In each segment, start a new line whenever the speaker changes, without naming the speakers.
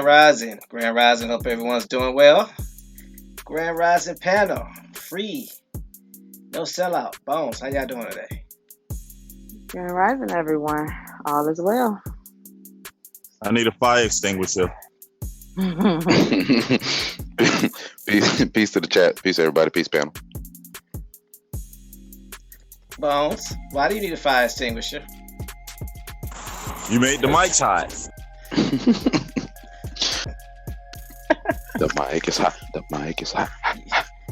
Grand Rising. Grand Rising. Hope everyone's doing well. Grand Rising panel. Free. No sellout. Bones. How y'all doing today?
Grand Rising, everyone. All is well.
I need a fire extinguisher.
Peace to the chat. Peace, everybody. Peace, panel.
Bones. Why do you need a fire extinguisher?
You made the mics hot.
The mic is hot. The mic is hot.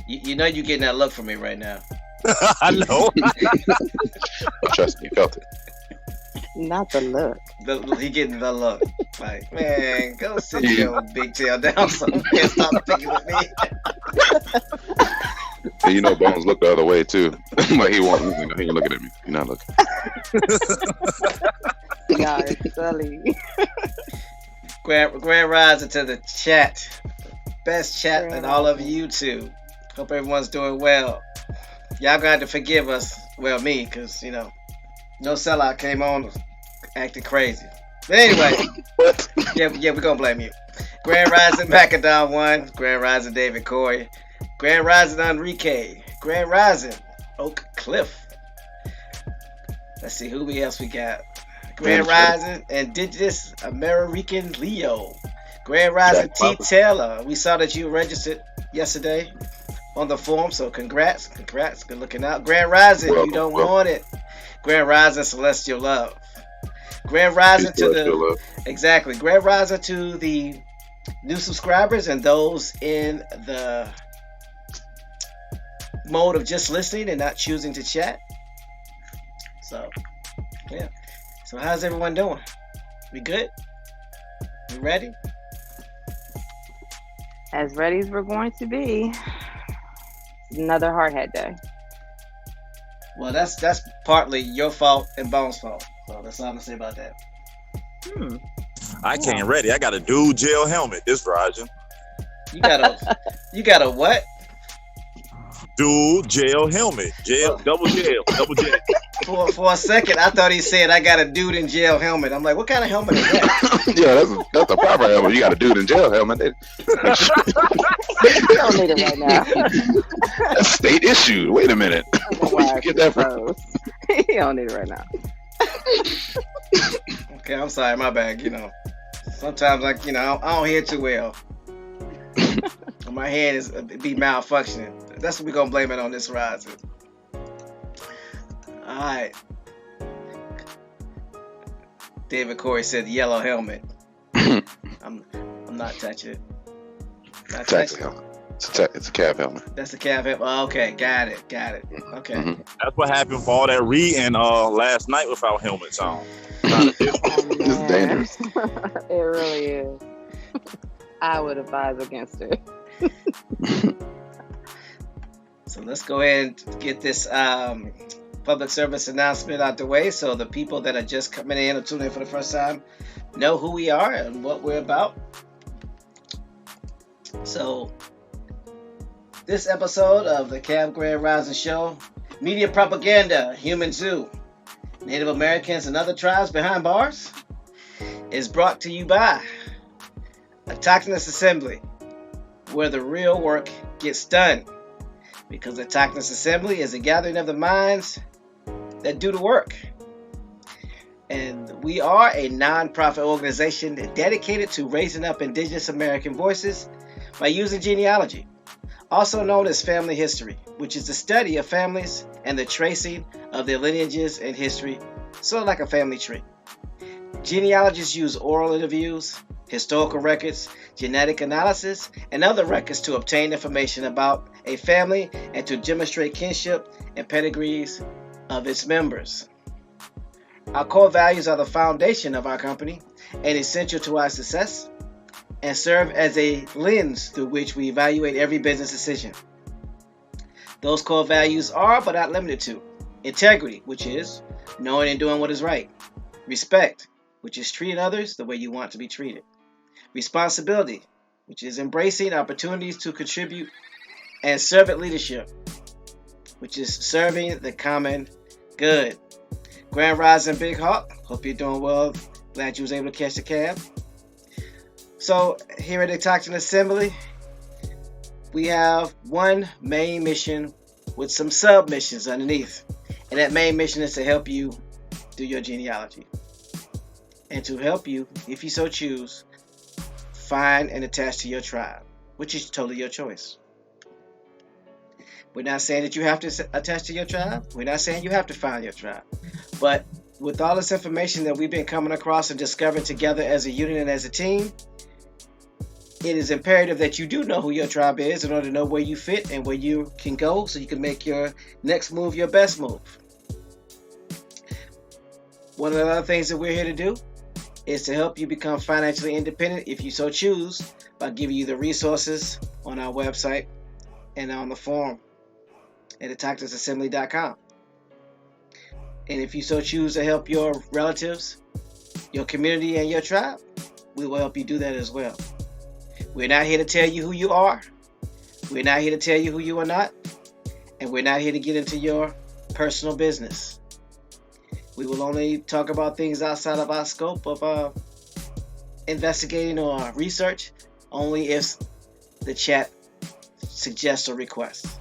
You know you're getting that look from me right now.
I know.
But trust me, you felt it.
Not the look.
He getting the look. Like, man, go sit your big tail down somewhere and stop picking with me.
And you know, Bones looked the other way too. Like he ain't looking at me. You're not looking.
Y'all are silly.
Grand Rising to the chat. Best chat in all of YouTube. Hope everyone's doing well. Y'all gonna have to forgive us. Well, me, because, you know, no sellout came on acting crazy. But anyway, yeah, we're gonna blame you. Grand Rising Macadam 1. Grand Rising David Corey. Grand Rising Enrique. Grand Rising Oak Cliff. Let's see who else we got. Grand Rising Indigenous American Leo. Grand Rising T. Taylor. We saw that you registered yesterday on the forum, so congrats. Good looking out. Grand Rising, you don't want it. Grand Rising Celestial Love. Grand Rising to the exactly. Grand Rising to the new subscribers and those in the mode of just listening and not choosing to chat. So, yeah. So how's everyone doing? We good? We ready?
As ready as we're going to be. Another hard head day.
Well, that's partly your fault and Bones' fault. So that's all I'm gonna say about that.
I came ready. I got a dual gel helmet this version.
You got a what?
Dual gel helmet. Double gel.
For a second, I thought he said I got a dude in jail helmet. I'm like, what kind of helmet is that?
Yeah, that's a proper helmet. You got a dude in jail helmet.
You don't need it right now.
That's state issued. Wait a minute. Where'd you get that from?
You don't need it right now.
Okay, I'm sorry, my bad. You know, sometimes I don't hear too well. My head is be malfunctioning. That's what we're gonna blame it on this rising. All right. David Corey said yellow helmet. I'm not touching it. Not touching it.
Helmet. It's a cab helmet.
That's a cab helmet. Oh, okay, got it. Okay.
Mm-hmm.
That's what happened for all that reading last night without helmets on.
It's dangerous.
It really is. I would advise against it.
So let's go ahead and get this public service announcement out the way so the people that are just coming in or tuning in for the first time know who we are and what we're about. So this episode of the Cab Grand Rising Show, Media Propaganda, Human Zoo, Native Americans and Other Tribes Behind Bars, is brought to you by Autochthonous Assembly, where the real work gets done. Because the Autochthonous Assembly is a gathering of the minds that do the work. And we are a non-profit organization dedicated to raising up indigenous American voices by using genealogy, also known as family history, which is the study of families and the tracing of their lineages and history, sort of like a family tree. Genealogists use oral interviews, historical records, genetic analysis, and other records to obtain information about a family and to demonstrate kinship and pedigrees of its members. Our core values are the foundation of our company and essential to our success, and serve as a lens through which we evaluate every business decision. Those core values are, but not limited to, integrity, which is knowing and doing what is right; respect, which is treating others the way you want to be treated; responsibility, which is embracing opportunities to contribute; and servant leadership, which is serving the common good. Grand Rising Big Hawk, hope you're doing well. Glad you was able to catch the cab. So here at the Toxin Assembly, we have one main mission with some sub-missions underneath. And that main mission is to help you do your genealogy. And to help you, if you so choose, find and attach to your tribe, which is totally your choice. We're not saying that you have to attach to your tribe. We're not saying you have to find your tribe. But with all this information that we've been coming across and discovering together as a unit and as a team, it is imperative that you do know who your tribe is in order to know where you fit and where you can go so you can make your next move your best move. One of the other things that we're here to do is to help you become financially independent if you so choose by giving you the resources on our website and on the forum at ethnological.com. And if you so choose to help your relatives, your community, and your tribe, we will help you do that as well. We're not here to tell you who you are. We're not here to tell you who you are not. And we're not here to get into your personal business. We will only talk about things outside of our scope of investigating or research, only if the chat suggests or requests.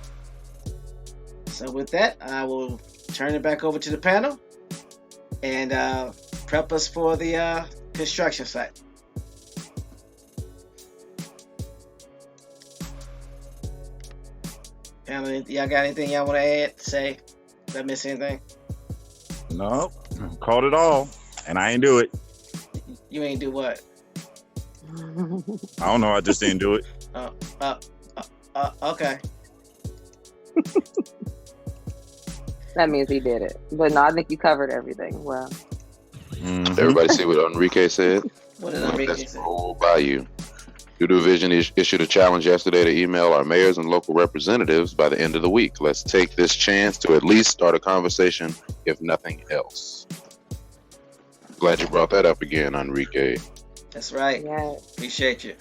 So with that, I will turn it back over to the panel and prep us for the construction site. Panel, y'all got anything y'all want to add, say? Did I miss anything?
No, called it all, and I ain't do it.
You ain't do what?
I don't know. I just didn't do it.
Okay.
That means he did it. But no, I think you covered everything well.
Mhm.
Everybody see what Enrique said?
What did Enrique
That's
say?
roll by you. Due to Vision issued a challenge yesterday to email our mayors and local representatives by the end of the week. Let's take this chance to at least start a conversation, if nothing else. Glad you brought that up again, Enrique.
That's right.
Yeah.
Appreciate you.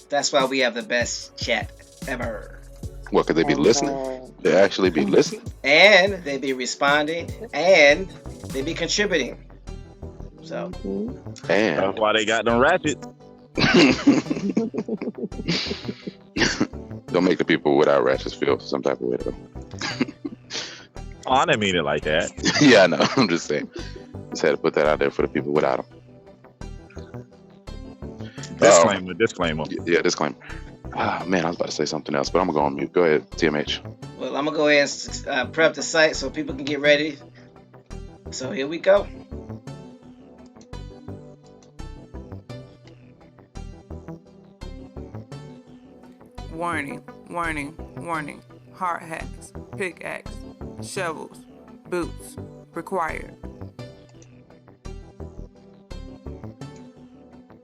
That's why we have the best chat ever.
What, could they be listening? They actually be listening?
And they be responding and they be contributing. So
And
That's why they got them ratchets.
don't make the people without ratchets feel some type of way though.
Oh, I didn't mean it like that.
Yeah, I know. I'm just saying. Just had to put that out there for the people without them.
Disclaimer.
Yeah, disclaimer. Ah, man, I was about to say something else, but I'm gonna go on mute. Go ahead, TMH.
well, I'm gonna go ahead and prep the site so people can get ready. So here we go.
Warning, warning, warning. Hard hats, pickaxe, shovels, boots required.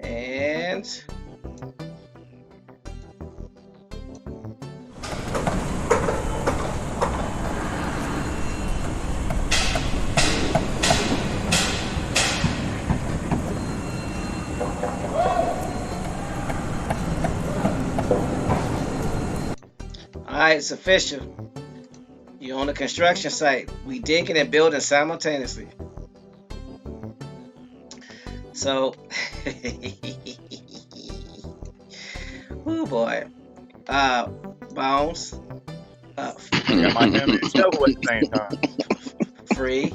And alright, it's official. You're on the construction site. We digging and building simultaneously. So, oh boy, Bones,
Yeah, my family is shovel at the same time.
Free.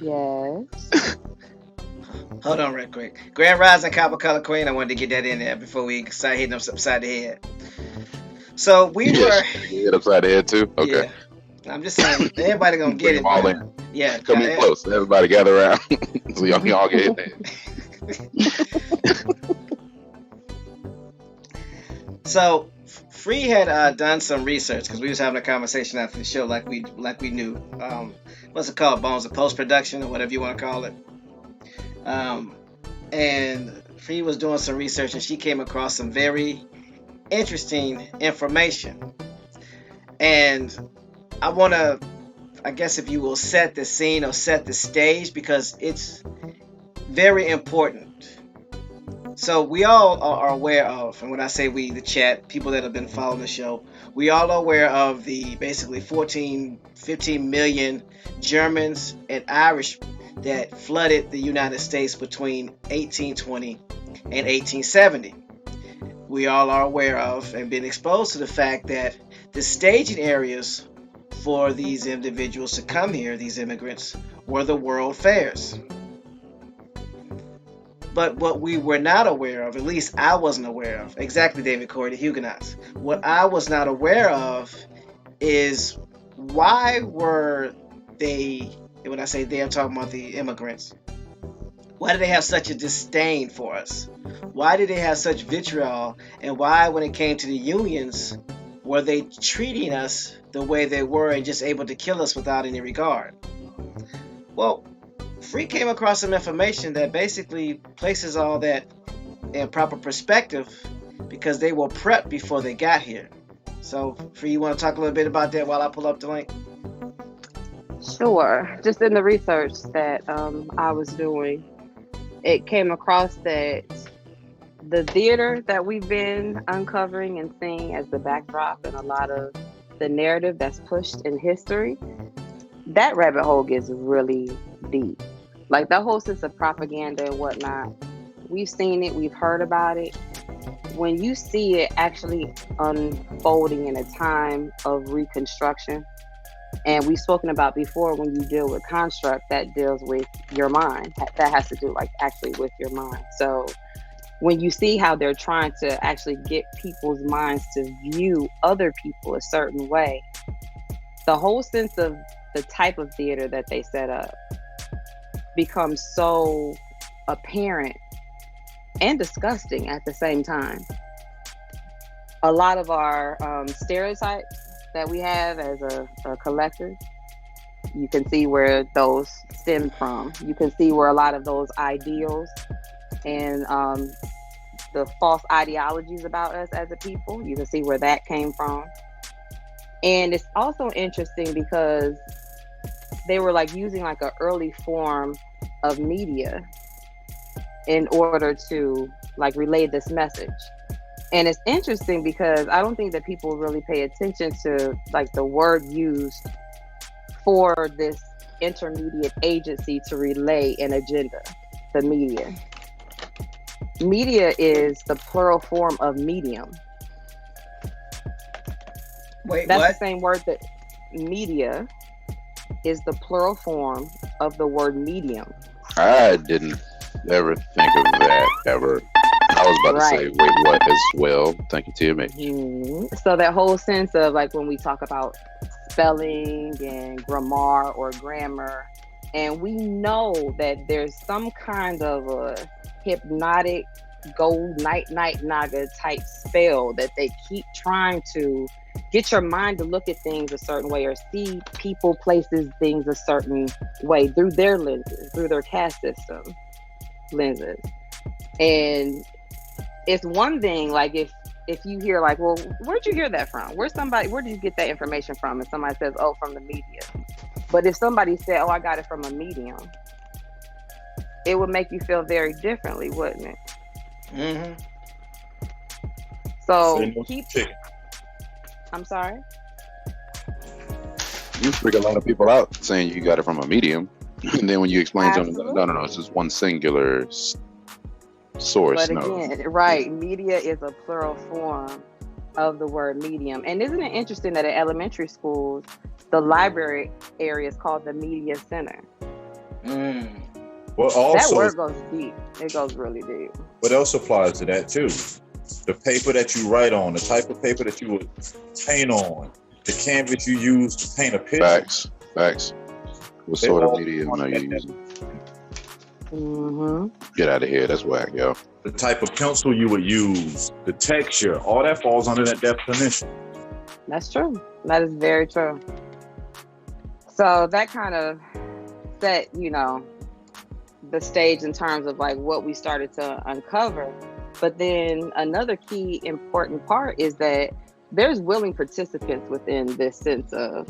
Yes.
Hold on real quick. Grand Rising Copper Color Queen, I wanted to get that in there before we start hitting them upside the head. So we were...
You hit upside the head too? Okay.
Yeah. I'm just saying, everybody gonna get
Bring
it.
them all
man.
in.
Yeah.
Come in close. Everybody gather around. So y'all can all get hit.
So Free had done some research because we was having a conversation after the show, like we knew. What's it called, Bones? A post production or whatever you want to call it. And Free was doing some research and she came across some very interesting information. And I want to, I guess, if you will, set the scene or set the stage because it's very important. So we all are aware of, and when I say we, the chat, people that have been following the show, we all are aware of the basically 15 million Germans and Irish that flooded the United States between 1820 and 1870. We all are aware of and been exposed to the fact that the staging areas for these individuals to come here, these immigrants, were the world fairs. But what we were not aware of, at least I wasn't aware of, exactly, David Corey, the Huguenots, what I was not aware of is why were they, and when I say they, I'm talking about the immigrants, why did they have such a disdain for us? Why did they have such vitriol? And why, when it came to the unions, were they treating us the way they were and just able to kill us without any regard? Well, Free came across some information that basically places all that in proper perspective because they were prepped before they got here. So, Free, you want to talk a little bit about that while I pull up the link?
Sure. Just in the research that I was doing, it came across that the theater that we've been uncovering and seeing as the backdrop and a lot of the narrative that's pushed in history, that rabbit hole gets really deep. Like that whole sense of propaganda and whatnot, we've seen it, we've heard about it. When you see it actually unfolding in a time of reconstruction, and we've spoken about before, when you deal with construct, that deals with your mind. That has to do like actually with your mind. So when you see how they're trying to actually get people's minds to view other people a certain way, the whole sense of the type of theater that they set up becomes so apparent and disgusting at the same time. A lot of our stereotypes that we have as a collective, you can see where those stem from. You can see where a lot of those ideals and the false ideologies about us as a people, you can see where that came from. And it's also interesting because they were like using like an early form of media in order to like relay this message. And it's interesting because I don't think that people really pay attention to like the word used for this intermediate agency to relay an agenda, the media. Media is the plural form of medium.
Wait,
That's
what?
the same word that media is the plural form of the word medium.
I didn't ever think of that ever. I was about to say, wait, what as well? Thank you, Tia.
Mm-hmm. So that whole sense of like when we talk about spelling and grammar or grammar, and we know that there's some kind of a hypnotic go night naga type spell that they keep trying to get your mind to look at things a certain way or see people, places, things a certain way through their lenses, through their caste system lenses. And it's one thing, like if you hear like, well, where'd you hear that from? Where did you get that information from? And somebody says, oh, from the media. But if somebody said, oh, I got it from a medium, it would make you feel very differently, wouldn't it?
Mm-hmm.
So I'm sorry?
You freak a lot of people out saying you got it from a medium. And then when you explain to them,
Absolutely.
no, it's just one singular source.
But again, right, media is a plural form of the word medium. And isn't it interesting that at elementary schools, the library area is called the media center?
Mm.
Well, also,
that word goes deep. It goes really deep.
what else applies to that too? The paper that you write on, the type of paper that you would paint on, the canvas you use to paint a picture.
Facts. What sort of medium are you using?
Mm-hmm.
Get out of here. That's whack, yo.
The type of pencil you would use, the texture, all that falls under that definition.
That's true. That is very true. So that kind of set, the stage in terms of like what we started to uncover. But then another key important part is that there's willing participants within this sense of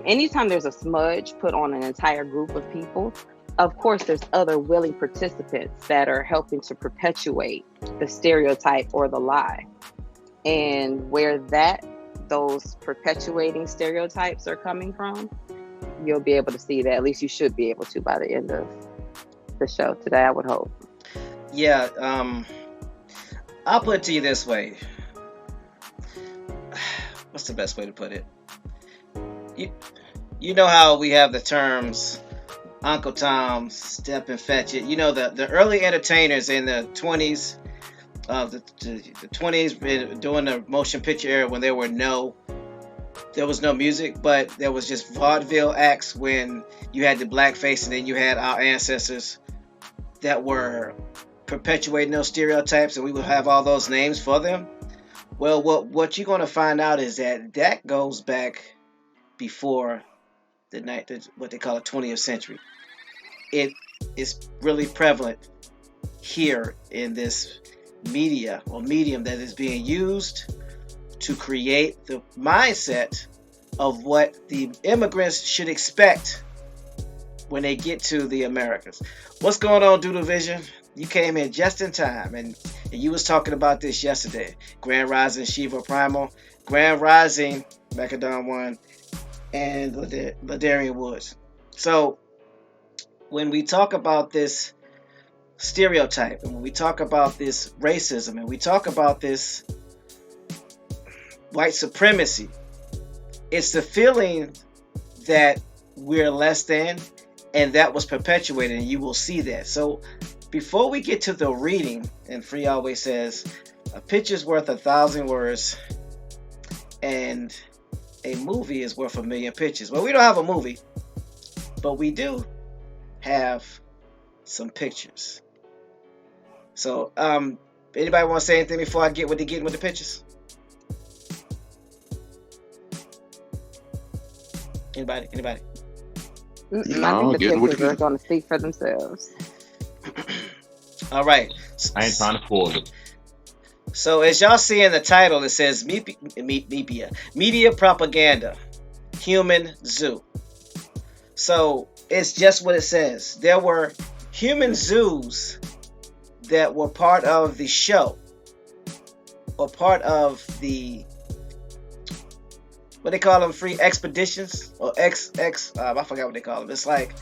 anytime there's a smudge put on an entire group of people, of course, there's other willing participants that are helping to perpetuate the stereotype or the lie. And where those perpetuating stereotypes are coming from, you'll be able to see that. At least you should be able to by the end of the show today, I would hope.
Yeah, I'll put it to you this way. What's the best way to put it? You know how we have the terms Uncle Tom, Step and Fetch It. You know, the early entertainers in the 20s, the 20s during the motion picture era when there was no music, but there was just vaudeville acts when you had the blackface and then you had our ancestors that were perpetuating those stereotypes, and we would have all those names for them. Well, what you're going to find out is that goes back before what they call the 20th century. It is really prevalent here in this media or medium that is being used to create the mindset of what the immigrants should expect when they get to the Americas. What's going on, Doodle Vision? You came in just in time, and you was talking about this yesterday. Grand Rising, Shiva Primal, Grand Rising, Macadon One, and Ladarian Woods. So when we talk about this stereotype, and when we talk about this racism, and we talk about this white supremacy, it's the feeling that we're less than, and that was perpetuated, and you will see that. So before we get to the reading, and Free always says, a picture's worth 1,000 words, and a movie is worth 1,000,000 pictures. Well, we don't have a movie, but we do have some pictures. So, anybody want to say anything before I get with the pictures? Anybody?
I
No,
think the
getting with
pictures
the
are going to speak for themselves.
All right.
I ain't trying to spoil it.
So as y'all see in the title, it says Media Propaganda, Human Zoo. So it's just what it says. There were human zoos that were part of the show, or part of the, what they call them, free expeditions, or I forgot what they call them. It's like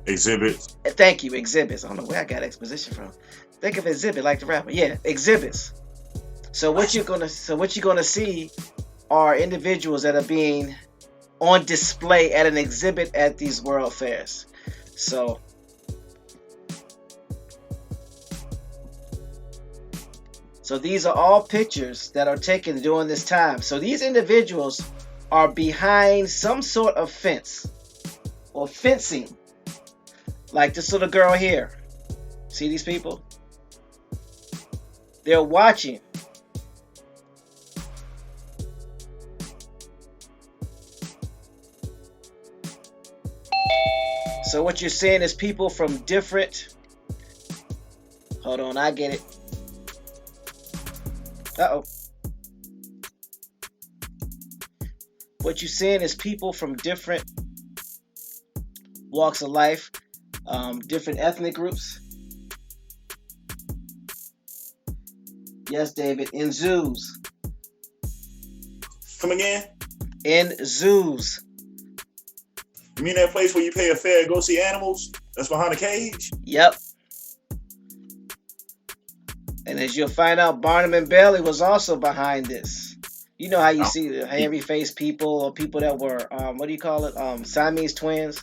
Exhibits.
Thank you, exhibits. I don't know where I got exposition from. Think of exhibit like the rapper. Yeah, exhibits. So what you're gonna see are individuals that are being on display at an exhibit at these world fairs. So these are all pictures that are taken during this time. So these individuals are behind some sort of fence or fencing. Like this little girl here. See these people? They're watching. So what you're seeing is people from different... Hold on, I get it. Uh-oh. What you're seeing is people from different walks of life, different ethnic groups. Yes, David, in zoos.
Come again?
In zoos.
You mean that place where you pay a fare to go see animals? That's behind a cage?
Yep. And as you'll find out, Barnum and Bailey was also behind this. You know how you see the hairy-faced people, or people that were, what do you call it? Siamese twins.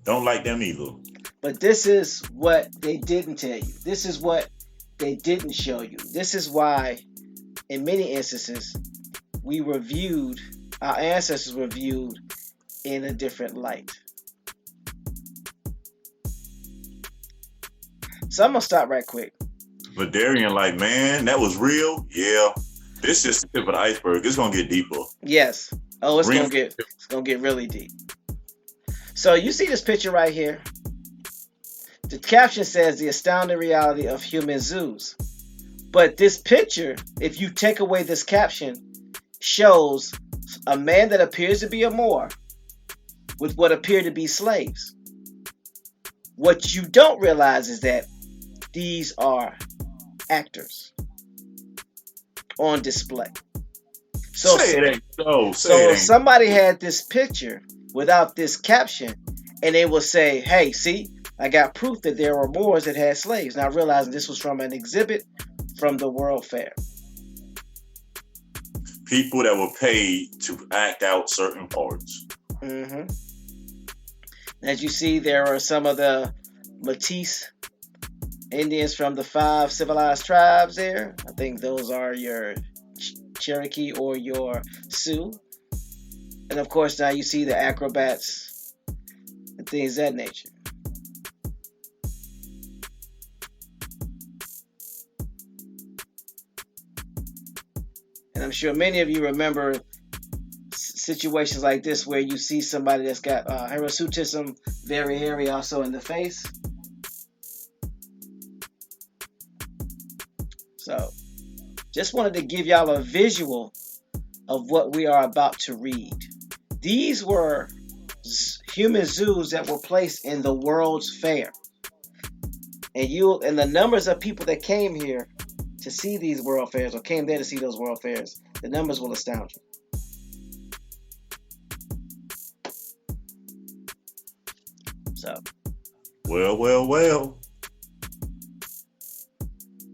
Don't like them either.
But this is what they didn't tell you. This is what they didn't show you. This is why, in many instances, our ancestors were viewed in a different light. So I'm going to stop right quick.
But Darian, like, man, that was real? Yeah. This is just the tip of the iceberg. It's going to get deeper.
Yes. Oh, it's going to get really deep. So you see this picture right here. The caption says the astounding reality of human zoos. But this picture, if you take away this caption, shows a man that appears to be a Moor with what appear to be slaves. What you don't realize is that these are actors on display. So if somebody had this picture without this caption, and they will say, hey, see, I got proof that there were Moors that had slaves, not realizing this was from an exhibit from the World Fair.
People that were paid to act out certain parts.
Mm-hmm. As you see, there are some of the Métis Indians from the 5 civilized tribes there. I think those are your Cherokee or your Sioux. And of course, now you see the acrobats and things of that nature. And I'm sure many of you remember situations like this where you see somebody that's got hirsutism very hairy also in the face. So just wanted to give y'all a visual of what we are about to read. These were human zoos that were placed in the World's Fair. And the numbers of people that came here to see these World Fairs or came there to see those World Fairs, the numbers will astound you. So.
Well.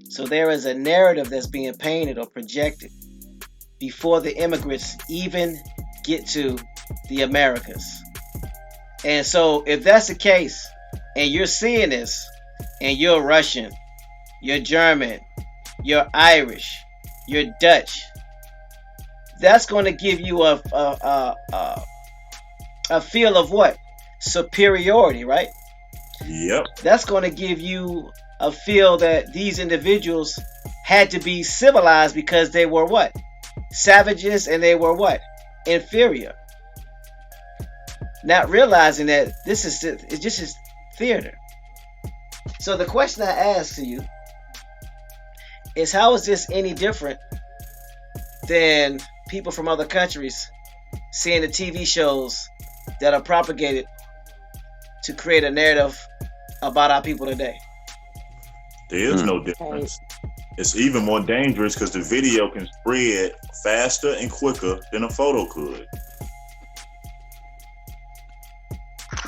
So there is a narrative that's being painted or projected before the immigrants even get to the Americas. And so if that's the case, and you're seeing this, and you're Russian, you're German, you're Irish, you're Dutch, that's going to give you a feel of what? Superiority, right?
Yep.
That's going to give you a feel that these individuals had to be civilized because they were what? Savages, and they were what? Inferior. Not realizing that this is theater. So the question I ask to you is, how is this any different than people from other countries seeing the TV shows that are propagated to create a narrative about our people today?
There is no difference. It's even more dangerous because the video can spread faster and quicker than a photo could.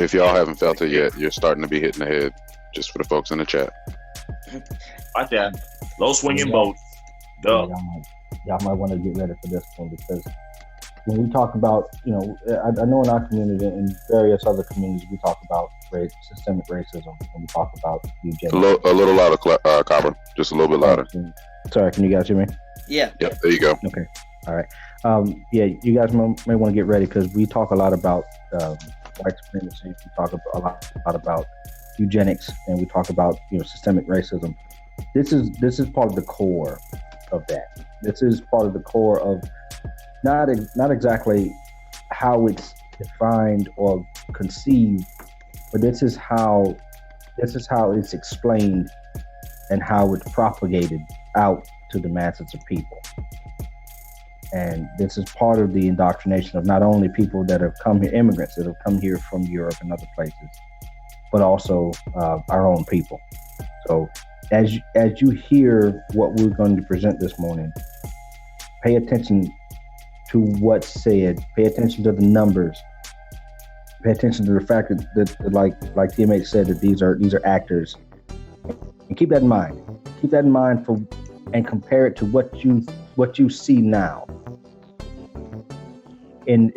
If y'all haven't felt it yet, you're starting to be hitting the head, just for the folks in the chat.
Watch that. Low swinging boat.
Y'all might want to get ready for this one, because when we talk about, I know in our community and various other communities, we talk about systemic racism when we talk about eugenics.
A little louder, Copper. Just a little bit louder.
Sorry, can you guys hear me?
Yeah.
Yep, there you go.
Okay. All right. You guys may want to get ready, because we talk a lot about white supremacy. We talk a lot about eugenics, and we talk about systemic racism. This is part of the core of that. This is part of the core of not exactly how it's defined or conceived, but this is how it's explained and how it's propagated out to the masses of people. And this is part of the indoctrination of not only people that have come here, immigrants that have come here from Europe and other places, but also our own people. So as you hear what we're going to present this morning, pay attention to what's said, pay attention to the numbers, pay attention to the fact that like TMH said, that these are actors, and keep that in mind. Keep that in mind and compare it to what you see now in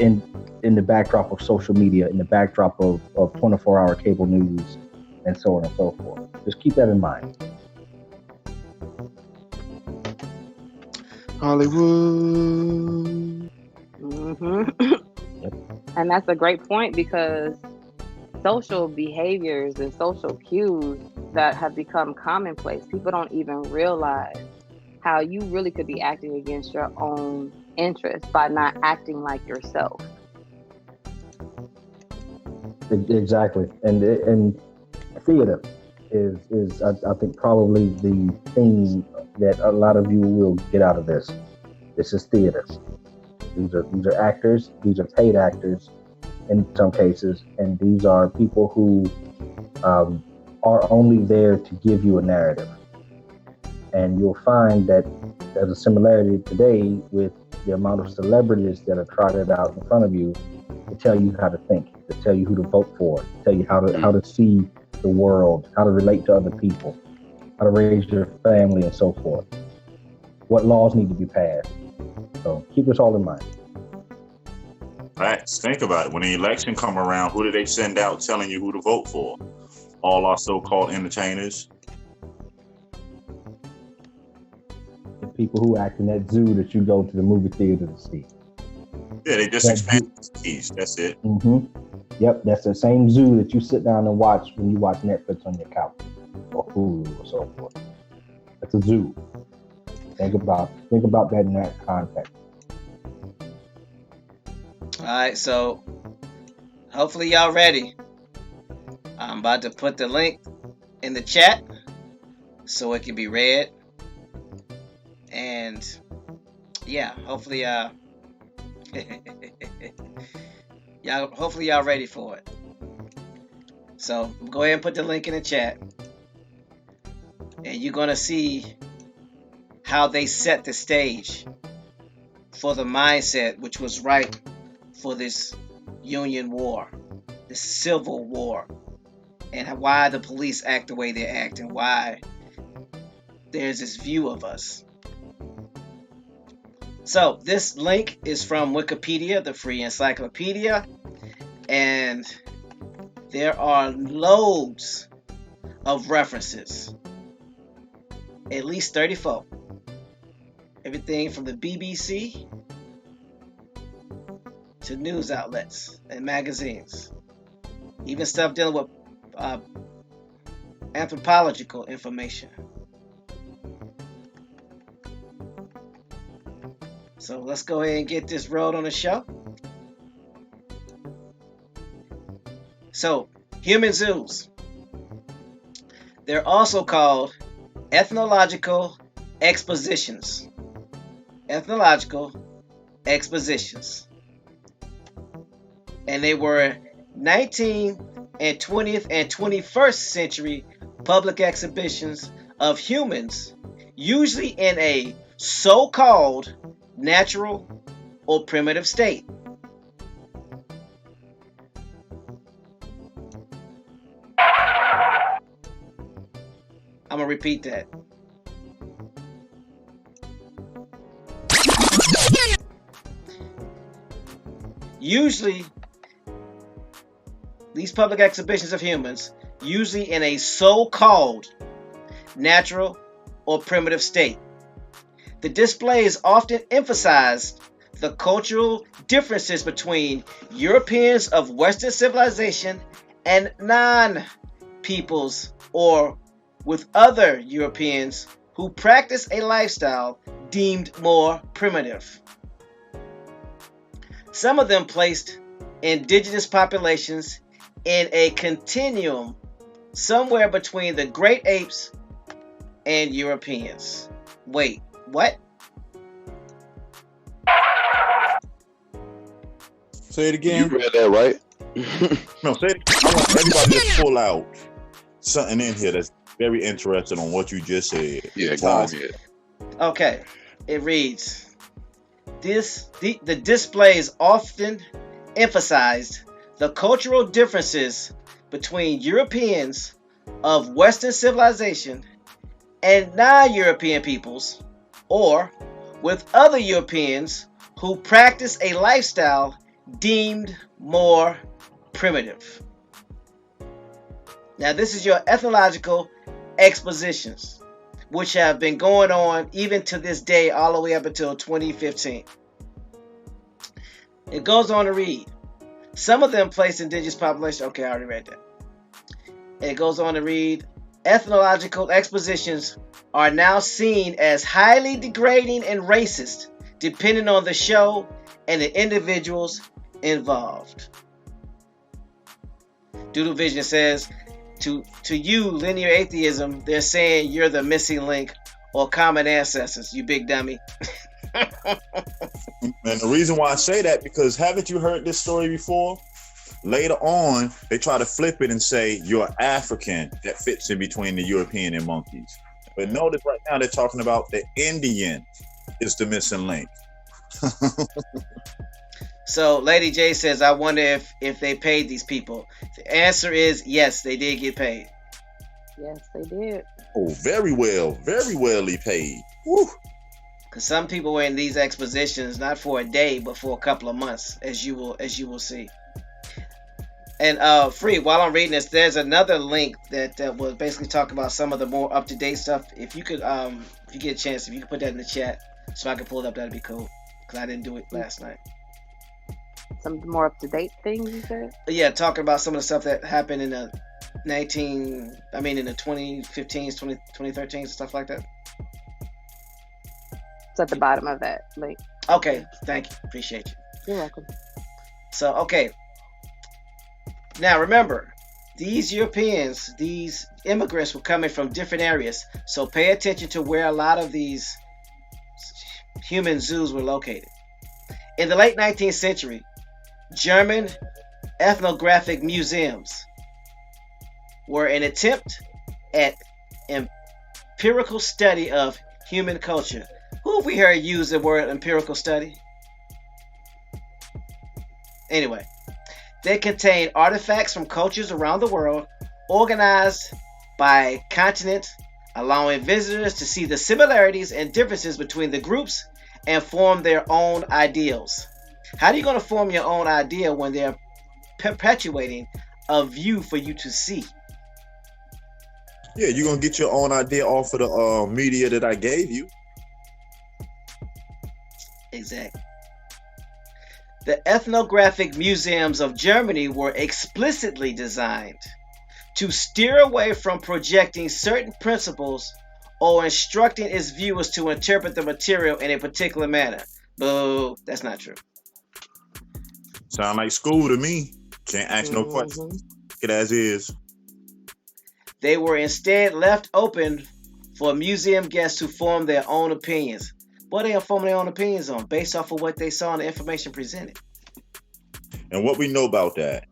the backdrop of social media, in the backdrop of 24-hour cable news, and so on and so forth. Just keep that in mind.
Hollywood.
Yep. And that's a great point, because social behaviors and social cues that have become commonplace, people don't even realize how you really could be acting against your own interests by not acting like yourself.
Exactly. And theater is I think probably the theme that a lot of you will get out of this. This is theater. These are actors. These are paid actors in some cases, and these are people who are only there to give you a narrative. And you'll find that there's a similarity today with the amount of celebrities that are trotted out in front of you to tell you how to think, to tell you who to vote for, to tell you how to see the world, how to relate to other people, how to raise your family, and so forth. What laws need to be passed. So keep this all in mind.
Facts. Think about it. When the election come around, who do they send out telling you who to vote for? All our so-called entertainers.
The people who act in that zoo that you go to the movie theater to see.
Yeah, they just expand the keys. That's it.
Mm-hmm. Yep, that's the same zoo that you sit down and watch when you watch Netflix on your couch or Hulu or so forth. That's a zoo. Think about that in that context.
All right, so hopefully y'all ready. I'm about to put the link in the chat so it can be read. And yeah, hopefully y'all ready for it. So go ahead and put the link in the chat. And you're gonna see how they set the stage for the mindset which was right for this Union War, this Civil War, and why the police act the way they act, and why there's this view of us. So this link is from Wikipedia, the free encyclopedia, and there are loads of references, at least 34. Everything from the BBC to news outlets and magazines, even stuff dealing with anthropological information. So let's go ahead and get this rolled on the show. So, human zoos. They're also called ethnological expositions. Ethnological expositions. And they were 19th and 20th and 21st century public exhibitions of humans, usually in a so-called natural or primitive state. I'm gonna repeat that. Usually, these public exhibitions of humans, usually in a so-called natural or primitive state. The displays often emphasized the cultural differences between Europeans of Western civilization and non-peoples, or with other Europeans who practice a lifestyle deemed more primitive. Some of them placed indigenous populations in a continuum somewhere between the great apes and Europeans. Wait, what?
Say it again.
You read that right?
No, say it. I want everybody to pull out something in here that's very interesting on what you just said.
Yeah, go ahead.
Okay, it reads, the displays often emphasized the cultural differences between Europeans of Western civilization and non-European peoples, or with other Europeans who practice a lifestyle deemed more primitive. Now, this is your ethnological expositions, which have been going on even to this day, all the way up until 2015. It goes on to read, some of them place indigenous population. Okay, I already read that. It goes on to read, ethnological expositions are now seen as highly degrading and racist, depending on the show and the individuals involved. Doodle Vision says, to you, linear atheism, they're saying you're the missing link or common ancestors, you big dummy.
And the reason why I say that, because haven't you heard this story before? Later on, they try to flip it and say you're African that fits in between the European and monkeys. But notice right now they're talking about the Indian is the missing link.
So Lady J says, I wonder if they paid these people. The answer is yes, they did get paid.
Yes, they did.
Oh, very well paid. Woo.
Because some people were in these expositions not for a day, but for a couple of months, as you will see. And Free, while I'm reading this, there's another link that will basically talk about some of the more up to date stuff. If you could, if you get a chance, if you could put that in the chat so I can pull it up, that'd be cool. Because I didn't do it last night.
Some more up to date things, you said?
Yeah, talking about some of the stuff that happened in the in the 2015s, 2013s, stuff like that.
It's at the bottom of that link.
Okay, thank you. Appreciate you.
You're welcome.
So, okay. Now, remember, these Europeans, these immigrants were coming from different areas. So pay attention to where a lot of these human zoos were located. In the late 19th century, German ethnographic museums were an attempt at empirical study of human culture. Who have we heard use the word empirical study? Anyway, they contain artifacts from cultures around the world, organized by continent, allowing visitors to see the similarities and differences between the groups and form their own ideals. How are you going to form your own ideal when they're perpetuating a view for you to see?
Yeah, you're going to get your own idea off of the media that I gave you.
Exactly. The ethnographic museums of Germany were explicitly designed to steer away from projecting certain principles or instructing its viewers to interpret the material in a particular manner. Boo, that's not true.
Sound like school to me. Can't ask no questions. It as is.
They were instead left open for museum guests to form their own opinions. What they are forming their own opinions on, based off of what they saw and the information presented.
And what we know about that,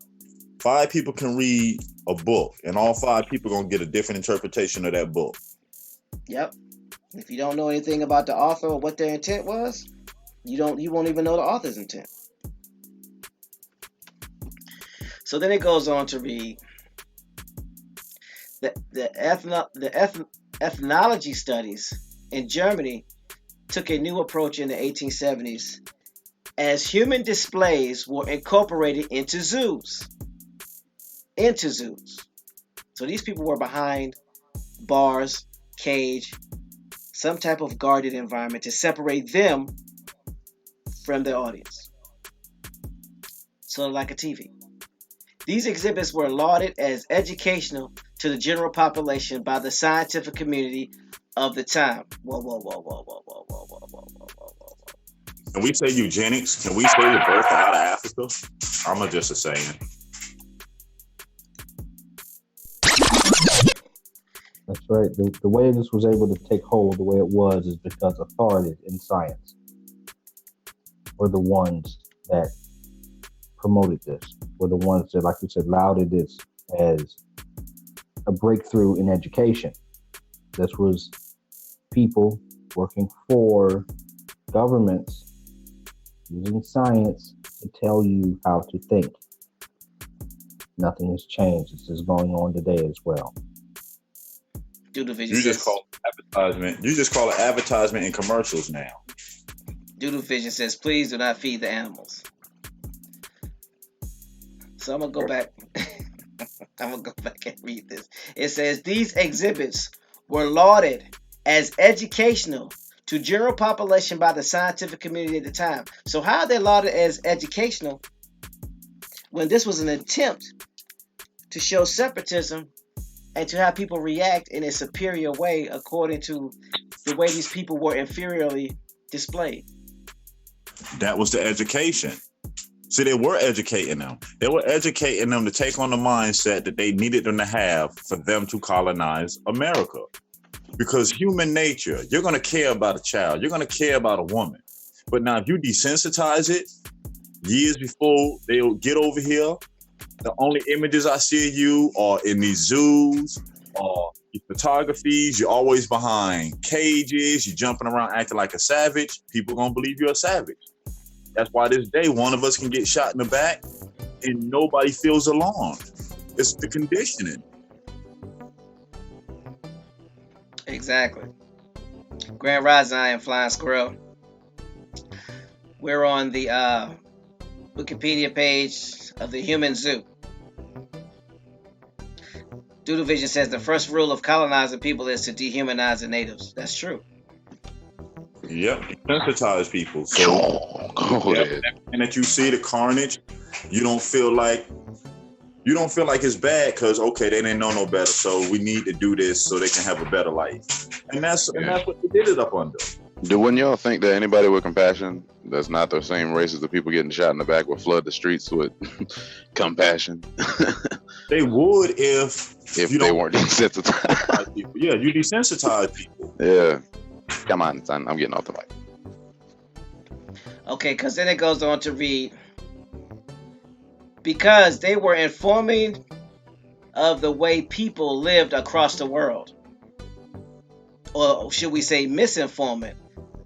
5 people can read a book, and all 5 people are gonna get a different interpretation of that book.
Yep. If you don't know anything about the author or what their intent was, you won't even know the author's intent. So then it goes on to read the ethnology studies in Germany took a new approach in the 1870s as human displays were incorporated into zoos. So these people were behind bars, cage, some type of guarded environment to separate them from their audience. Sort of like a TV. These exhibits were lauded as educational to the general population by the scientific community of the time. Whoa.
Can we say eugenics? Can we say the birth out of Africa? I'm just a saying.
That's right. The way this was able to take hold the way it was is because authorities in science were the ones that promoted this, were the ones that, like you said, lauded this as a breakthrough in education. This was people working for governments using science to tell you how to think. Nothing has changed. This is going on today as well.
You just call it advertisement in commercials now.
Doodle Vision says, please do not feed the animals. So I'm going to go back. I'm going to go back and read this. It says, these exhibits were lauded as educational to general population by the scientific community at the time. So how are they lauded as educational when this was an attempt to show separatism and to have people react in a superior way according to the way these people were inferiorly displayed?
That was the education. See, they were educating them. They were educating them to take on the mindset that they needed them to have for them to colonize America. Because human nature, you're going to care about a child. You're going to care about a woman. But now if you desensitize it, years before they'll get over here, the only images I see of you are in these zoos or photographies. You're always behind cages. You're jumping around acting like a savage. People are going to believe you're a savage. That's why this day one of us can get shot in the back and nobody feels alarmed. It's the conditioning.
Exactly. Grand Rising, I am Flying Squirrel. We're on the Wikipedia page of the Human Zoo. Doodle Vision says the first rule of colonizing people is to dehumanize the natives. That's true.
Yep, sensitize people. So and that you see the carnage, you don't feel like it's bad because okay, they didn't know no better, so we need to do this so they can have a better life. And that's what they did it up under.
Wouldn't y'all think that anybody with compassion that's not the same race as the people getting shot in the back would flood the streets with compassion?
They would if
they weren't desensitized.
People. Yeah, you desensitize people.
Yeah. Come on, son. I'm getting off the mic.
Okay, because then it goes on to read, because they were informing of the way people lived across the world. Or should we say misinforming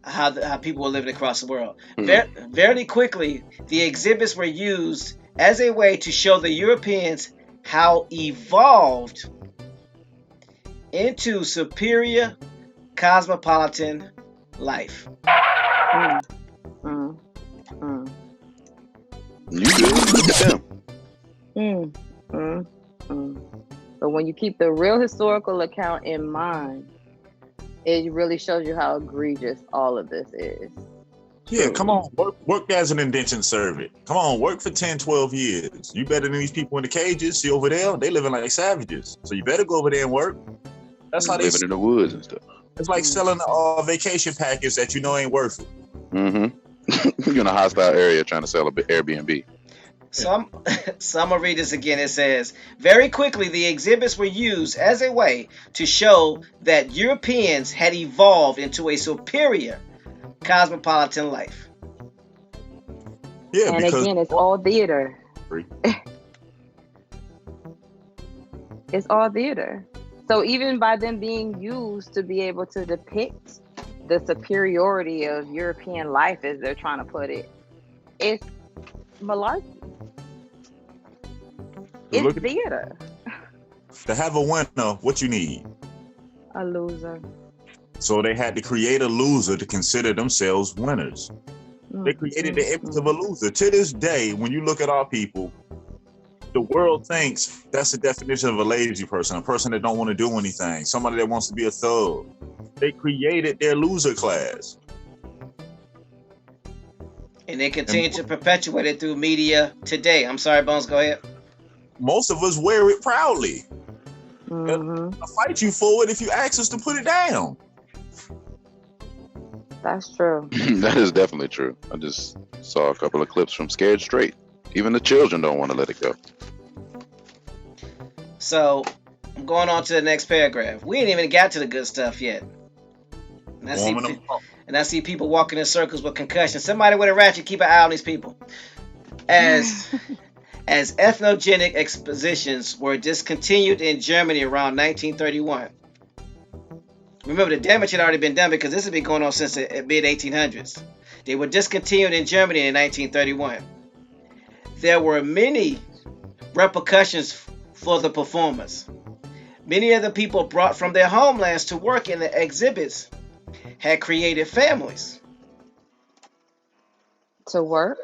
how people were living across the world. Very quickly, the exhibits were used as a way to show the Europeans how evolved into superior cosmopolitan life.
You good? Look at them.
But when you keep the real historical account in mind, it really shows you how egregious all of this is.
Yeah, come on, work as an indentured servant. Come on, work for 10, 12 years. You better than these people in the cages. See over there, they living like savages. So you better go over there and work. That's how they
living in the woods and stuff.
It's like selling a vacation package that you know ain't worth it.
You're in a hostile area trying to sell an Airbnb.
So I'm gonna read this again. It says, very quickly, the exhibits were used as a way to show that Europeans had evolved into a superior cosmopolitan life.
Yeah,
and again, it's all theater. It's all theater. So even by them being used to be able to depict the superiority of European life, as they're trying to put it, it's malarkey. It's theater.
To have a winner, what you need?
A loser.
So they had to create a loser to consider themselves winners. They created the image of a loser. To this day, when you look at our people, the world thinks that's the definition of a lazy person, a person that don't want to do anything, somebody that wants to be a thug. They created their loser class.
And they continue to perpetuate it through media today. I'm sorry, Bones, go ahead.
Most of us wear it proudly. I'll fight you for it if you ask us to put it down.
That's true.
That is definitely true. I just saw a couple of clips from Scared Straight. Even the children don't want to let it go.
So, I'm going on to the next paragraph. We ain't even got to the good stuff yet. And I see people walking in circles with concussions. Somebody with a ratchet, keep an eye on these people. As ethnogenic expositions were discontinued in Germany around 1931. Remember, the damage had already been done because this had been going on since the mid-1800s. They were discontinued in Germany in 1931. There were many repercussions for the performers. Many of the people brought from their homelands to work in the exhibits had created families.
To work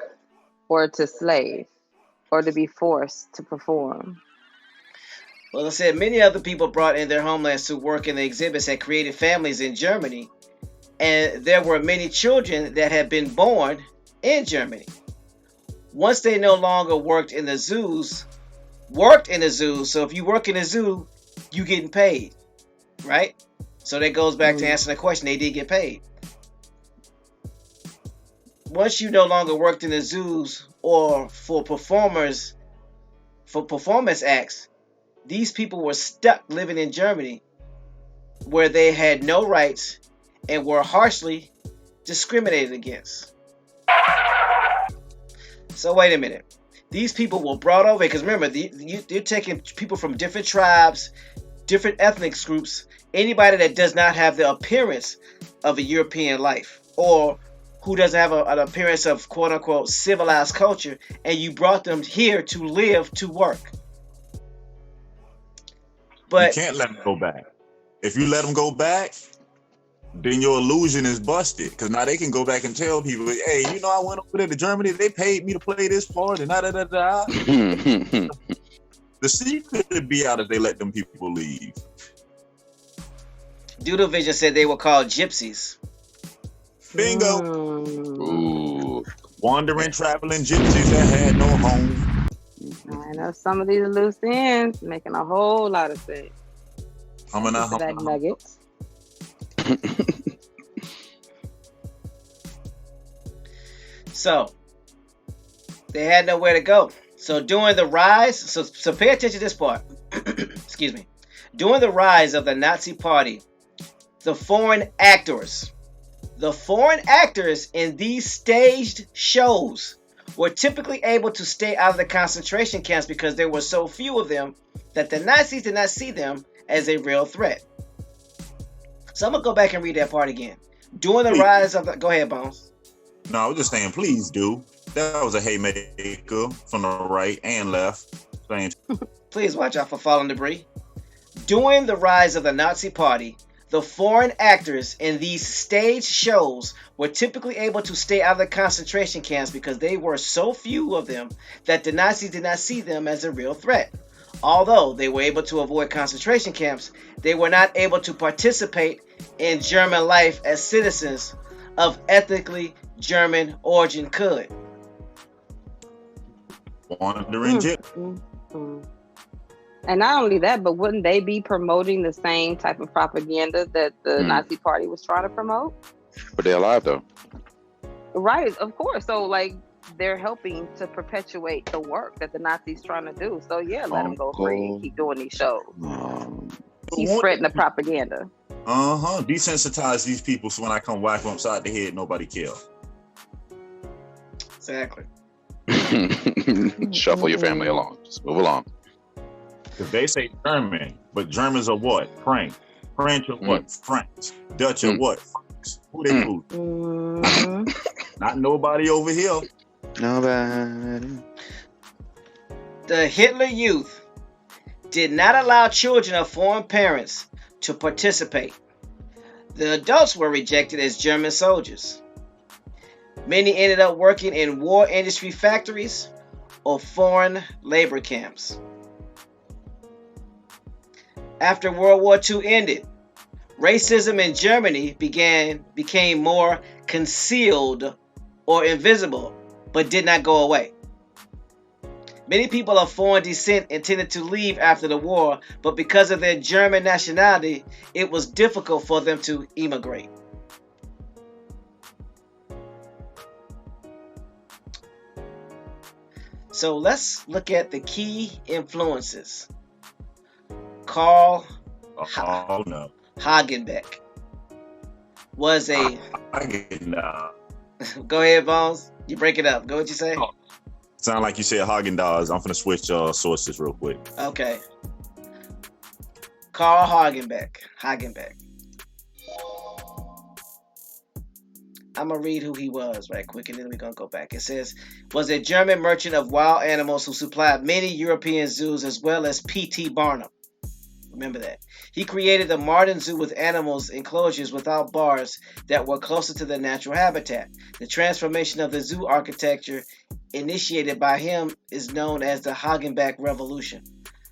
or to slave or to be forced to perform.
Well, I said many other people brought in their homelands to work in the exhibits had created families in Germany, and there were many children that had been born in Germany. Once they no longer worked in the zoos, so if you work in a zoo, you getting paid, right? So that goes back to answering the question, they did get paid. Once you no longer worked in the zoos or for performance acts, these people were stuck living in Germany where they had no rights and were harshly discriminated against. So wait a minute. These people were brought over because remember, you're taking people from different tribes, different ethnic groups, anybody that does not have the appearance of a European life or who doesn't have an appearance of quote unquote civilized culture, and you brought them here to live, to work.
You
But
can't let them go back. If you let them go back, then your illusion is busted. Because now they can go back and tell people, hey, you know, I went over there to Germany, they paid me to play this part, and da da da da. The secret would be out if they let them people leave.
Doodle Vision said they were called gypsies.
Bingo.
Ooh.
Wandering, traveling gypsies that had no home.
I know some of these loose ends making a whole lot of sense. That nuggets.
So they had nowhere to go. So during the rise, so pay attention to this part. Excuse me. During the rise of the Nazi Party, the foreign actors in these staged shows were typically able to stay out of the concentration camps because there were so few of them that the Nazis did not see them as a real threat. So I'm going to go back and read that part again. During the rise of the... Go ahead, Bones.
No, I was just saying, please do. That was a haymaker from the right and left. Saying,
please watch out for falling debris. During the rise of the Nazi Party, the foreign actors in these stage shows were typically able to stay out of the concentration camps because they were so few of them that the Nazis did not see them as a real threat. Although they were able to avoid concentration camps, they were not able to participate in German life as citizens of ethnically German origin could.
Wandering gypsies.
And not only that, but wouldn't they be promoting the same type of propaganda that the Nazi Party was trying to promote?
But they're alive though.
Right, of course. So like they're helping to perpetuate the work that the Nazis trying to do. So yeah, let them go free and keep doing these shows. Keep spreading the propaganda.
Desensitize these people so when I come whack them upside the head, nobody kill.
Exactly.
Shuffle your family along. Just move along.
Because they say German, but Germans are what? Frank. French are what? French. Dutch are what? Franks. Who they food? Not nobody over here.
Nobody.
The Hitler Youth did not allow children of foreign parents to participate. The adults were rejected as German soldiers. Many ended up working in war industry factories or foreign labor camps. After World War II ended, racism in Germany became more concealed or invisible, but did not go away. Many people of foreign descent intended to leave after the war, but because of their German nationality, it was difficult for them to immigrate. So let's look at the key influences. Carl Hagenbeck was a... Go ahead, Bones. You break it up. Go what you say.
Sound like you said Haagen-Dazs. I'm finna switch sources real quick.
Okay. Carl Hagenbeck. I'm going to read who he was right quick, and then we're going to go back. It says, was a German merchant of wild animals who supplied many European zoos as well as P.T. Barnum. Remember that. He created the modern zoo with animals enclosures without bars that were closer to the natural habitat. The transformation of the zoo architecture initiated by him is known as the Hagenbeck Revolution.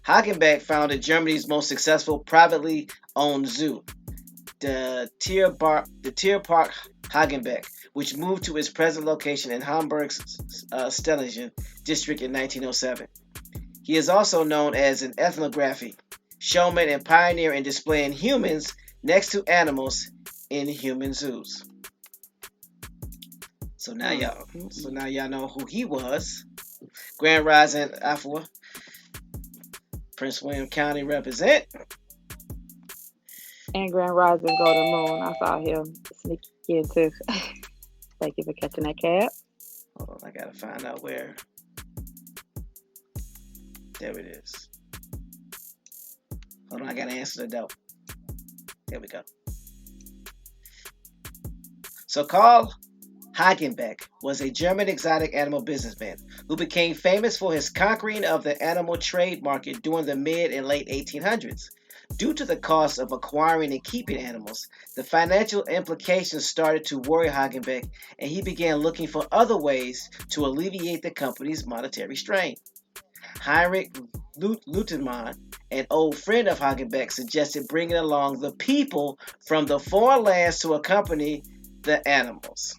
Hagenbeck founded Germany's most successful privately owned zoo, the Tierpark Hagenbeck, which moved to its present location in Hamburg's Stellingen district in 1907. He is also known as an ethnography, showman and pioneer in displaying humans next to animals in human zoos. So now y'all know who he was. Grand Rising Afua, Prince William County represent.
And Grand Rising Golden Moon. I saw him sneak in too. Thank you for catching that cab.
Hold on, I gotta find out where. There it is. Hold on, I gotta answer the door. There we go. So Carl Hagenbeck was a German exotic animal businessman who became famous for his conquering of the animal trade market during the mid and late 1800s. Due to the cost of acquiring and keeping animals, the financial implications started to worry Hagenbeck, and he began looking for other ways to alleviate the company's monetary strain. Heinrich Lutenmann, an old friend of Hagenbeck, suggested bringing along the people from the foreign lands to accompany the animals.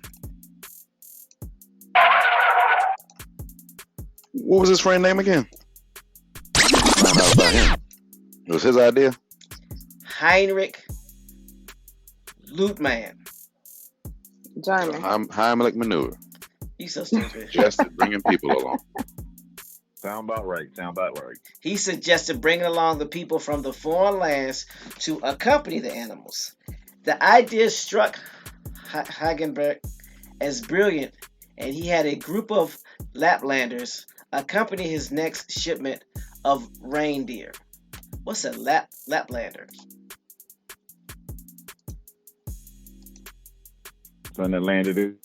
What was his friend name again? Found out about him. It was his idea.
Heinrich Lutemann.
German.
Heimlich maneuver.
He's so stupid.
Just bringing people along.
Sound about right.
He suggested bringing along the people from the foreign lands to accompany the animals. The idea struck Hagenbeck as brilliant, and he had a group of Laplanders accompany his next shipment of reindeer. What's a Laplander?
Something that landed it.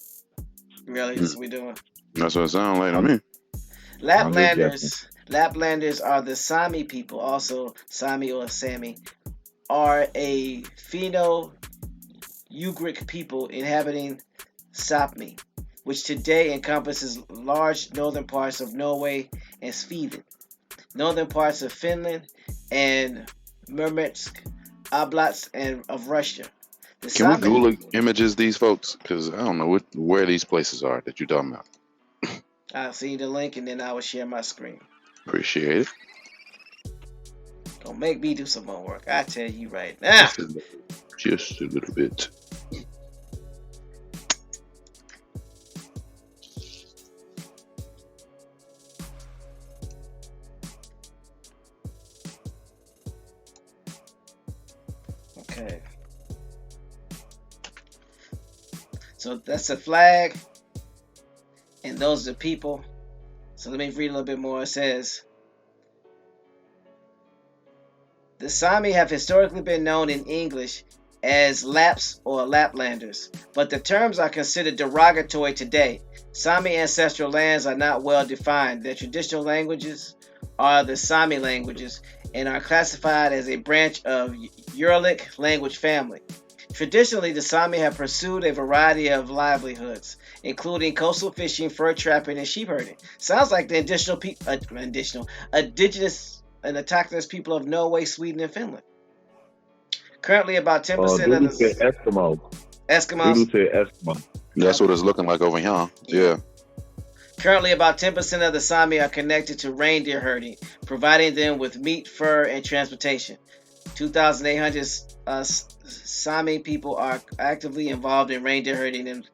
Really, that's what we doing?
That's what it sounds like to me.
Laplanders are the Sami people, also Sami or Sami, are a Finno-Ugric people inhabiting Sapmi, which today encompasses large northern parts of Norway and Sweden, northern parts of Finland, and Murmansk Oblast and of Russia.
Can we Google images these folks? Because I don't know where these places are that you're talking about.
I'll see the link and then I will share my screen.
Appreciate it.
Don't make me do some more work. I tell you right now.
Just a little bit.
Okay. So that's a flag, and those are the people. So let me read a little bit more. It says, the Sami have historically been known in English as Laps or Laplanders, but the terms are considered derogatory today. Sami ancestral lands are not well defined. Their traditional languages are the Sami languages and are classified as a branch of Uralic language family. Traditionally, the Sami have pursued a variety of livelihoods, including coastal fishing, fur trapping, and sheep herding. Sounds like the indigenous and autochthonous people of Norway, Sweden, and Finland. Currently, about 10% of the
Eskimos.
That's what it's looking like over here. Yeah.
Currently, about 10% of the Sami are connected to reindeer herding, providing them with meat, fur, and transportation. 2,800 Sami people are actively involved in reindeer herding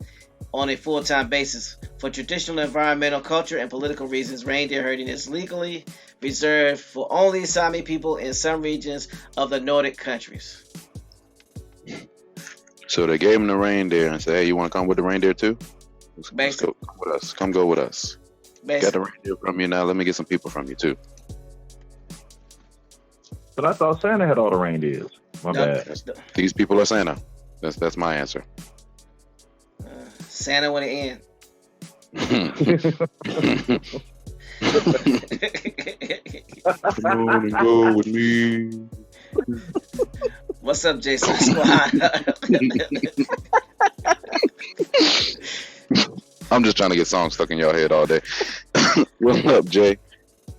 on a full-time basis. For traditional, environmental, culture, and political reasons, reindeer herding is legally reserved for only Sami people in some regions of the Nordic countries.
So they gave him the reindeer and said, "Hey, you want to come with the reindeer too? Let's
Basically.
come with us. Come go with us. Got the reindeer from you now. Let me get some people from you too."
But I thought Santa had all the reindeers. My bad.
These people are Santa. That's my answer.
Santa with an N.
Come on and go with me.
What's up, Jason Squad?
I'm just trying to get songs stuck in your head all day. What's up, Jay?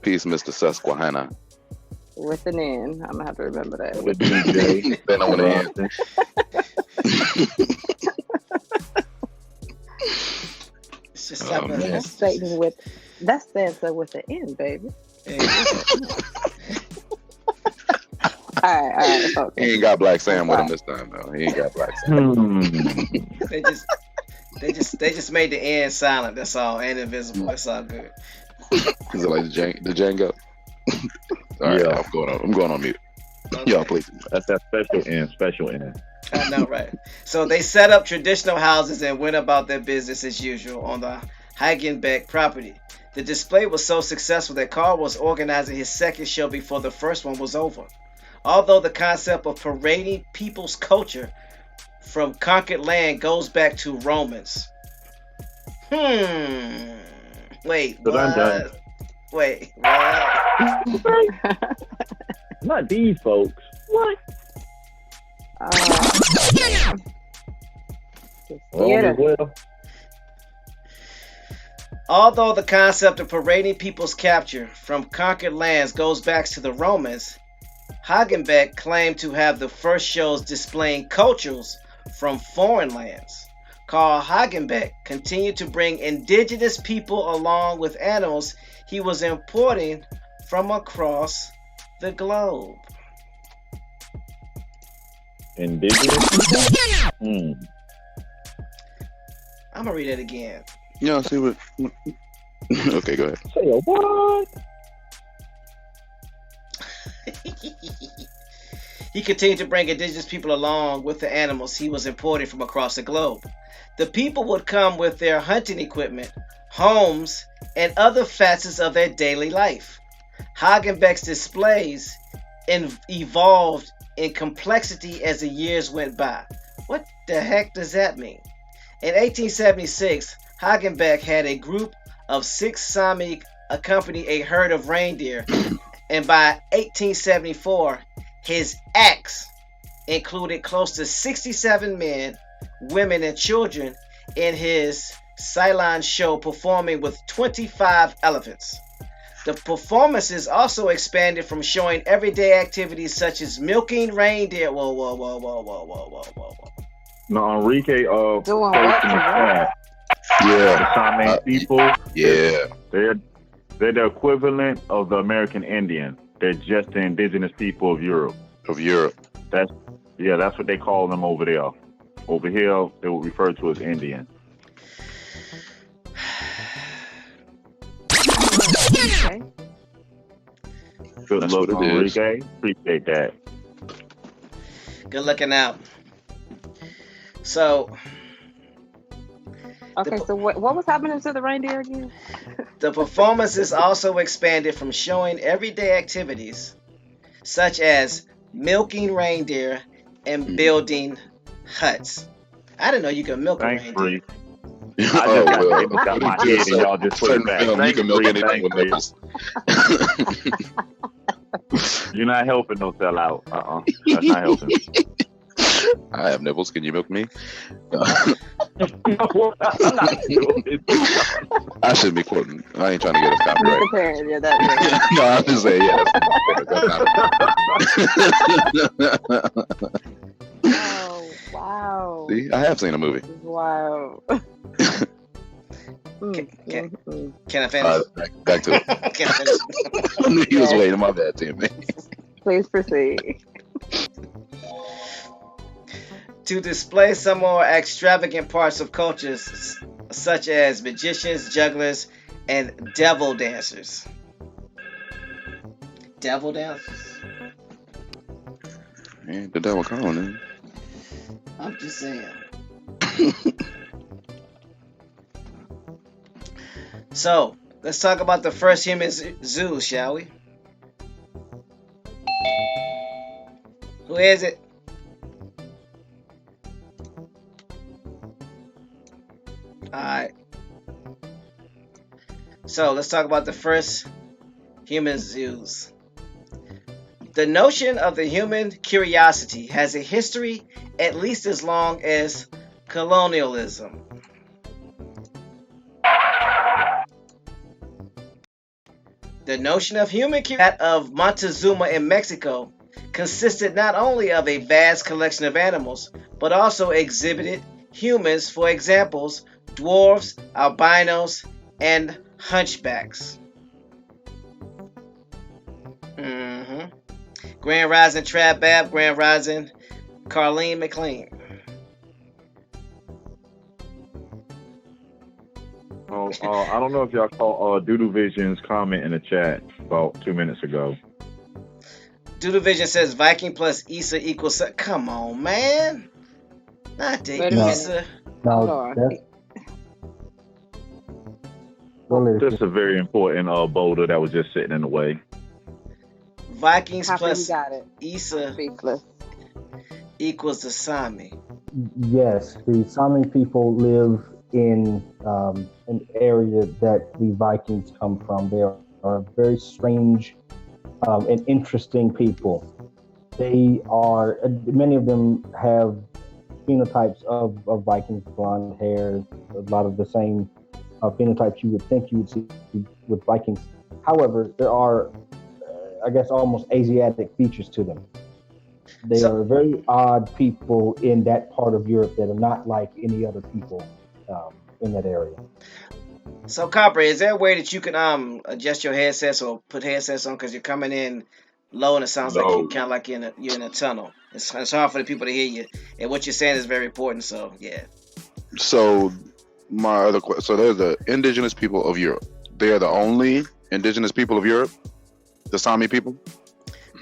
Peace, Mr. Susquehanna.
With an N. I'm gonna have to remember that.
With DJ.
Then I want to answer.
It's just
That's Satan with. That's Santa with an N, baby. All right. Okay.
He ain't got Black Sam with him this time, though. He ain't got Black Sam.
They just made the N silent. That's all, and invisible. That's all good.
Is it like the Django? All right,
Yeah.
I'm going on mute.
Okay.
Y'all, please.
That's that special N.
I know, right? So they set up traditional houses and went about their business as usual on the Hagenbeck property. The display was so successful that Carl was organizing his second show before the first one was over. Although the concept of parading people's culture from conquered land goes back to Romans. Hmm. Wait,
But I'm done.
what? Wait, what?
Not these folks. What?
Just
Wrong
theater.
as well.
Although the concept of parading people's capture from conquered lands goes back to the Romans, Hagenbeck claimed to have the first shows displaying cultures from foreign lands. Carl Hagenbeck continued to bring indigenous people along with animals he was importing from across the globe.
Indigenous. Hmm.
I'm gonna read it again.
Yeah, see what? Okay, go ahead.
Say a what?
He continued to bring indigenous people along with the animals he was importing from across the globe. The people would come with their hunting equipment, homes, and other facets of their daily life. Hagenbeck's displays evolved in complexity as the years went by. What the heck does that mean? In 1876, Hagenbeck had a group of 6 Sami accompany a herd of reindeer, and by 1874, his acts included close to 67 men, women, and children in his Ceylon show performing with 25 elephants. The performances also expanded from showing everyday activities such as milking reindeer. Whoa, whoa, whoa, whoa, whoa, whoa, whoa, whoa, whoa.
No, Enrique
Doing
placed
what
in the
to what?
chat. The
Yeah,
Sami people,
yeah.
they're the equivalent of the American Indian. They're just the indigenous people of Europe.
Of Europe.
That's what they call them over there. Over here, they would refer to as Indian.
Okay.
Good
That's
luck,
what it is.
Enrique. Appreciate that.
Good looking out. So,
Okay, so what was happening to the reindeer again?
the performances also expanded from showing everyday activities such as milking reindeer and building huts. I didn't know you could milk a
Thanks,
reindeer.
Bree. I just
Oh,
got
well.
it looked out my head and y'all just put it
Certain
back.
film, you
Thanks,
can milk
Bree.
anything with
Thanks, Bree.
nipples.
You're not helping no sell out. That's not helping.
I have nipples. Can you milk me?
I'm not doing it.
I shouldn't be quoting. I ain't trying to get us copyright.
Comparing, yeah, that.
No, I'm just saying, yeah.
Oh wow!
See, I have seen a movie.
Wow.
Can I finish?
Back to it.
Can I finish?
He was waiting. My bad, Tim.
Please proceed.
To display some more extravagant parts of cultures such as magicians, jugglers, and devil dancers. Devil dancers?
Man, the devil calling him.
I'm just saying. So, let's talk about the first human zoo, shall we? Who is it? Alright. So, let's talk about the first human zoos. The notion of the human curiosity has a history at least as long as colonialism. The notion of human curiosity, that of Montezuma in Mexico, consisted not only of a vast collection of animals, but also exhibited humans, for examples, dwarves, albinos, and hunchbacks. Grand Rising Trap Bab, Grand Rising Carlene McLean.
I don't know if y'all caught Doodle Vision's comment in the chat about 2 minutes ago.
Doodle Vision says Viking plus Issa equals. Come on, man. Not the
Wait a minute.
Issa.
Hold
No,
on.
that's well,
That's a very important boulder that was just sitting in the way.
Vikings
How you
plus
got it?
Issa
Speechless.
equals the Sami.
yes. The Sami people live in an area that the Vikings come from. They are very strange and interesting people. They are, many of them have phenotypes of Vikings, blonde hair, a lot of the same phenotypes you would think you would see with Vikings. However, there are, I guess, almost Asiatic features to them. They are very odd people in that part of Europe that are not like any other people in that area.
So, Copper, is there a way that you can adjust your headsets or put headsets on because you're coming in low and it sounds like you're kind of like you're in a tunnel. It's hard for the people to hear you, and what you're saying is very important. So, yeah.
So my other question. So there's the indigenous people of Europe. They are the only indigenous people of Europe. The Sami people.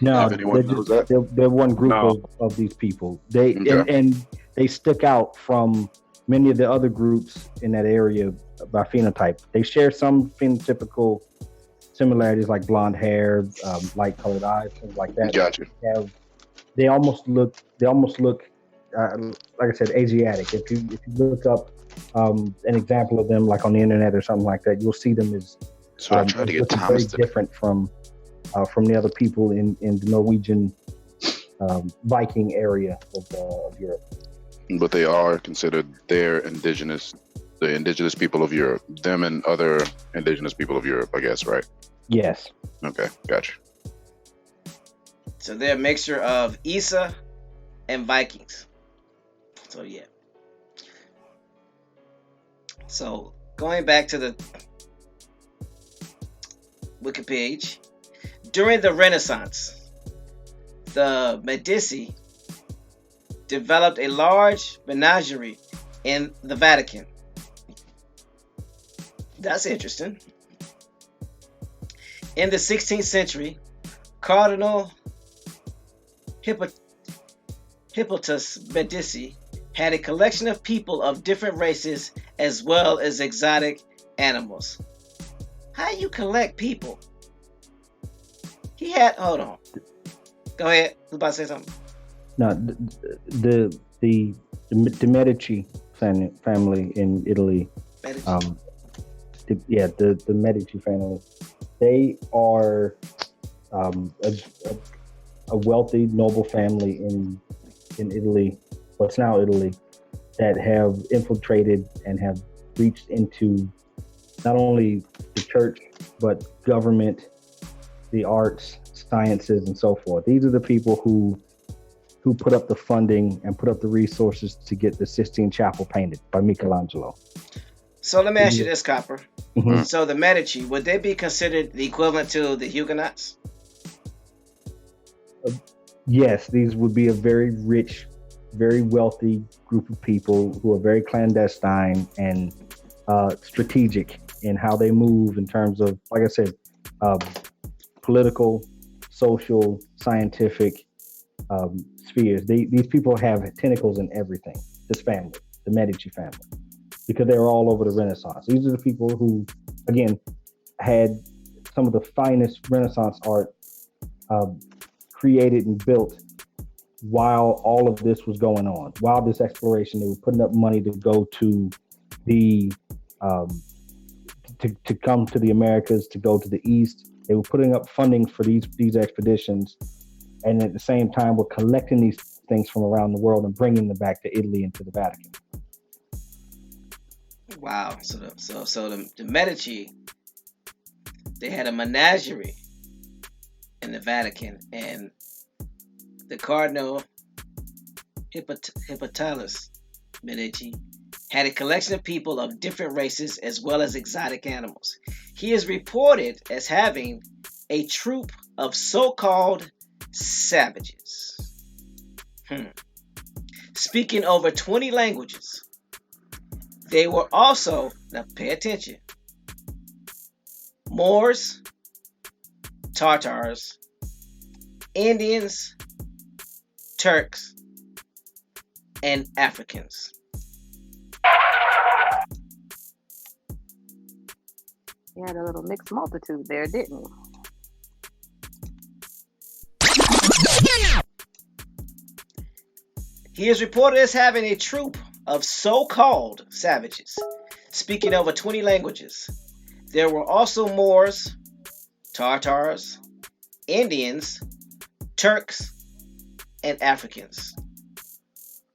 No, they're one group of these people. They and they stick out from many of the other groups in that area by phenotype. They share some phenotypical similarities, like blonde hair, light colored eyes, things like that.
Gotcha.
They almost look, like I said, Asiatic. If you look up an example of them, like on the internet or something like that, you'll see them as very different from the other people in the Norwegian Viking area of Europe.
But they are considered the indigenous people of Europe. Them and other indigenous people of Europe, I guess, right?
Yes.
Okay, gotcha.
So they're a mixture of Isa and Vikings. So yeah. So going back to the Wiki page, during the Renaissance, the Medici developed a large menagerie in the Vatican. That's interesting. In the 16th century, Cardinal Hippolytus Medici had a collection of people of different races as well as exotic animals. How do you collect people? He had, hold on. Go ahead. I was about to say something.
No, the Medici family in Italy.
Medici.
The Medici family. They are a wealthy, noble family in Italy, what's now Italy, that have infiltrated and have reached into not only the church, but government, the arts, sciences, and so forth. These are the people who put up the funding and put up the resources to get the Sistine Chapel painted by Michelangelo.
So let me ask you this, Copper.
Mm-hmm.
So the Medici, would they be considered the equivalent to the Huguenots?
Yes, these would be a very rich, very wealthy group of people who are very clandestine and strategic in how they move in terms of, like I said, political, social, scientific spheres. These people have tentacles in everything. This family, the Medici family, because they were all over the Renaissance. These are the people who, again, had some of the finest Renaissance art created and built while all of this was going on. While this exploration, they were putting up money to go to the to come to the Americas, to go to the East. They were putting up funding for these expeditions, and at the same time, were collecting these things from around the world and bringing them back to Italy and to the Vatican.
Wow. So the Medici, they had a menagerie in the Vatican, and the Cardinal Hippolytus Medici had a collection of people of different races as well as exotic animals. He is reported as having a troop of so-called savages, speaking over 20 languages. They were also, now pay attention, Moors, Tartars, Indians, Turks, and Africans.
You had a little mixed multitude there, didn't you?
He is reported as having a troop of so-called savages, speaking over 20 languages. There were also Moors, Tartars, Indians, Turks, and Africans.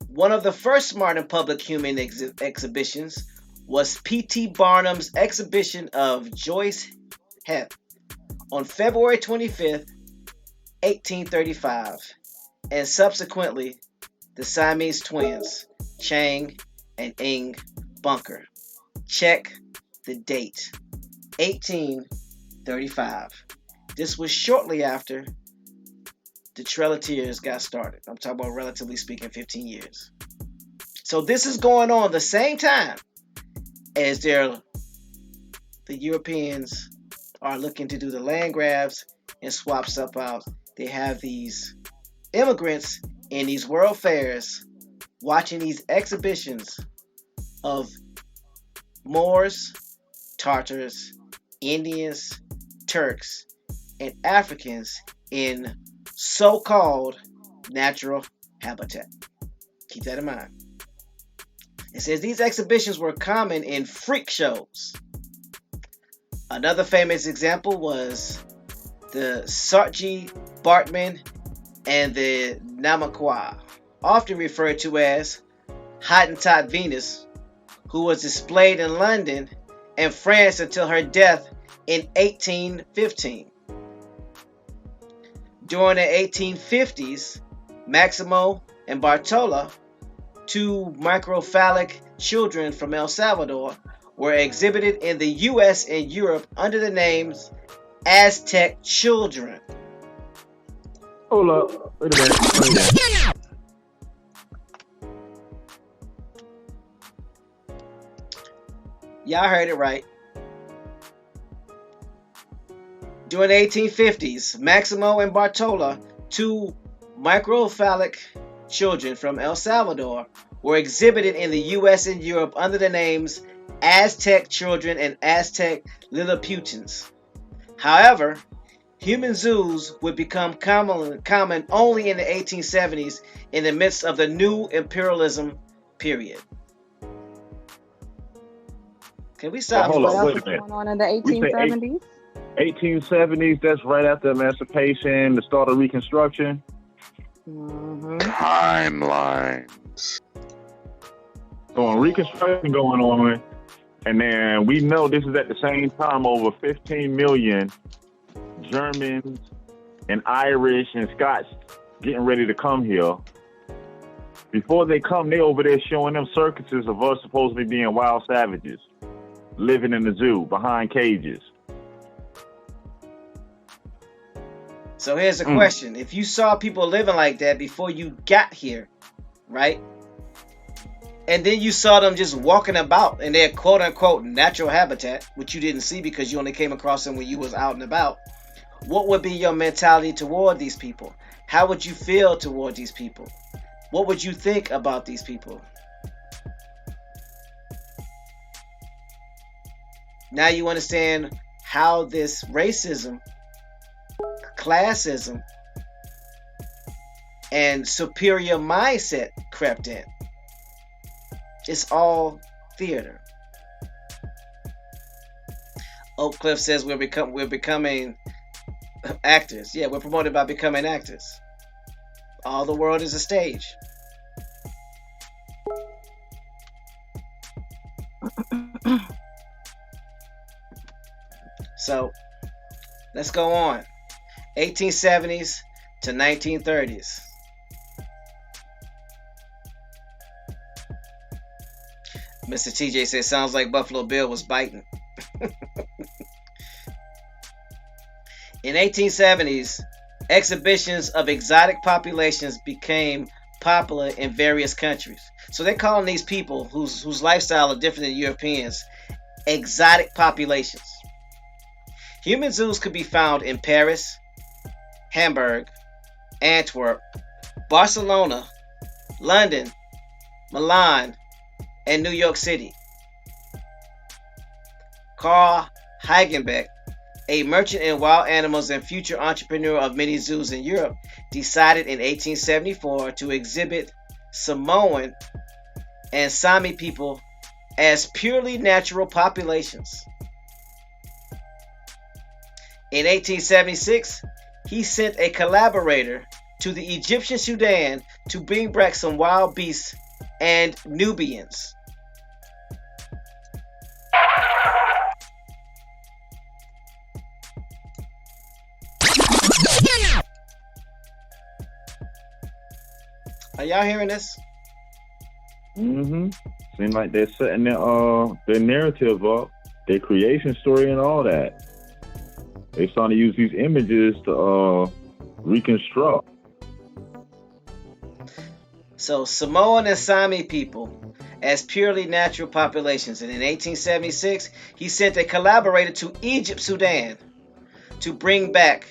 One of the first modern public human exhibitions was P.T. Barnum's exhibition of Joyce Heth on February 25th, 1835, and subsequently the Siamese twins, Chang and Ing Bunker. Check the date, 1835. This was shortly after the Trailatiers got started. I'm talking about, relatively speaking, 15 years. So this is going on the same time as the Europeans are looking to do the land grabs and swap stuff out. They have these immigrants in these world fairs watching these exhibitions of Moors, Tartars, Indians, Turks, and Africans in so-called natural habitat. Keep that in mind. It says these exhibitions were common in freak shows. Another famous example was the Sartji Bartman and the Namaqua, often referred to as Hottentot Venus, who was displayed in London and France until her death in 1815. During the 1850s, Maximo and Bartola, two microcephalic children from El Salvador, were exhibited in the US and Europe under the names Aztec children.
Hold up. Wait a minute.
Y'all heard it right. During the 1850s, Maximo and Bartola, two microcephalic children from El Salvador, were exhibited in the US and Europe under the names Aztec children and Aztec Lilliputians. However, human zoos would become common only in the 1870s in the midst of the new imperialism period. Can we stop?
Hold
What
on,
else
wait
was
a minute.
going on in the
We say
1870s?
1870s, that's right after emancipation, the start of Reconstruction.
Mm-hmm.
Timelines.
So on Reconstruction going on, and then we know this is at the same time over 15 million Germans and Irish and Scots getting ready to come here. Before they come, they over there showing them circuses of us supposedly being wild savages, living in the zoo behind cages.
So here's the question. If you saw people living like that before you got here, right? And then you saw them just walking about in their quote-unquote natural habitat, which you didn't see because you only came across them when you was out and about, what would be your mentality toward these people? How would you feel toward these people? What would you think about these people? Now you understand how this racism, classism, and superior mindset crept in. It's all theater. Oak Cliff says we're becoming actors. Yeah, we're promoted by becoming actors. All the world is a stage. So let's go on. 1870s to 1930s. Mr. TJ says, sounds like Buffalo Bill was biting. In 1870s, exhibitions of exotic populations became popular in various countries. So they're calling these people whose lifestyle are different than Europeans exotic populations. Human zoos could be found in Paris, Hamburg, Antwerp, Barcelona, London, Milan, and New York City. Carl Hagenbeck, a merchant in wild animals and future entrepreneur of many zoos in Europe, decided in 1874 to exhibit Samoan and Sami people as purely natural populations. In 1876, he sent a collaborator to the Egyptian Sudan to bring back some wild beasts and Nubians. Are y'all hearing this?
Mm-hmm. Seems like they're setting their narrative up, their creation story and all that. They're starting to use these images to reconstruct.
So Samoan and Sami people as purely natural populations. And in 1876, he sent a collaborator to Egypt, Sudan to bring back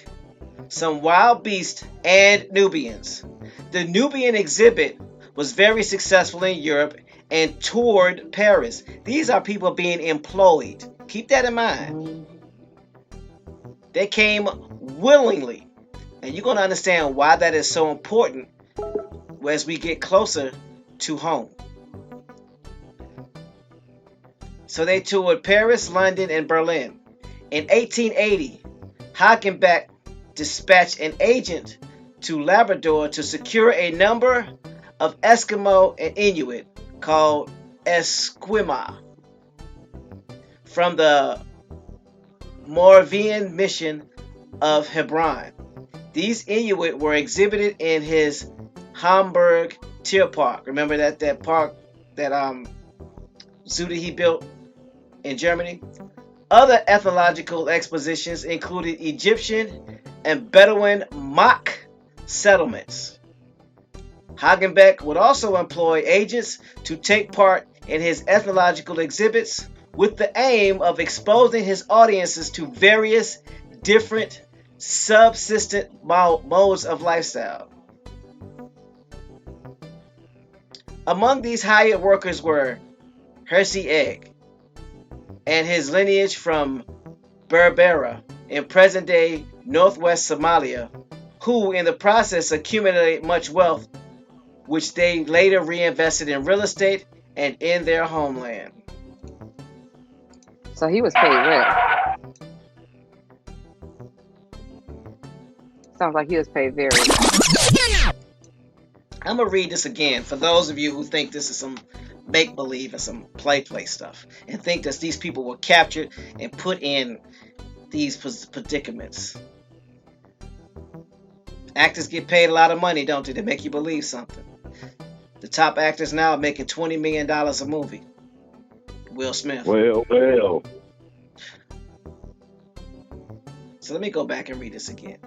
some wild beasts and Nubians. The Nubian exhibit was very successful in Europe and toured Paris. These are people being employed. Keep that in mind. They came willingly. And you're going to understand why that is so important as we get closer to home. So they toured Paris, London, and Berlin. In 1880, Hagenbeck dispatched an agent to Labrador to secure a number of Eskimo and Inuit called Esquimaux from the Moravian mission of Hebron. These Inuit were exhibited in his Hamburg Tierpark. Remember that park, that zoo that he built in Germany? Other ethnological expositions included Egyptian and Bedouin mock settlements. Hagenbeck would also employ agents to take part in his ethnological exhibits with the aim of exposing his audiences to various different subsistent modes of lifestyle. Among these hired workers were Hersey Egg and his lineage from Berbera in present-day northwest Somalia, who in the process accumulated much wealth, which they later reinvested in real estate and in their homeland.
So he was paid well. Sounds like he was paid very well.
I'm going to read this again for those of you who think this is some make-believe and some play stuff, and think that these people were captured and put in these predicaments. Actors get paid a lot of money, don't they? They make you believe something. The top actors now are making $20 million a movie. Will Smith.
Well.
So let me go back and read this again.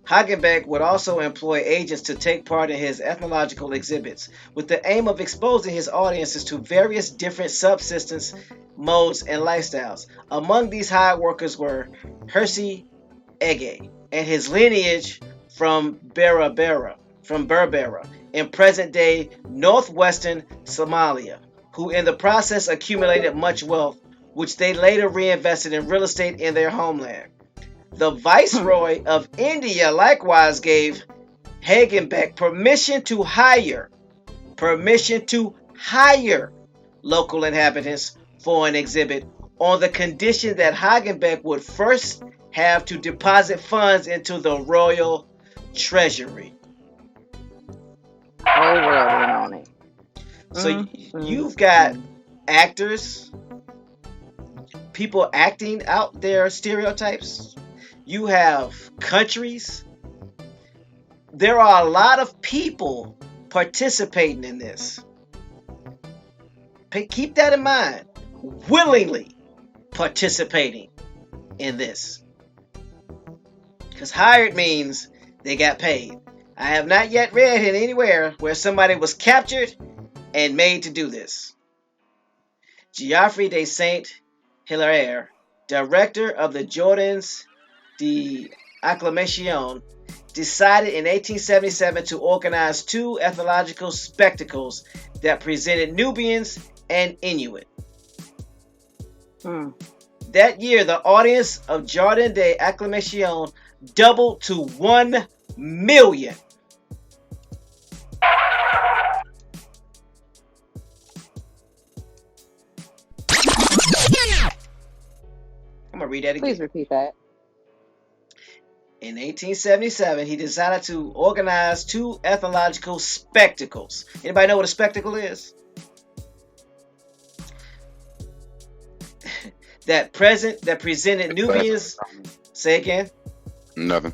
Hagenbeck would also employ agents to take part in his ethnological exhibits with the aim of exposing his audiences to various different subsistence modes and lifestyles. Among these hired workers were Hersey Ege and his lineage from Berbera in present-day northwestern Somalia, who in the process accumulated much wealth, which they later reinvested in real estate in their homeland. The Viceroy of India likewise gave Hagenbeck permission to hire local inhabitants for an exhibit on the condition that Hagenbeck would first have to deposit funds into the royal treasury.
Whole world in on it.
So you've got actors, people acting out their stereotypes. You have countries. There are a lot of people participating in this. Keep that in mind. Willingly participating in this. Because hired means they got paid. I have not yet read in anywhere where somebody was captured and made to do this. Geoffrey de Saint-Hilaire, director of the Jardins d'Acclimation, decided in 1877 to organize two ethnological spectacles that presented Nubians and Inuit. That year, the audience of Jardin d'Acclimation doubled to 1 million. going to read that again.
Please repeat that.
In 1877, he decided to organize 2 ethnological spectacles. Anybody know what a spectacle is? that presented Nubians. Say again.
Nothing.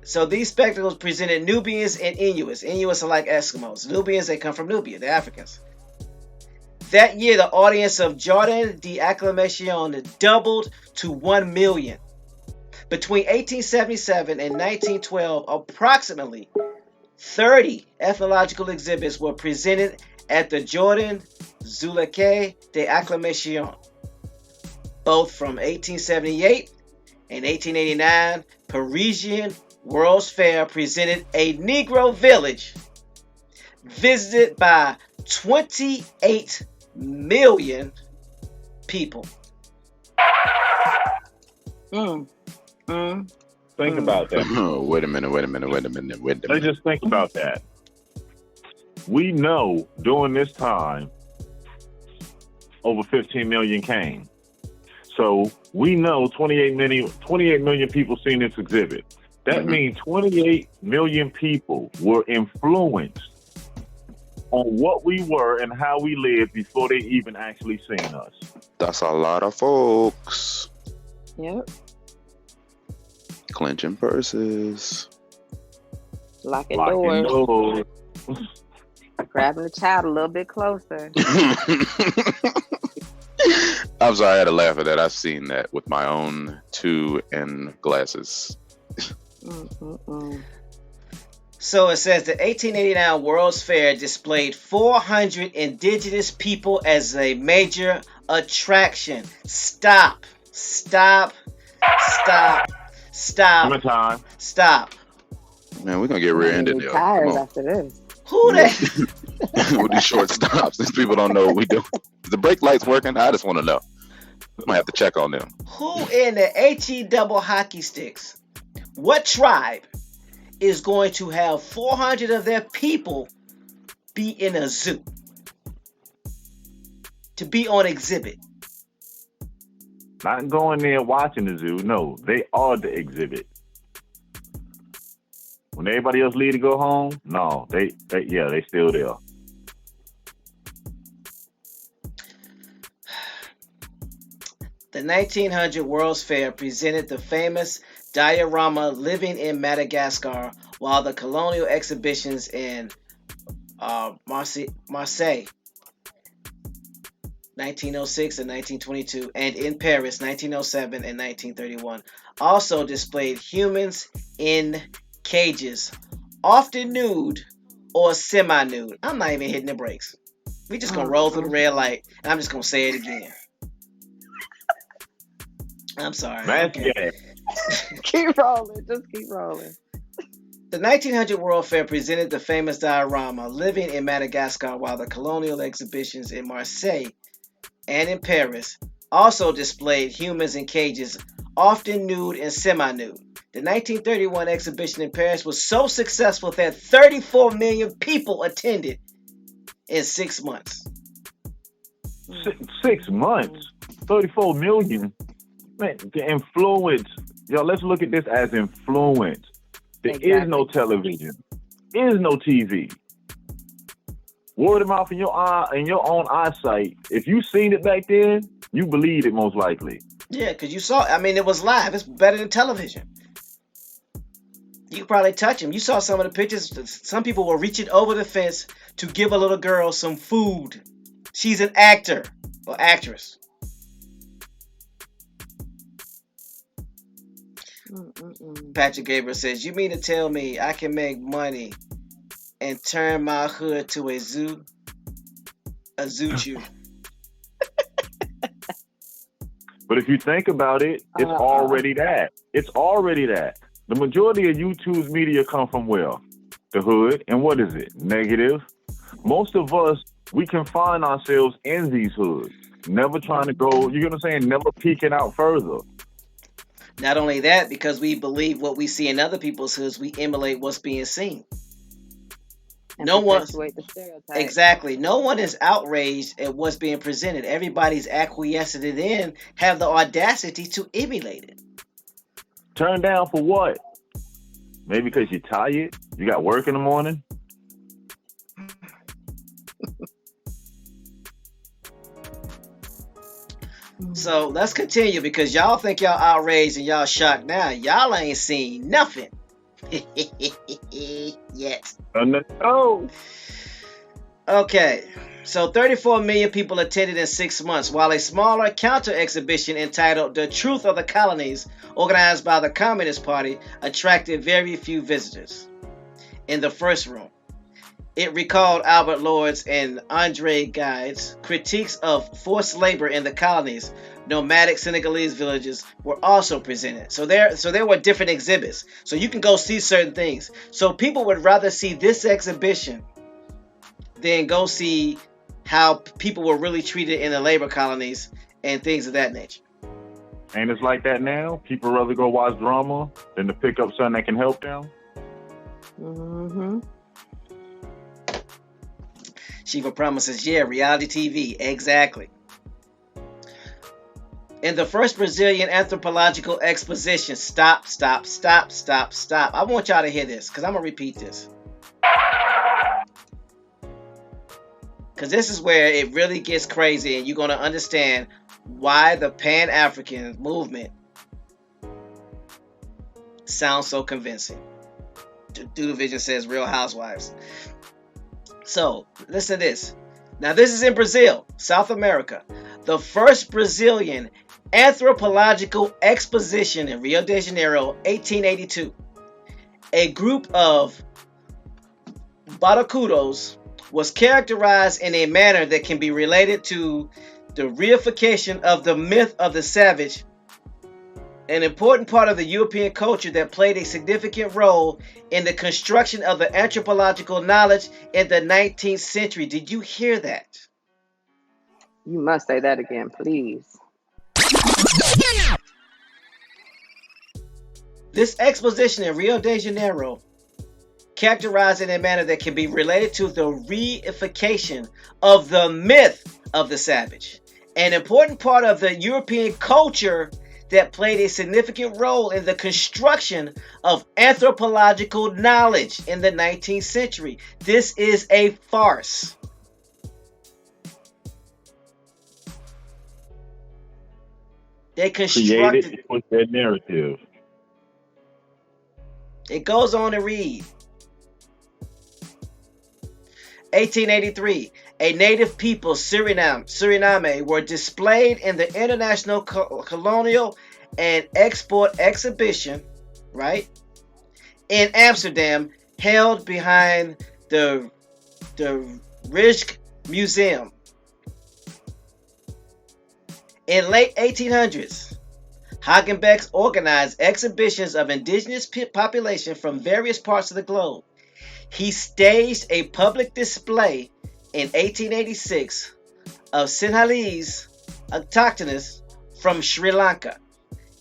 So these spectacles presented Nubians and Inuits. Inuits are like Eskimos. Nubians, they come from Nubia. They're Africans. That year, the audience of Jordan de Acclamation doubled to 1 million. Between 1877 and 1912, approximately 30 ethnological exhibits were presented at the Jordan Zuleke de Acclamation. Both from 1878 and 1889, Parisian World's Fair presented a Negro village visited by 28 million people.
Think about that.
Oh, wait a minute.
Let's just think about that. We know during this time, over 15 million came. So we know 28 million people seen this exhibit. That means 28 million people were influenced on what we were and how we lived before they even actually seen us.
That's a lot of folks.
Yep.
Clenching purses.
Locking
Locking
doors.
doors.
Grabbing the child a little bit closer.
I'm sorry, I had to laugh at that. I've seen that with my own 2 and glasses.
So it says the 1889 World's Fair displayed 400 indigenous people as a major attraction. Stop.
Summertime.
Stop.
Man, we're gonna get rear-ended there.
Tired
Come on.
after this.
Who that?
With these short stops, these people don't know what we do. Is the brake lights working? I just want to know. Might have to check on them.
Who in the HE double hockey sticks? What tribe is going to have 400 of their people be in a zoo? To be on exhibit?
Not going there watching the zoo. No, they are the exhibit. When everybody else leave to go home, no, they still there.
The 1900 World's Fair presented the famous diorama Living in Madagascar, while the colonial exhibitions in Marseille 1906 and 1922, and in Paris 1907 and 1931 also displayed humans in cages, often nude or semi-nude. I'm not even hitting the brakes. We just gonna roll through the red light, and I'm just gonna say it again. I'm sorry.
Okay.
Keep rolling. Just keep rolling.
The 1900 World Fair presented the famous diorama Living in Madagascar, while the colonial exhibitions in Marseille and in Paris also displayed humans in cages, often nude and semi-nude. The 1931 exhibition in Paris was so successful that 34 million people attended in 6 months.
6 months, 34 million. Man, the influence. Yo, let's look at this as influence. There is no television. There is no TV. Word of mouth in your eye, in your own eyesight. If you seen it back then, you believe it most likely.
Yeah, because you saw. I mean, it was live. It's better than television. You could probably touch him. You saw some of the pictures. Some people were reaching over the fence to give a little girl some food. She's an actor or actress. Patrick Gabriel says, "You mean to tell me I can make money and turn my hood to a zoo? A zoo-chew."
But if you think about it, it's already that. It's already that. The majority of YouTube's media come from where? The hood. And what is it? Negative. Most of us, we confine ourselves in these hoods. Never trying to go, you know what I'm saying? Never peeking out further.
Not only that, because we believe what we see in other people's hoods, we emulate what's being seen.
And
No one,
perpetuate the stereotype.
exactly. No one is outraged at what's being presented. Everybody's acquiescing it in, have the audacity to emulate it.
Turn down for what? Maybe because you're tired. You got work in the morning.
So let's continue because y'all think y'all outraged and y'all shocked now. Y'all ain't seen nothing yet.
No.
Okay, so 34 million people attended in 6 months, while a smaller counter exhibition entitled The Truth of the Colonies, organized by the Communist Party, attracted very few visitors. In the first room, it recalled Albert Lord's and Andre Gide's critiques of forced labor in the colonies. Nomadic Senegalese villages were also presented. So there were different exhibits. So you can go see certain things. So people would rather see this exhibition than go see how people were really treated in the labor colonies and things of that nature.
Ain't it's like that now? People rather go watch drama than to pick up something that can help them.
Mm-hmm.
Shiva promises, yeah, reality TV, exactly. In the first Brazilian anthropological exposition, stop. I want y'all to hear this, because I'm going to repeat this. Because this is where it really gets crazy, and you're going to understand why the Pan-African movement sounds so convincing. Dude Vision says Real Housewives. So, listen to this. Now, this is in Brazil, South America. The first Brazilian anthropological exposition in Rio de Janeiro, 1882. A group of Baracudos was characterized in a manner that can be related to the reification of the myth of the savage, an important part of the European culture that played a significant role in the construction of the anthropological knowledge in the 19th century. Did you hear that?
You must say that again, please.
This exposition in Rio de Janeiro characterized in a manner that can be related to the reification of the myth of the savage, an important part of the European culture that played a significant role in the construction of anthropological knowledge in the 19th century. This is a farce. They constructed.
Created with their narrative.
It goes on to read. 1883, a native people, Suriname, were displayed in the International Colonial and Export Exhibition, right, in Amsterdam, held behind the Rijksmuseum. Museum. In late 1800s, Hagenbeck organized exhibitions of indigenous population from various parts of the globe. He staged a public display in 1886 of Sinhalese autochthonous from Sri Lanka.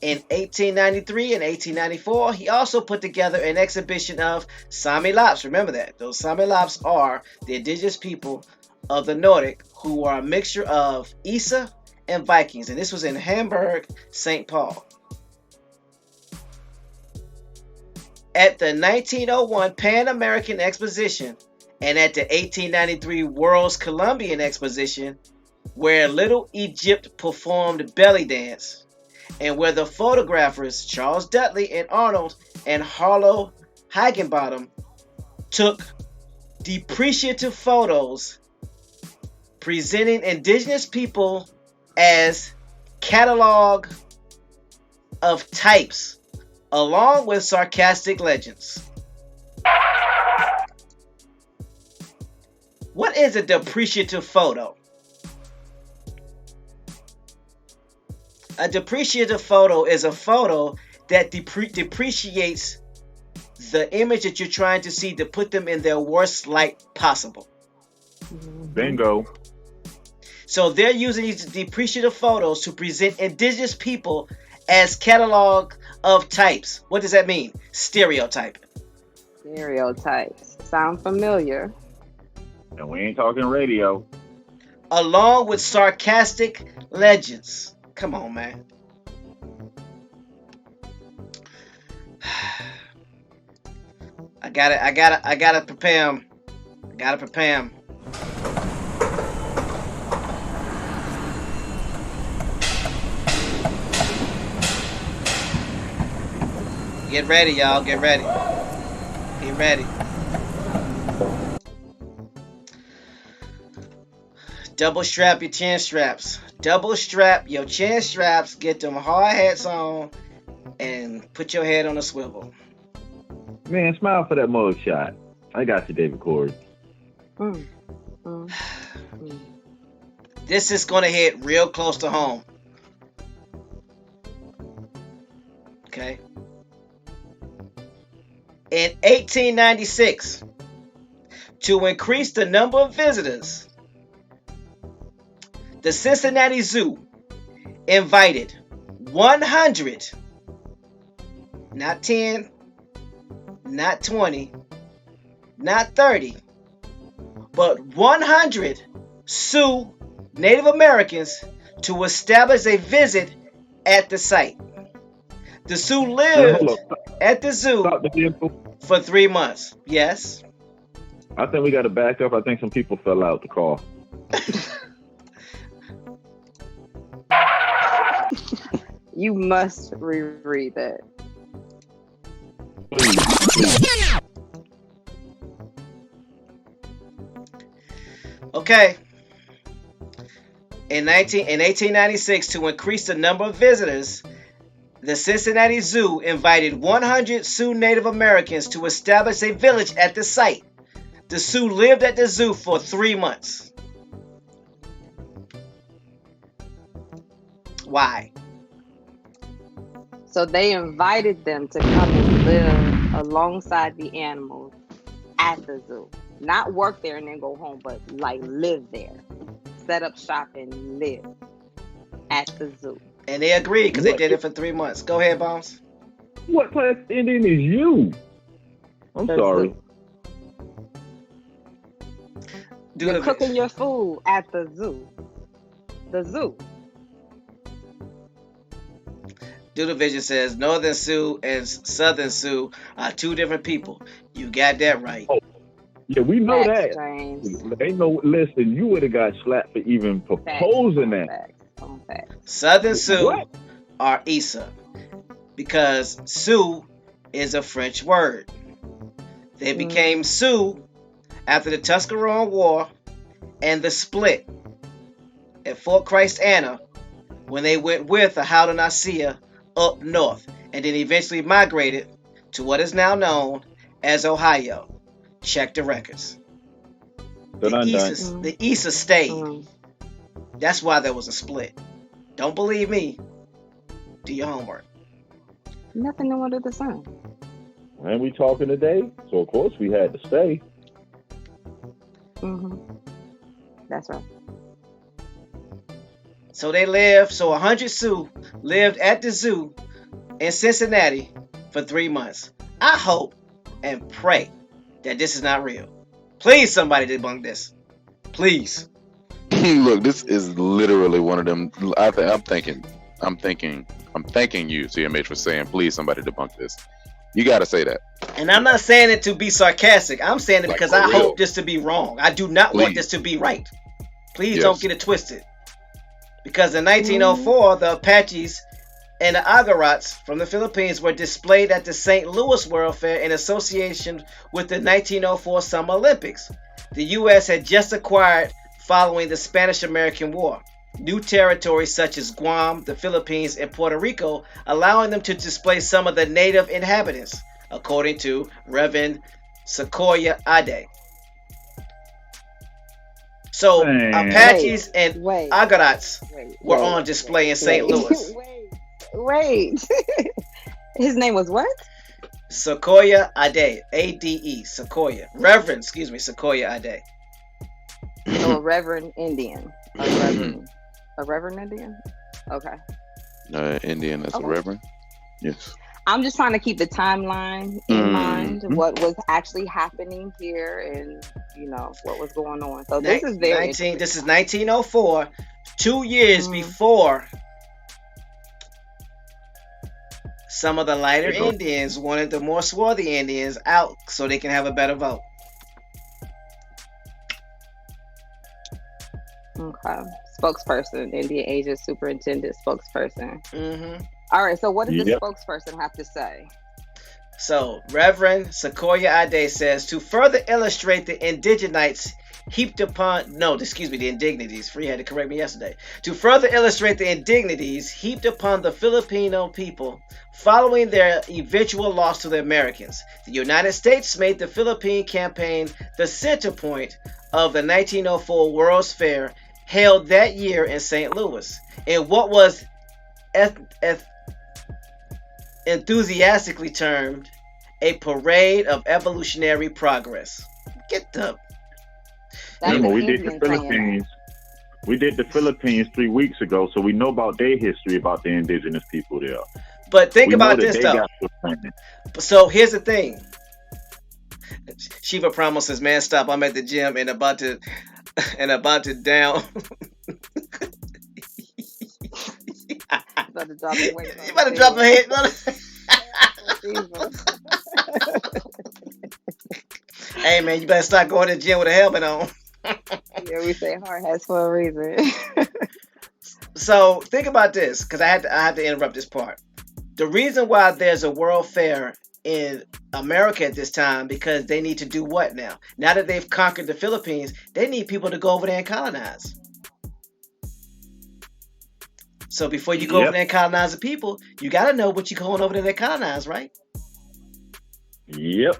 In 1893 and 1894, he also put together an exhibition of Sami Laps. Remember that. Those Sami Laps are the indigenous people of the Nordic who are a mixture of Isa and Vikings. And this was in Hamburg, St. Paul. At the 1901 Pan American Exposition and at the 1893 World's Columbian Exposition, where Little Egypt performed belly dance, and where the photographers Charles Dudley and Arnold and Harlow Higginbottom took depreciative photos presenting indigenous people as catalog of types, along with sarcastic legends. What is a depreciative photo? A depreciative photo is a photo that depreciates the image that you're trying to see to put them in their worst light possible.
Bingo.
So they're using these depreciative photos to present indigenous people as catalog of types. What does that mean? Stereotyping.
Stereotypes. Sound familiar?
And we ain't talking radio.
Along with sarcastic legends. Come on, man. I gotta prepare him. Get ready, y'all. Get ready. Get ready. Double strap your chin straps. Double strap your chin straps. Get them hard hats on. And put your head on a swivel.
Man, smile for that mug shot. I got you, David Corey.
This is going to hit real close to home. Okay. In 1896, to increase the number of visitors, the Cincinnati Zoo invited 100, not 10, not 20, not 30, but 100 Sioux Native Americans to establish a visit at the site. The Sioux lived at the zoo for 3 months. Yes.
I think we got to back up. I think some people fell out the call.
You must reread that.
Please.
Okay. In 1896, to increase the number of visitors, the Cincinnati Zoo invited 100 Sioux Native Americans to establish a village at the site. The Sioux lived at the zoo for 3 months. Why?
So they invited them to come and live alongside the animals at the zoo. Not work there and then go home, but like live there. Set up shop and live at the zoo.
And they agreed because they did it for 3 months. Go ahead, Bones.
What class Indian is you? I'm sorry.
You're cooking your food at the zoo. The zoo.
Doodle Vision says Northern Sioux and Southern Sioux are two different people. You got that right.
Oh, yeah, we know
Facts,
that.
James.
Ain't no listen. You would have got slapped for even proposing that.
Facts.
Southern Sioux are Issa because Sioux is a French word. They became Sioux after the Tuscarora War and the split at Fort Christ Anna when they went with the Haudenosaunee up north and then eventually migrated to what is now known as Ohio. Check the records. The Issa stayed. That's why there was a split. Don't believe me. Do your homework.
Nothing new under the sun.
And we talking today, so of course we had to stay.
That's right.
So they lived. So 100 Sioux lived at the zoo in Cincinnati for 3 months. I hope and pray that this is not real. Please, somebody debunk this. Please.
Look, this is literally one of them. I'm thanking you, CMH, for saying, please, somebody debunk this. You got to say that.
And I'm not saying it to be sarcastic. I'm saying it because I hope this to be wrong. I do not want this to be right. Please don't get it twisted. Because in 1904, the Apaches and the Agorots from the Philippines were displayed at the St. Louis World Fair in association with the 1904 Summer Olympics. The U.S. had just acquired, following the Spanish-American War, new territories such as Guam, the Philippines, and Puerto Rico, allowing them to display some of the native inhabitants, according to Reverend Sequoyah Ade. So Apaches and Agorots were on display in St. Louis.
Wait. His name was what?
Sequoyah Ade. A-D-E. Sequoyah. Sequoyah Ade.
So a Reverend Indian. A Reverend Indian? Okay.
Indian as a Reverend? Yes.
I'm just trying to keep the timeline in mind, what was actually happening here, and what was going on. So this is very interesting.
This is 1904, 2 years before some of the lighter Indians wanted the more swarthy Indians out so they can have a better vote.
Okay. Spokesperson, Indian Agent Superintendent spokesperson.
Mm-hmm.
All right, so what does the spokesperson have to say?
So, Reverend Sequoia Ade says, to further illustrate the indigenites heaped upon, the indignities. Free had to correct me yesterday. To further illustrate the indignities heaped upon the Filipino people following their eventual loss to the Americans, the United States made the Philippine campaign the center point of the 1904 World's Fair held that year in St. Louis, in what was enthusiastically termed a parade of evolutionary progress. Get the...
Remember, we did the Philippines. We did the Philippines 3 weeks ago, so we know about their history, about the indigenous people there.
But think about this, though. So here's the thing. Shiva Pramo says, man, stop. I'm at the gym and about to down.
About to drop the weight.
You better drop a head. Hey, man, you better start going to the gym with a helmet on.
Yeah, we say hard hats for a reason.
So think about this, because I had to interrupt this part. The reason why there's a World Fair in America at this time, because they need to do what now? Now that they've conquered the Philippines, they need people to go over there and colonize. So before you go over there and colonize the people, you got to know what you're going over there to colonize, right?
Yep.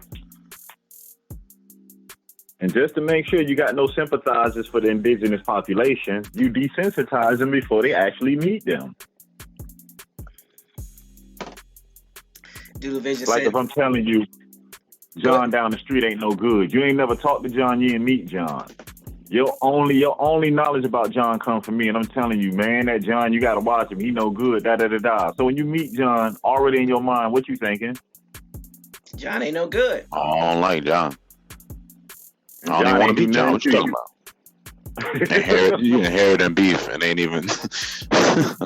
And just to make sure you got no sympathizers for the indigenous population, you desensitize them before they actually meet them.
Doodle Vision
like
said,
if I'm telling you, John down the street ain't no good. You ain't never talked to John, you ain't meet John. Your only knowledge about John comes from me, and I'm telling you, man, that John, you gotta watch him. He no good. Da. So when you meet John, already in your mind, what you thinking?
John ain't no good.
I don't like John. I don't even want to meet John. What you talking about? You inheriting beef and ain't even.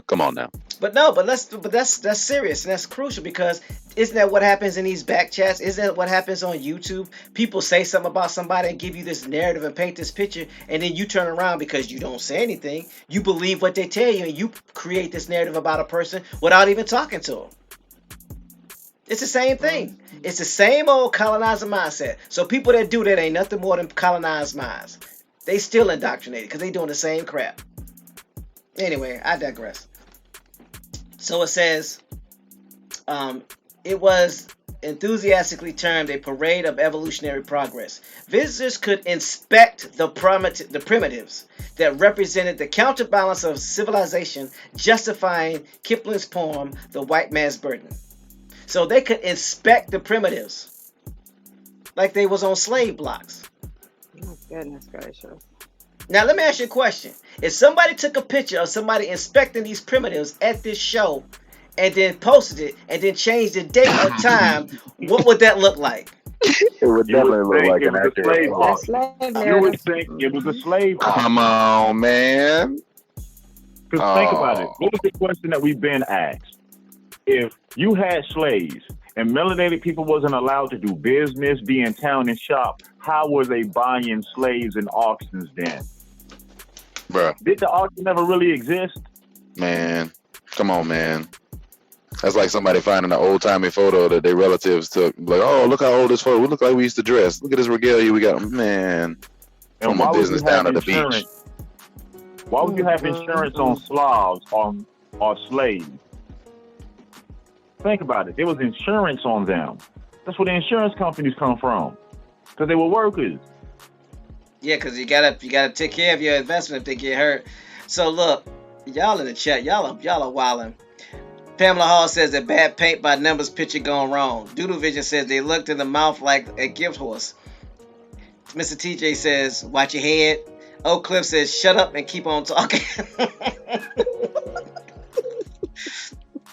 Come on now.
But that's serious, and that's crucial, because isn't that what happens in these back chats? Isn't that what happens on YouTube? People say something about somebody and give you this narrative and paint this picture, and then you turn around because you don't say anything. You believe what they tell you, and you create this narrative about a person without even talking to them. It's the same thing. It's the same old colonizer mindset. So people that do that ain't nothing more than colonized minds. They still indoctrinated because they doing the same crap. Anyway, I digress. So it says, it was enthusiastically termed a parade of evolutionary progress. Visitors could inspect the primitives that represented the counterbalance of civilization, justifying Kipling's poem, The White Man's Burden. So they could inspect the primitives like they was on slave blocks.
Oh, goodness gracious.
Now, let me ask you a question. If somebody took a picture of somebody inspecting these primitives at this show and then posted it and then changed the date or time, what would that look like?
It would definitely look like an accurate You would think it was a slave auction.
Come on, man.
Because think about it. What was the question that we've been asked? If you had slaves and melanated people wasn't allowed to do business, be in town and shop, how were they buying slaves in auctions then?
Bruh.
Did the auction ever really exist?
Man, come on, man. That's like somebody finding an old-timey photo that their relatives took. Like, oh, look how old this photo. We look like we used to dress. Look at this regalia we got. Man,
and
from a business down at the beach.
Why would you have insurance on Slavs or slaves? Think about it. There was insurance on them. That's where the insurance companies come from, because they were workers.
Yeah, because you gotta take care of your investment if they get hurt. So look, y'all in the chat, y'all are wilding. Pamela Hall says that bad paint by numbers picture gone wrong. Doodle Vision says they looked in the mouth like a gift horse. Mr. TJ says watch your head. Oak Cliff says shut up and keep on talking.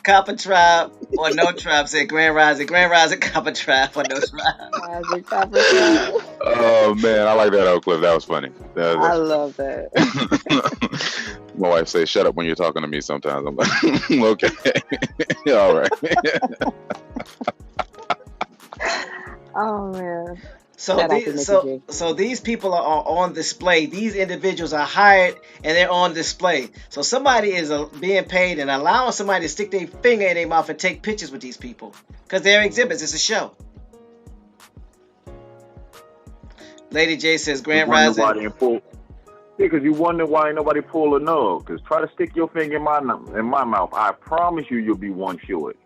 Copper Tribe or no tribe said Grand Rising. Grand Rising Copper Tribe or no tribe.
Rising Copper Tribe.
Oh man, I like that old clip. That was funny.
I love that.
My wife says, "Shut up when you're talking to me." Sometimes I'm like, "Okay, all right."
Oh man.
So
Shout out to
these,
Mickey
so
J.
so these people are on display. These individuals are hired and they're on display. So somebody is being paid and allowing somebody to stick their finger in their mouth and take pictures with these people because they're exhibits. It's a show. Lady J says Grand Rising.
Because you wonder why ain't nobody pulling up. Because try to stick your finger in my mouth. I promise you'll be one short.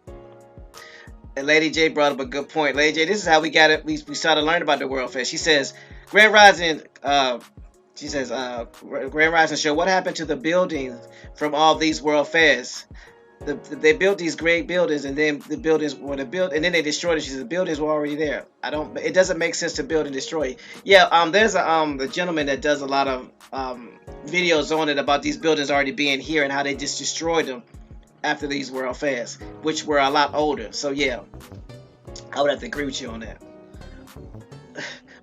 And Lady J brought up a good point. Lady J, this is how we got it. We started learning about the World Fair. She says, Grand Rising, Grand Rising show, what happened to the buildings from all these World Fairs? They built these great buildings, and then the buildings were built, and then they destroyed it. She says the buildings were already there. It doesn't make sense to build and destroy. Yeah, there's the gentleman that does a lot of videos on it about these buildings already being here and how they just destroyed them after these World Fairs, which were a lot older. So yeah, I would have to agree with you on that.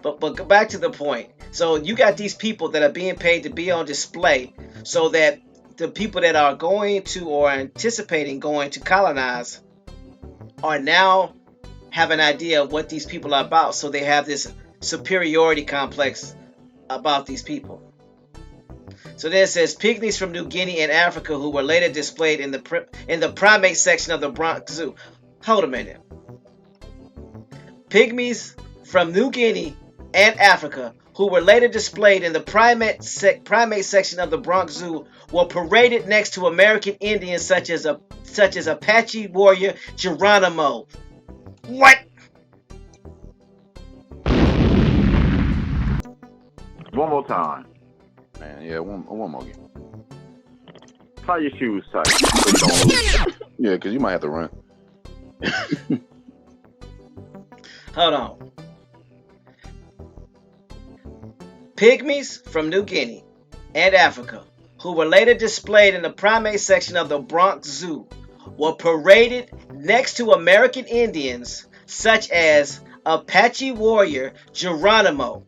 But go back to the point. So you got these people that are being paid to be on display so that the people that are going to or anticipating going to colonize are now have an idea of what these people are about. So they have this superiority complex about these people. So then it says pygmies from New Guinea and Africa who were later displayed in the primate section of the Bronx Zoo. Hold a minute. Pygmies from New Guinea and Africa who were later displayed in the primate section of the Bronx Zoo were paraded next to American Indians such as Apache warrior Geronimo. What?
One more time.
Man, yeah, one more again.
Tie your shoes tight so you don't lose.
Yeah, because you might have to run.
Hold on. Pygmies from New Guinea and Africa, who were later displayed in the primate section of the Bronx Zoo, were paraded next to American Indians such as Apache warrior Geronimo,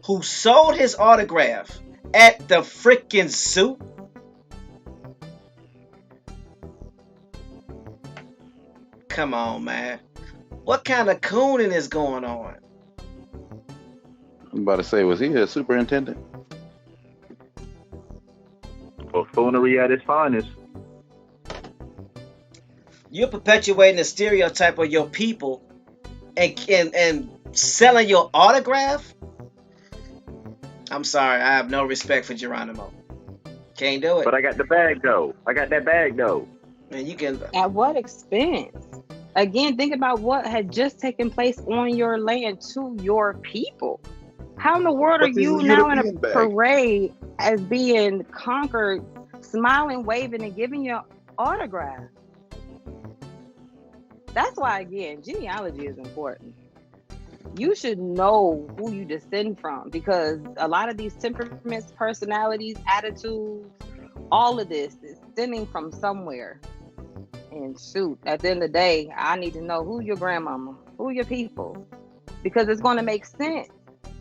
who sold his autograph at the frickin' zoo. Come on, man. What kind of cooning is going on?
I'm about to say, was he a superintendent?
Buffoonery at its finest.
You're perpetuating the stereotype of your people and selling your autograph? I'm sorry, I have no respect for Geronimo. Can't do it.
But I got the bag though. I got that bag though.
And you can.
At what expense? Again, think about what had just taken place on your land to your people. How in the world are you now in a parade as being conquered, smiling, waving, and giving your autograph? That's why, again, genealogy is important. You should know who you descend from, because a lot of these temperaments, personalities, attitudes, all of this is stemming from somewhere. And shoot, at the end of the day, I need to know who your grandmama, who your people, because it's going to make sense.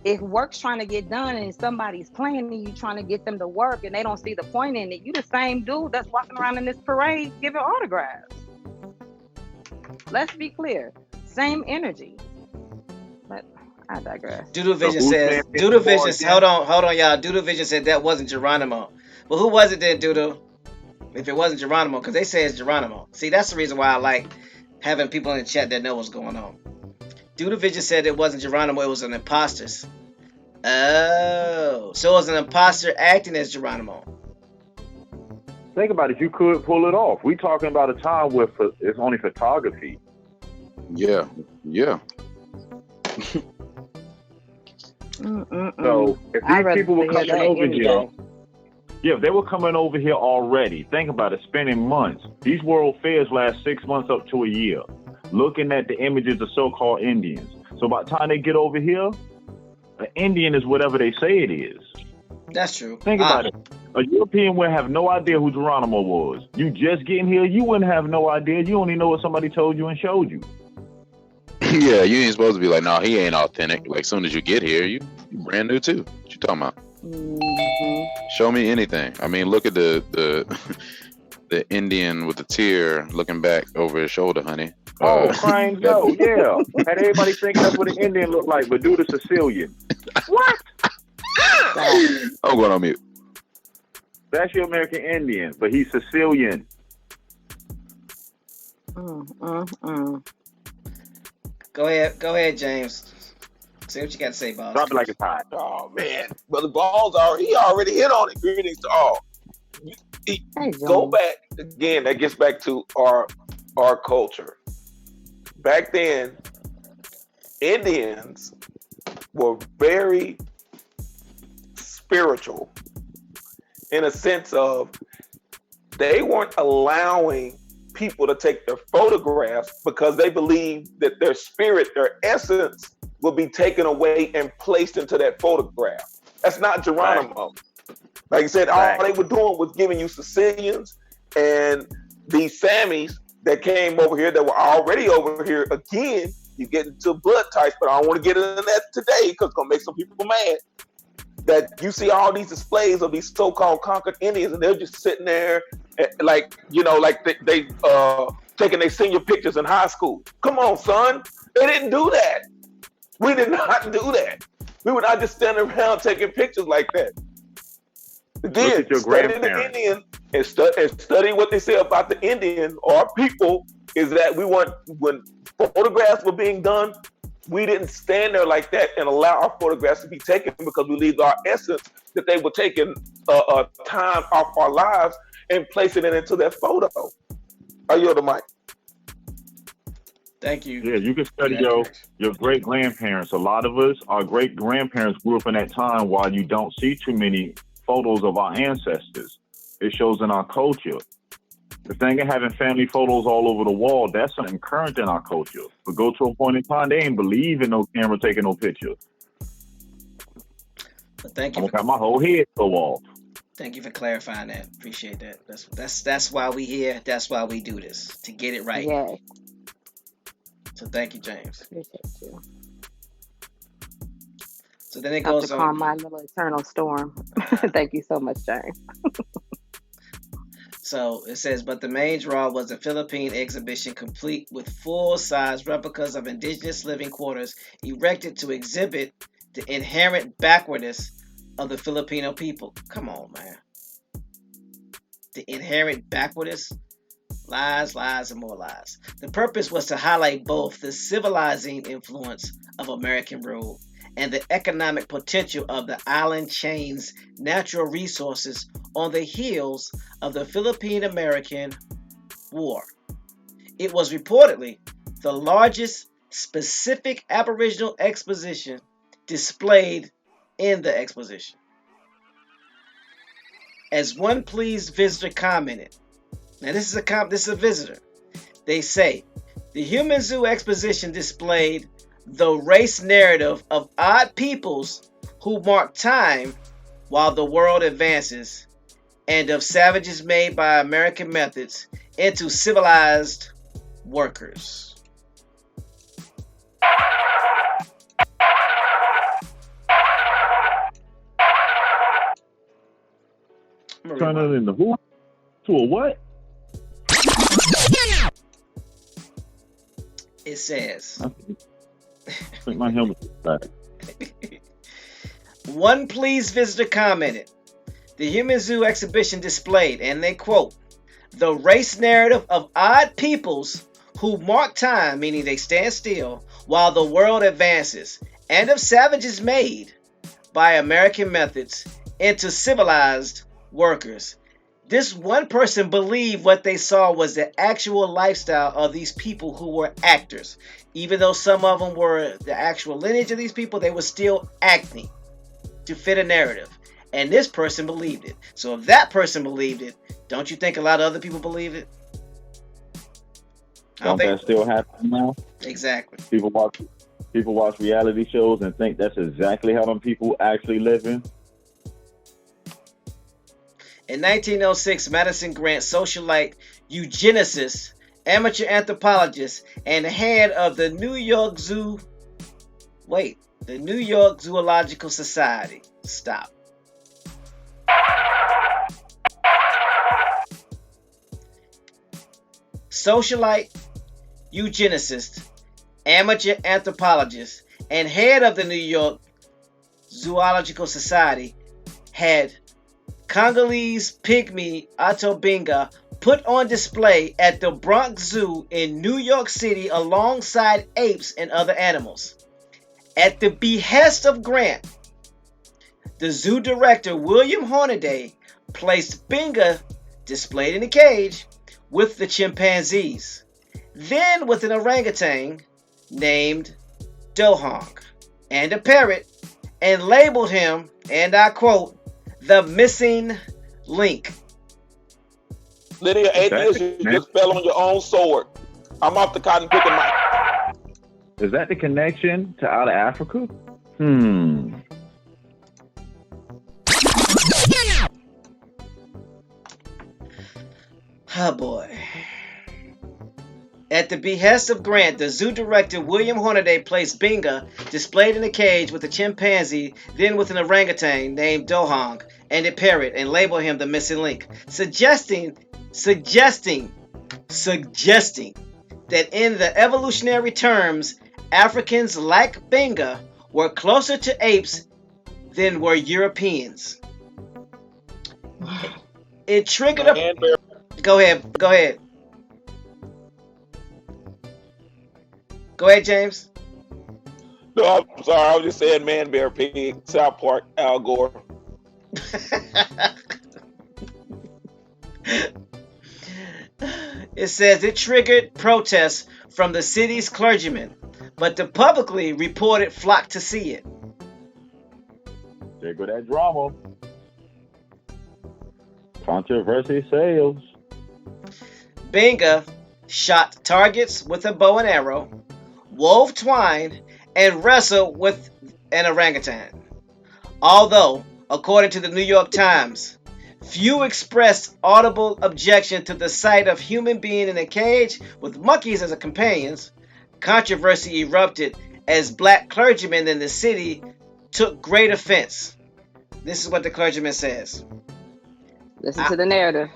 If work's trying to get done and somebody's playing and you trying to get them to work and they don't see the point in it, you the same dude that's walking around in this parade giving autographs. Let's be clear, same energy. But I digress.
Doodle Vision says, Doodle Vision, hold on, y'all. Doodle Vision said that wasn't Geronimo. Well, who was it then, Doodle? If it wasn't Geronimo, because they say it's Geronimo. See, that's the reason why I like having people in the chat that know what's going on. Doodle Vision said it wasn't Geronimo, it was an imposter. Oh, so it was an imposter acting as Geronimo.
Think about it, you could pull it off. We talking about a time where it's only photography.
Yeah.
So if these people were coming over here, if they were coming over here already, think about it, spending months. These world fairs last 6 months up to a year, looking at the images of so-called Indians. So by the time they get over here, an Indian is whatever they say it is.
That's true.
Think about it. A European would have no idea who Geronimo was. You just getting here, you wouldn't have no idea. You only know what somebody told you and showed you.
Yeah, you ain't supposed to be like, no, he ain't authentic. Like, as soon as you get here, you brand new too. What you talking about?
Mhm.
Show me anything. I mean, look at the the Indian with the tear looking back over his shoulder, honey.
Oh, crying Joe, yeah. Had everybody thinking that's what an Indian looked like, but do the Sicilian. What?
I'm going on mute.
That's your American Indian, but he's Sicilian.
Go ahead, James. See what you got to say, boss.
Drop it like it's hot.
Oh man, Brother Balls already hit on it. Greetings to all. Go back again. That gets back to our culture. Back then, Indians were very spiritual in a sense of they weren't allowing people to take their photographs because they believed that their spirit, their essence, would be taken away and placed into that photograph. That's not Geronimo. Like I said, all they were doing was giving you Sicilians and these Sammys that came over here that were already over here. Again, you get into blood types, but I don't want to get into that today because it's going to make some people mad. That you see all these displays of these so-called conquered Indians, and they're just sitting there, like they taking their senior pictures in high school. Come on, son, they didn't do that. We did not do that. We would not just stand around taking pictures like that. Again, study the Indian and study what they say about the Indian or our people is that we want, when photographs were being done, we didn't stand there like that and allow our photographs to be taken because we believed our essence that they were taking time off our lives and placing it into that photo. I yield the mic.
Thank you.
Yeah, you can study your great-grandparents. A lot of us, our great-grandparents grew up in that time while you don't see too many photos of our ancestors. It shows in our culture. The thing of having family photos all over the wall, that's something current in our culture. But go to a point in time, they ain't believe in no camera taking no picture.
Thank you.
I got my whole head go off.
Thank you for clarifying that. Appreciate that. That's why we here. That's why we do this, to get it right.
Yes.
So thank you, James.
Appreciate you.
So then it goes on.
Calm my little eternal storm. Thank you so much, James.
So it says, but the main draw was a Philippine exhibition complete with full-size replicas of indigenous living quarters erected to exhibit the inherent backwardness of the Filipino people. Come on, man. The inherent backwardness. Lies, lies, and more lies. The purpose was to highlight both the civilizing influence of American rule and the economic potential of the island chain's natural resources on the heels of the Philippine-American War. It was reportedly the largest specific Aboriginal exposition displayed in the exposition. As one pleased visitor commented, now this is a visitor. They say, the Human Zoo exposition displayed the race narrative of odd peoples who mark time while the world advances, and of savages made by American methods into civilized workers.
Turn it into who? To a what?
It says,
I think my helmet is back.
One pleased visitor commented, the Human Zoo exhibition displayed, and they quote, the race narrative of odd peoples who mark time, meaning they stand still, while the world advances, and of savages made by American methods into civilized workers. This one person believed what they saw was the actual lifestyle of these people who were actors. Even though some of them were the actual lineage of these people, they were still acting to fit a narrative. And this person believed it. So if that person believed it, don't you think a lot of other people believe it?
Don't that still happen now?
Exactly.
People watch reality shows and think that's exactly how them people actually living.
In 1906, Madison Grant, socialite, eugenicist, amateur anthropologist, and head of the New York Zoological Society. Stop. Socialite, eugenicist, amateur anthropologist, and head of the New York Zoological Society had Congolese pygmy Atobinga put on display at the Bronx Zoo in New York City alongside apes and other animals. At the behest of Grant, the zoo director William Hornaday placed Binga, displayed in a cage, with the chimpanzees, then with an orangutan named Dohong, and a parrot, and labeled him, and I quote, the missing link.
Linear atheist, you just fell on your own sword. I'm off the cotton picking mic.
Is that the connection to out of Africa?
Oh boy. At the behest of Grant, the zoo director William Hornaday placed Binga, displayed in a cage with a chimpanzee, then with an orangutan named Dohong, and a parrot, and labeled him the missing link, suggesting that in the evolutionary terms, Africans like Binga were closer to apes than were Europeans. It triggered a... Go ahead. Go ahead, James.
No, I'm sorry. I was just saying man, bear, pig, South Park, Al Gore.
It says it triggered protests from the city's clergymen, but the publicly reported flocked to see it.
There go that drama. Controversy sales.
Binga shot targets with a bow and arrow, wove twine, and wrestled with an orangutan. Although, according to the New York Times, few expressed audible objection to the sight of human being in a cage with monkeys as companions, controversy erupted as black clergymen in the city took great offense. This is what the clergyman says.
Listen to the narrative.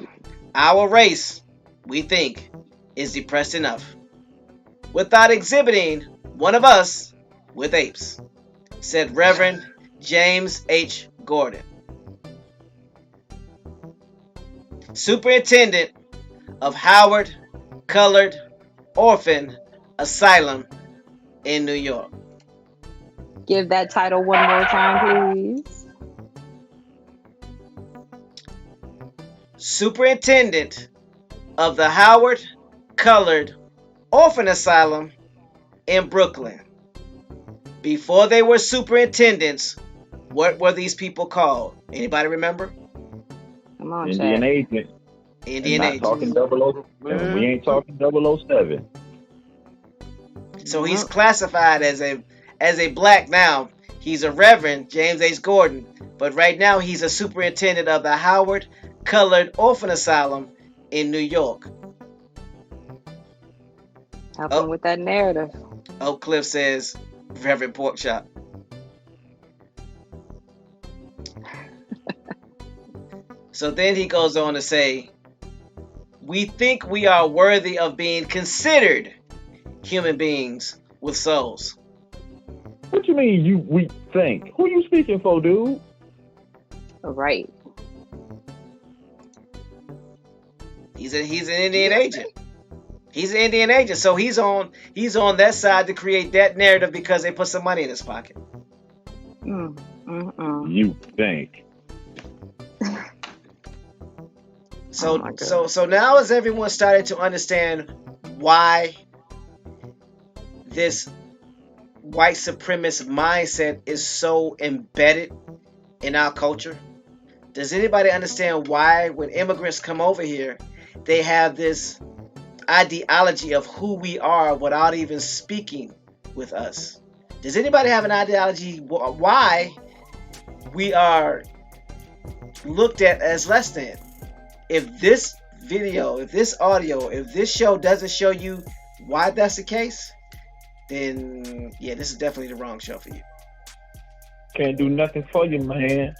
Our race, we think, is depressed enough without exhibiting one of us with apes, said Reverend James H. Gordon, superintendent of Howard Colored Orphan Asylum in New York.
Give that title one more time, please.
Superintendent of the Howard Colored Orphan Asylum in Brooklyn. Before they were superintendents, what were these people called? Anybody remember?
Come on,
Indian
Chad.
agent.
Indian
Not
agent.
talking 007. We ain't talking 007.
So he's classified as a black now. He's a Reverend James H. Gordon, but right now he's a superintendent of the Howard Colored Orphan Asylum in New York.
Help him with that narrative.
Oak Cliff says Reverend Porkchop. So then he goes on to say, we think we are worthy of being considered human beings with souls.
What you mean we think? Who you speaking for, dude?
Right.
He's an Indian agent. He's an Indian agent, so he's on that side to create that narrative because they put some money in his pocket.
You think?
So now as everyone started to understand why this white supremacist mindset is so embedded in our culture, does anybody understand why when immigrants come over here, they have this ideology of who we are without even speaking with us? Does anybody have an ideology why we are looked at as less than? if this video, if this audio, if this show doesn't show you why that's the case, then yeah, this is definitely the wrong show for you.
Can't do nothing for you, man.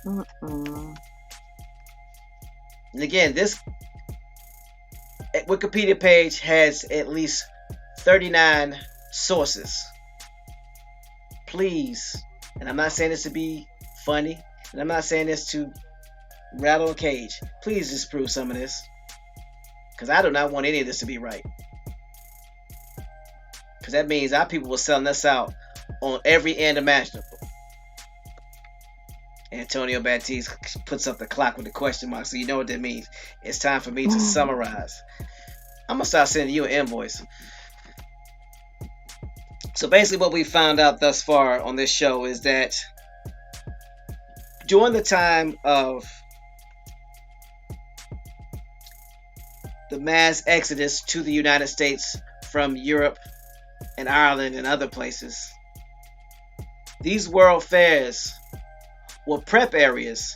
Mm-mm.
And again, this Wikipedia page has at least 39 sources. Please, and I'm not saying this to be funny, and I'm not saying this to rattle a cage. Please disprove some of this, because I do not want any of this to be right. Because that means our people were selling us out on every end imaginable. Antonio Baptiste puts up the clock with a question mark, so you know what that means. It's time for me to summarize. I'm going to start sending you an invoice. So basically what we found out thus far on this show is that during the time of the mass exodus to the United States from Europe and Ireland and other places, these world fairs were prep areas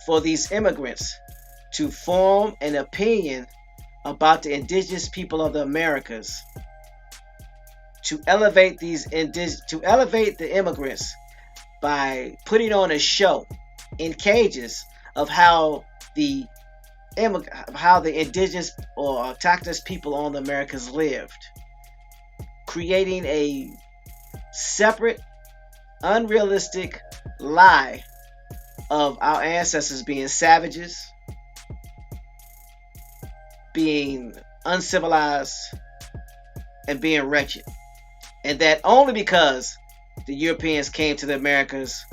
for these immigrants to form an opinion about the indigenous people of the Americas, to elevate the immigrants by putting on a show in cages of how the indigenous or autochthonous people on the Americas lived, creating a separate, unrealistic lie of our ancestors being savages, being uncivilized, and being wretched. And that only because the Europeans came to the Americas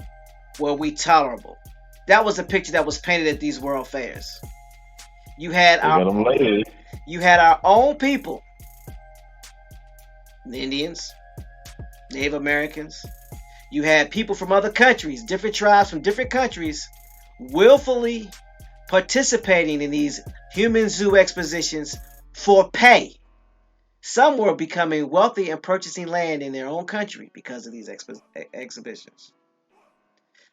were we tolerable. That was the picture that was painted at these world fairs. You had our own people, the Indians, Native Americans. You had people from other countries, different tribes from different countries, willfully participating in these human zoo expositions for pay. Some were becoming wealthy and purchasing land in their own country because of these exhibitions.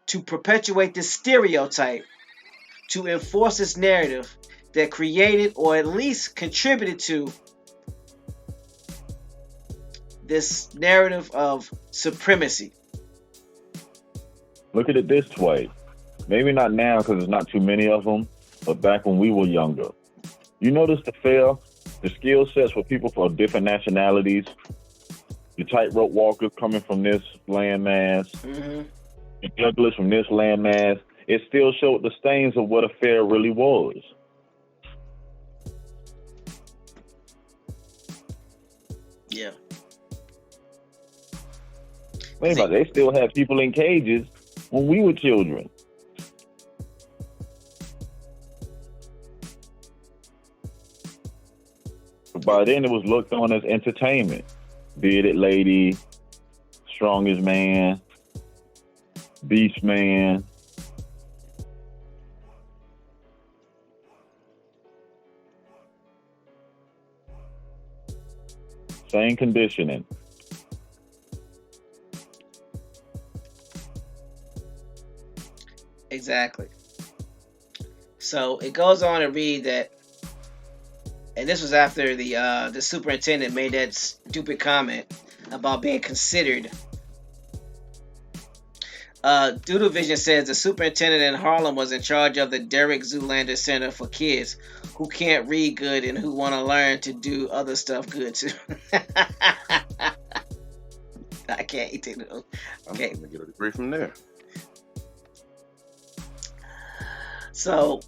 To perpetuate this stereotype, to enforce this narrative that created or at least contributed to this narrative of supremacy.
Look at it this way. Maybe not now because there's not too many of them, but back when we were younger. You notice the skill sets for people from different nationalities, the tightrope walkers coming from this landmass, the jugglers from this landmass, it still showed the stains of what a fair really was.
Yeah.
Think about it, they still had people in cages when we were children. But by then it was looked on as entertainment. Bearded lady, strongest man, beast man. Same conditioning.
Exactly. So it goes on to read that, and this was after the superintendent made that stupid comment about being considered. Doodle Vision says the superintendent in Harlem was in charge of the Derek Zoolander Center for kids who can't read good and who want to learn to do other stuff good too. I can't eat it. Okay.
I'm gonna get a degree from there.
So,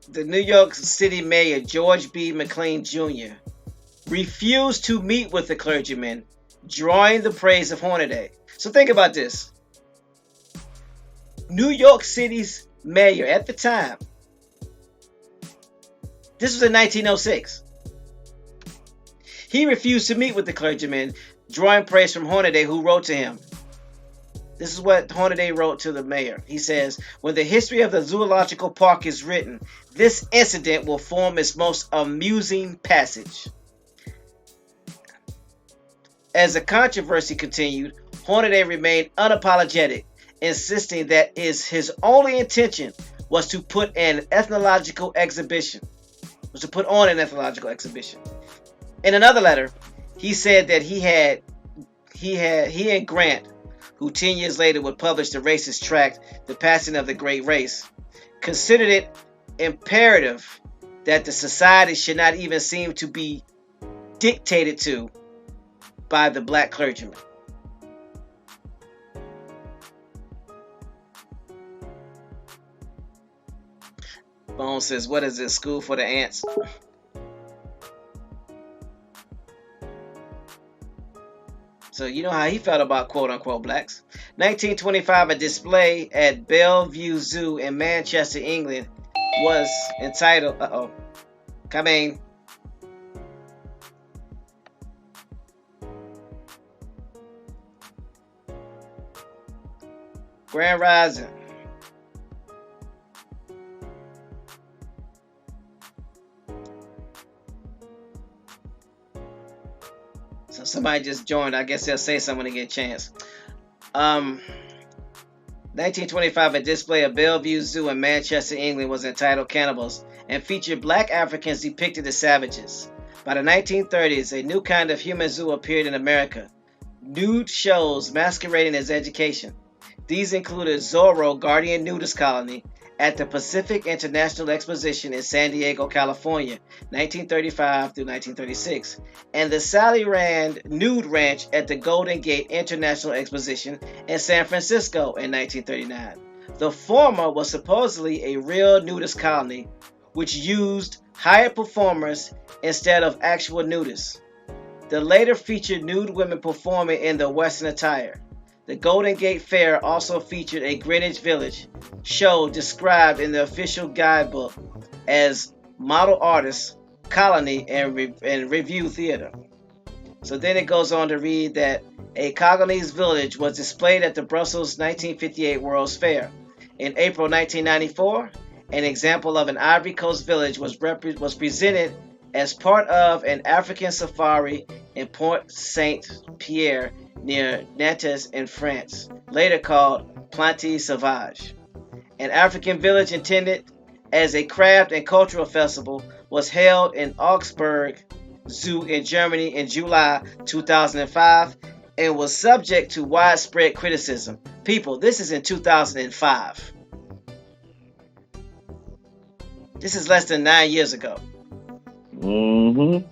the New York City Mayor, George B. McLean Jr., refused to meet with the clergyman, drawing the praise of Hornaday. So think about this. New York City's mayor at the time, this was in 1906, he refused to meet with the clergyman, drawing praise from Hornaday, who wrote to him. This is what Hornaday wrote to the mayor. He says, when the history of the zoological park is written, this incident will form its most amusing passage. As the controversy continued, Hornaday remained unapologetic, insisting that is his only intention was to put an ethnological exhibition. Was to put on an ethnological exhibition. In another letter, he said that he and Grant, who 10 years later would publish the racist tract, The Passing of the Great Race, considered it imperative that the society should not even seem to be dictated to by the black clergyman. Bone says, what is this, school for the ants? So you know how he felt about quote-unquote blacks. 1925, a display at Bellevue Zoo in Manchester, England was entitled, coming. Grand Rising. So somebody just joined. I guess they'll say something when they get a chance. 1925, a display at Bellevue Zoo in Manchester, England was entitled Cannibals and featured black Africans depicted as savages. By the 1930s, a new kind of human zoo appeared in America. Nude shows masquerading as education. These included Zorro Guardian Nudist Colony at the Pacific International Exposition in San Diego, California, 1935 through 1936, and the Sally Rand Nude Ranch at the Golden Gate International Exposition in San Francisco in 1939. The former was supposedly a real nudist colony, which used hired performers instead of actual nudists. The later featured nude women performing in the Western attire. The Golden Gate Fair also featured a Greenwich Village show described in the official guidebook as model artists, colony, and review theater. So then it goes on to read that a Congolese village was displayed at the Brussels 1958 World's Fair. In April 1994, an example of an Ivory Coast village was presented as part of an African safari in Port Saint-Pierre near Nantes in France, later called Planty Sauvage. An African village intended as a craft and cultural festival was held in Augsburg Zoo in Germany in July 2005 and was subject to widespread criticism. People, this is in 2005. This is less than 9 years ago.
Mm-hmm.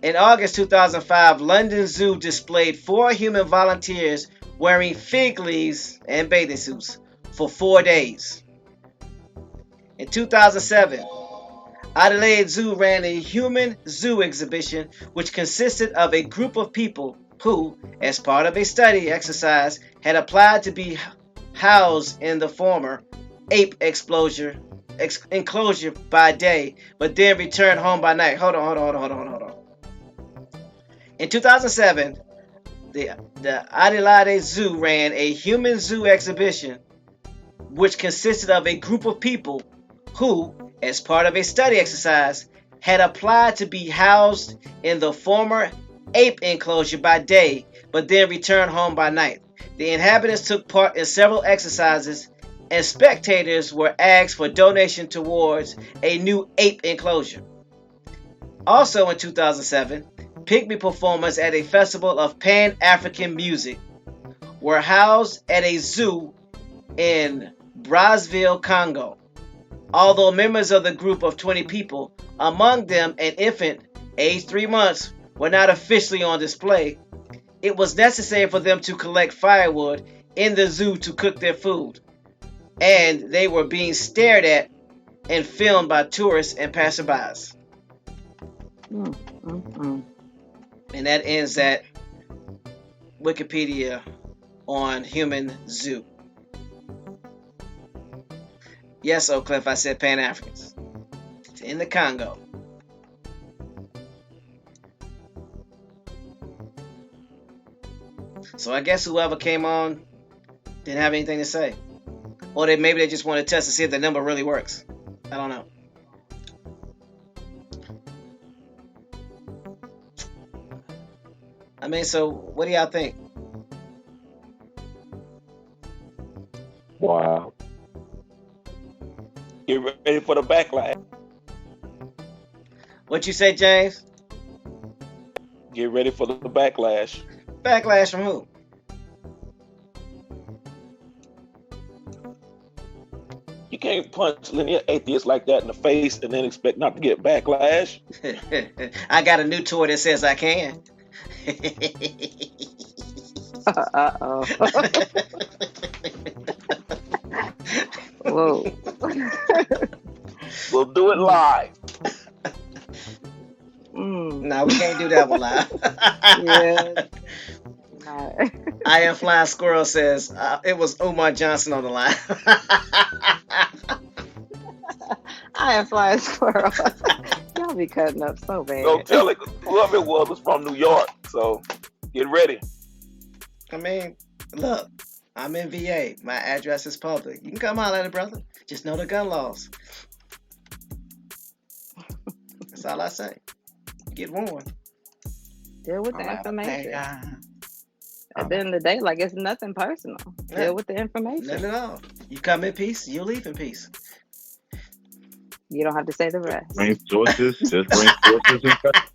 In August 2005, London Zoo displayed 4 human volunteers wearing fig leaves and bathing suits for 4 days. In 2007, Adelaide Zoo ran a human zoo exhibition which consisted of a group of people who, as part of a study exercise, had applied to be housed in the former ape enclosure by day, but then returned home by night. Hold on. In 2007, the Adelaide Zoo ran a human zoo exhibition which consisted of a group of people who, as part of a study exercise, had applied to be housed in the former ape enclosure by day, but then returned home by night. The inhabitants took part in several exercises, and spectators were asked for donation towards a new ape enclosure. Also in 2007, Pygmy performers at a festival of Pan-African music were housed at a zoo in Brazzaville, Congo. Although members of the group of 20 people, among them an infant aged 3 months, were not officially on display, it was necessary for them to collect firewood in the zoo to cook their food, and they were being stared at and filmed by tourists and passerbys. And that ends that Wikipedia on human zoo. Yes, Oak Cliff, I said Pan-Africans. It's in the Congo. So I guess whoever came on didn't have anything to say. Or maybe they just want to test to see if the number really works. I don't know. I mean, so what do y'all think?
ready for the backlash.
What you say, James?
Get ready for the backlash.
Backlash from who?
You can't punch linear atheists like that in the face and then expect not to get backlash.
I got a new toy that says I can.
Uh-oh. Whoa.
We'll do it live.
No, we can't do that one live.
Yeah.
I Am Flying Squirrel says it was Umar Johnson on the line.
I Am Flying Squirrel. Y'all be cutting up so bad.
Don't tell it. Whoever it was from New York. So get ready.
I mean, look, I'm in VA. My address is public. You can come holler at it, brother. Just know the gun laws. That's all I say. Get warned.
Deal with the information. At the end of the day, like, it's nothing personal.
Yeah.
Deal with the information.
Not at all. You come in peace, you leave in peace.
You don't have to say the rest.
Bring sources. Just bring sources and facts.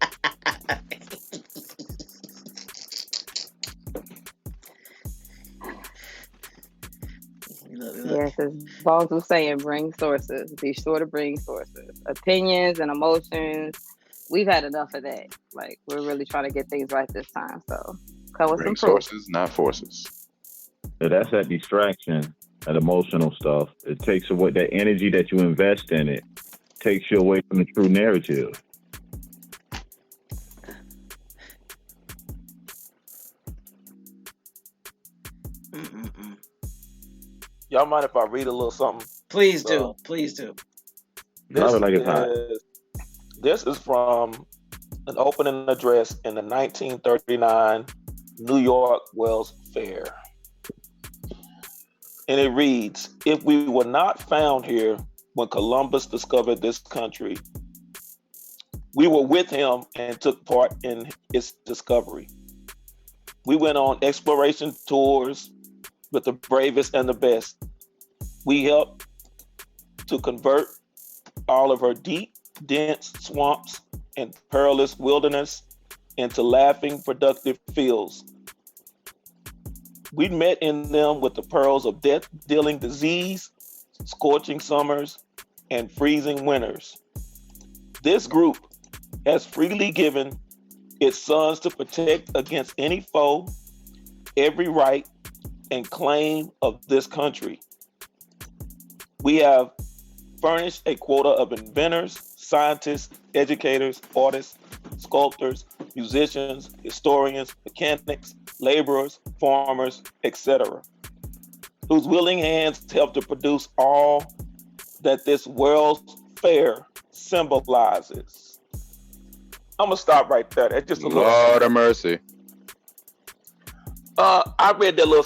Yes, as Bones was saying, bring sources. Be sure to bring sources. Opinions and emotions. We've had enough of that. Like, we're really trying to get things right this time. So come with
Bring
some proof.
sources, not forces.
So that's that distraction, that emotional stuff. It takes away that energy that you invest in it, takes you away from the true narrative.
Y'all mind if I read a little something?
Please do. Please do.
This is from an opening address in the 1939 New York Wells Fair. And it reads, "If we were not found here when Columbus discovered this country, we were with him and took part in its discovery. We went on exploration tours with the bravest and the best. We helped to convert all of her deep, dense swamps and perilous wilderness into laughing, productive fields. We met in them with the pearls of death-dealing disease, scorching summers, and freezing winters. This group has freely given its sons to protect against any foe, every right and claim of this country. We have furnished a quota of inventors, scientists, educators, artists, sculptors, musicians, historians, mechanics, laborers, farmers, etc., whose willing hands help to produce all that this World's Fair symbolizes." I'm gonna stop right there. That's just a
Lord of mercy.
I read that little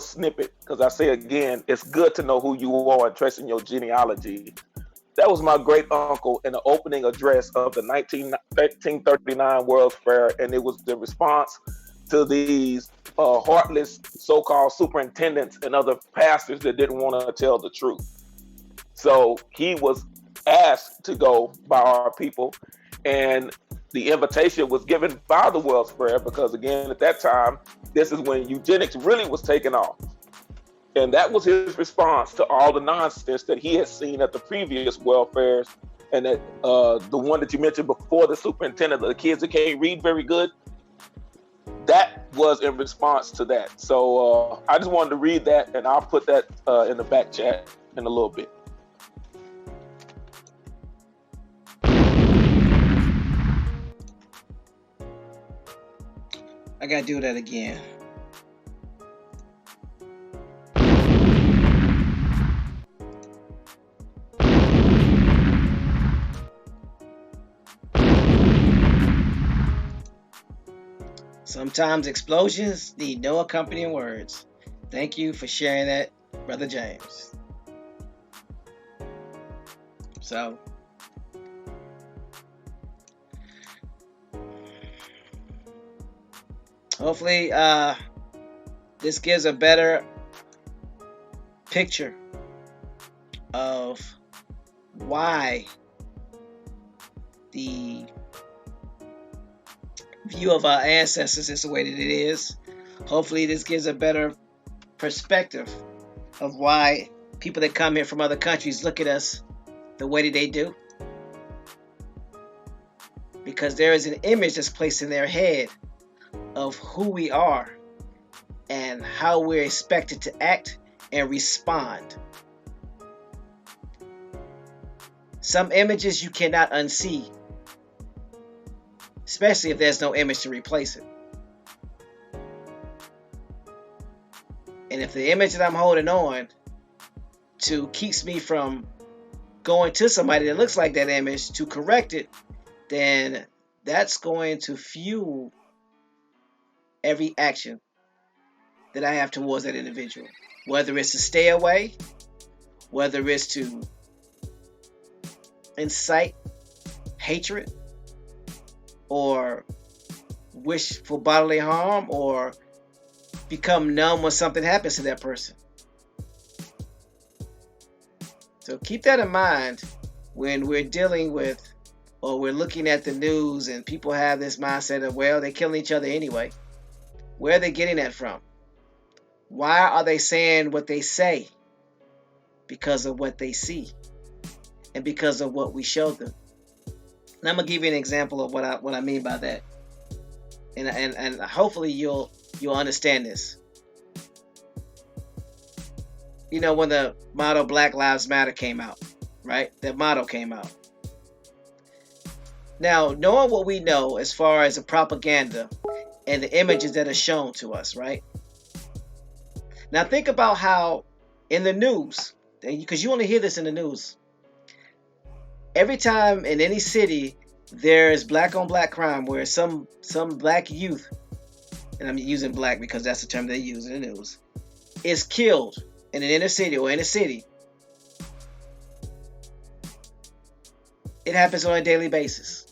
snippet because I say again, it's good to know who you are and tracing your genealogy. That was my great uncle in the opening address of the 1939 World's Fair, and it was the response to these heartless so-called superintendents and other pastors that didn't want to tell the truth. So he was asked to go by our people, and the invitation was given by the World's Fair because, again, at that time, this is when eugenics really was taking off. And that was his response to all the nonsense that he had seen at the previous World Fairs, and that the one that you mentioned before, the superintendent, the kids that can't read very good, that was in response to that. So I just wanted to read that, and I'll put that in the back chat in a little bit.
I gotta do that again. Sometimes explosions need no accompanying words. Thank you for sharing that, Brother James. So, hopefully, this gives a better picture of why the view of our ancestors is the way that it is. Hopefully this gives a better perspective of why people that come here from other countries look at us the way that they do. Because there is an image that's placed in their head of who we are and how we're expected to act and respond. Some images you cannot unsee, especially if there's no image to replace it. And if the image that I'm holding on to keeps me from going to somebody that looks like that image to correct it, then that's going to fuel every action that I have towards that individual. Whether it's to stay away, whether it's to incite hatred, or wish for bodily harm, or become numb when something happens to that person. So keep that in mind when we're dealing with, or we're looking at the news and people have this mindset of, well, they're killing each other anyway. Where are they getting that from? Why are they saying what they say? Because of what they see and because of what we showed them. And I'm gonna give you an example of what I mean by that, and hopefully you'll understand this. You know, when the motto Black Lives Matter came out, right? That motto came out. Now, knowing what we know as far as the propaganda and the images that are shown to us, right? Now think about how in the news, because you only hear this in the news, every time in any city there's black on black crime where some black youth, and I'm using black because that's the term they use in the news, is killed in an inner city or in a city. It happens on a daily basis.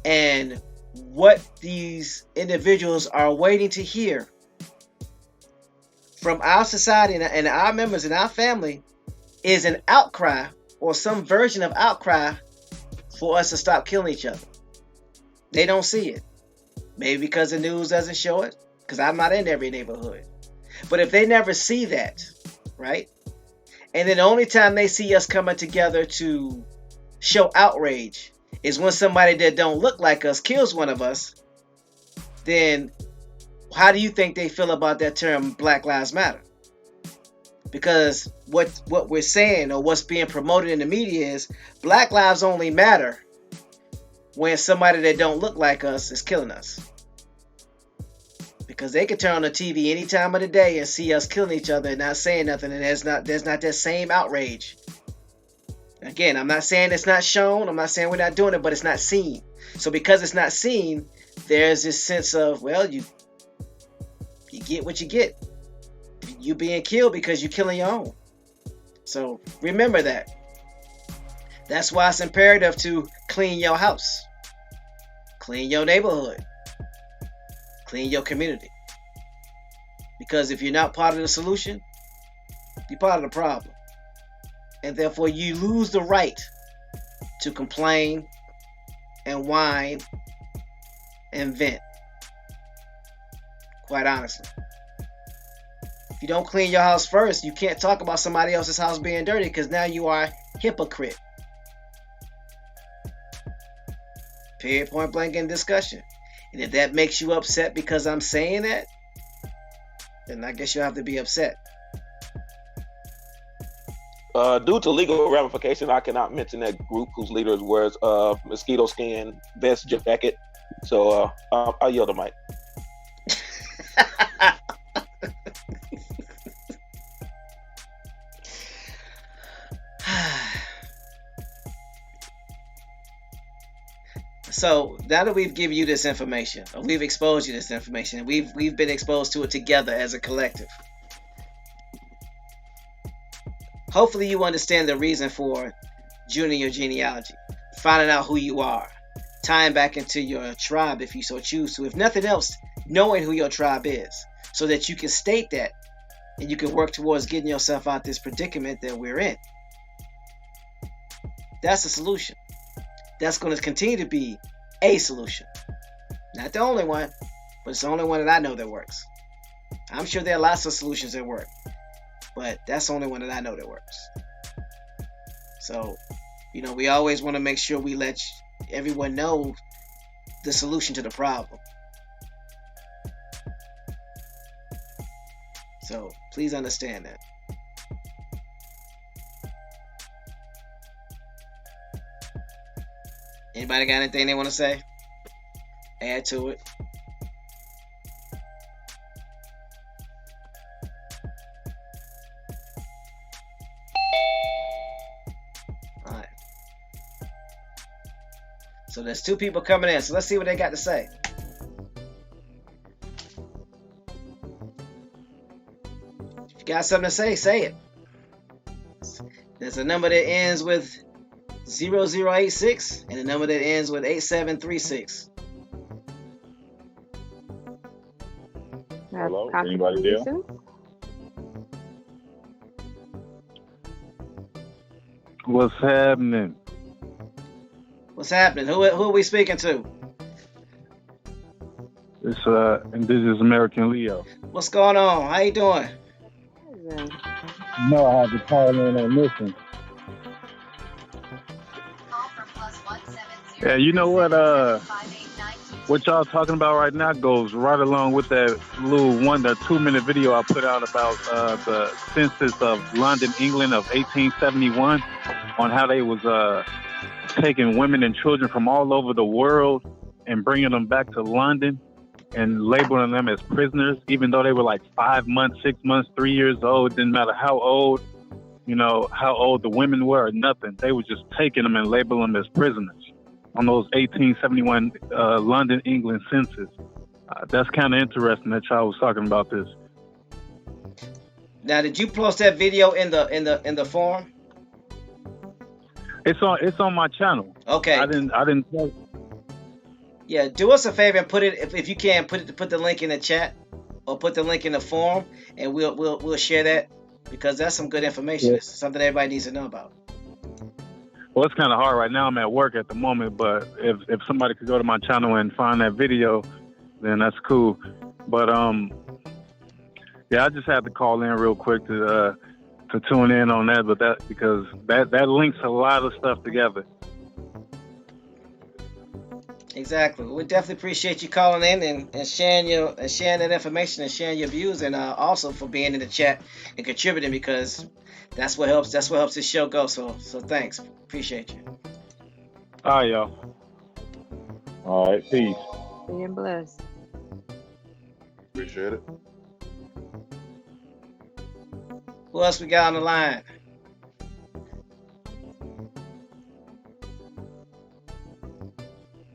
And what these individuals are waiting to hear from our society and our members and our family is an outcry or some version of outcry for us to stop killing each other. They don't see it. Maybe because the news doesn't show it, because I'm not in every neighborhood. But if they never see that, right? And then the only time they see us coming together to show outrage is when somebody that don't look like us kills one of us, then how do you think they feel about that term Black Lives Matter? Because what we're saying or what's being promoted in the media is Black lives only matter when somebody that don't look like us is killing us. Because they can turn on the TV any time of the day and see us killing each other and not saying nothing, and there's not that same outrage. Again, I'm not saying it's not shown, I'm not saying we're not doing it, but it's not seen. So because it's not seen, there's this sense of, well, you get what you get. You being killed because you're killing your own. So remember that. That's why it's imperative to clean your house, clean your neighborhood, clean your community. Because if you're not part of the solution, you're part of the problem. And therefore you lose the right to complain and whine and vent. Quite honestly. If you don't clean your house first, you can't talk about somebody else's house being dirty, because now you are a hypocrite. Period, point blank in discussion. And if that makes you upset because I'm saying that, then I guess you'll have to be upset.
Due to legal ramifications, I cannot mention that group whose leader wears mosquito skin vest jacket. So I'll yield the mic.
So now that we've given you this information, or we've exposed you this information, we've been exposed to it together as a collective. Hopefully you understand the reason for joining your genealogy, finding out who you are, tying back into your tribe if you so choose to. If nothing else, knowing who your tribe is, so that you can state that and you can work towards getting yourself out this predicament that we're in. That's the solution. That's going to continue to be a solution. Not the only one, but it's the only one that I know that works. I'm sure there are lots of solutions that work, but that's the only one that I know that works. So, we always want to make sure we let everyone know the solution to the problem. So please understand that. Anybody got anything they want to say? Add to it. All right. So there's 2 people coming in. So let's see what they got to say. If you got something to say it. There's a number that ends with 0086 and a number that ends with 8736.
Hello, anybody there?
What's happening?
What's happening? Who are we speaking to?
It's Indigenous American Leo.
What's going on? How you doing?
No, I have to call in on this one. Yeah, you know what y'all talking about right now goes right along with that little 1 to 2 minute video I put out about the census of London, England of 1871, on how they was taking women and children from all over the world and bringing them back to London and labeling them as prisoners, even though they were like 5 months, 6 months, 3 years old. Didn't matter how old, how old the women were or nothing. They were just taking them and labeling them as prisoners on those 1871 London, England census. That's kind of interesting that y'all was talking about this.
Now, did you post that video in the forum?
It's on my channel.
Okay.
I didn't.
Yeah, do us a favor and put it, if you can, put the link in the chat or put the link in the forum, and we'll share that, because that's some good information.
Yeah.
It's something everybody needs to know about.
Well, it's kind of hard right now. I'm at work at the moment, but if somebody could go to my channel and find that video, then that's cool. But yeah, I just had to call in real quick to tune in on that, because that links a lot of stuff together.
Exactly. We definitely appreciate you calling in and sharing that information and sharing your views, and also for being in the chat and contributing, because that's what helps this show go. So thanks. Appreciate you.
All right, y'all.
All right, peace.
Being blessed.
Appreciate it.
Who else we got on the line?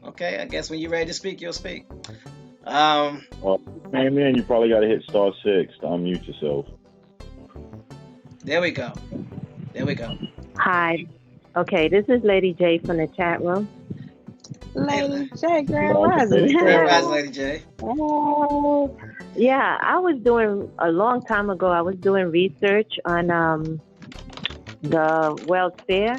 Okay, I guess when you're ready to speak, you'll speak.
Came in, you probably got to hit *6 to unmute yourself.
There we go.
Hi. Okay, this is Lady J from the chat room.
Lady J, Grand Rising.
Grand Rising, Lady J.
Oh, yeah, a long time ago, I was doing research on the World's Fair,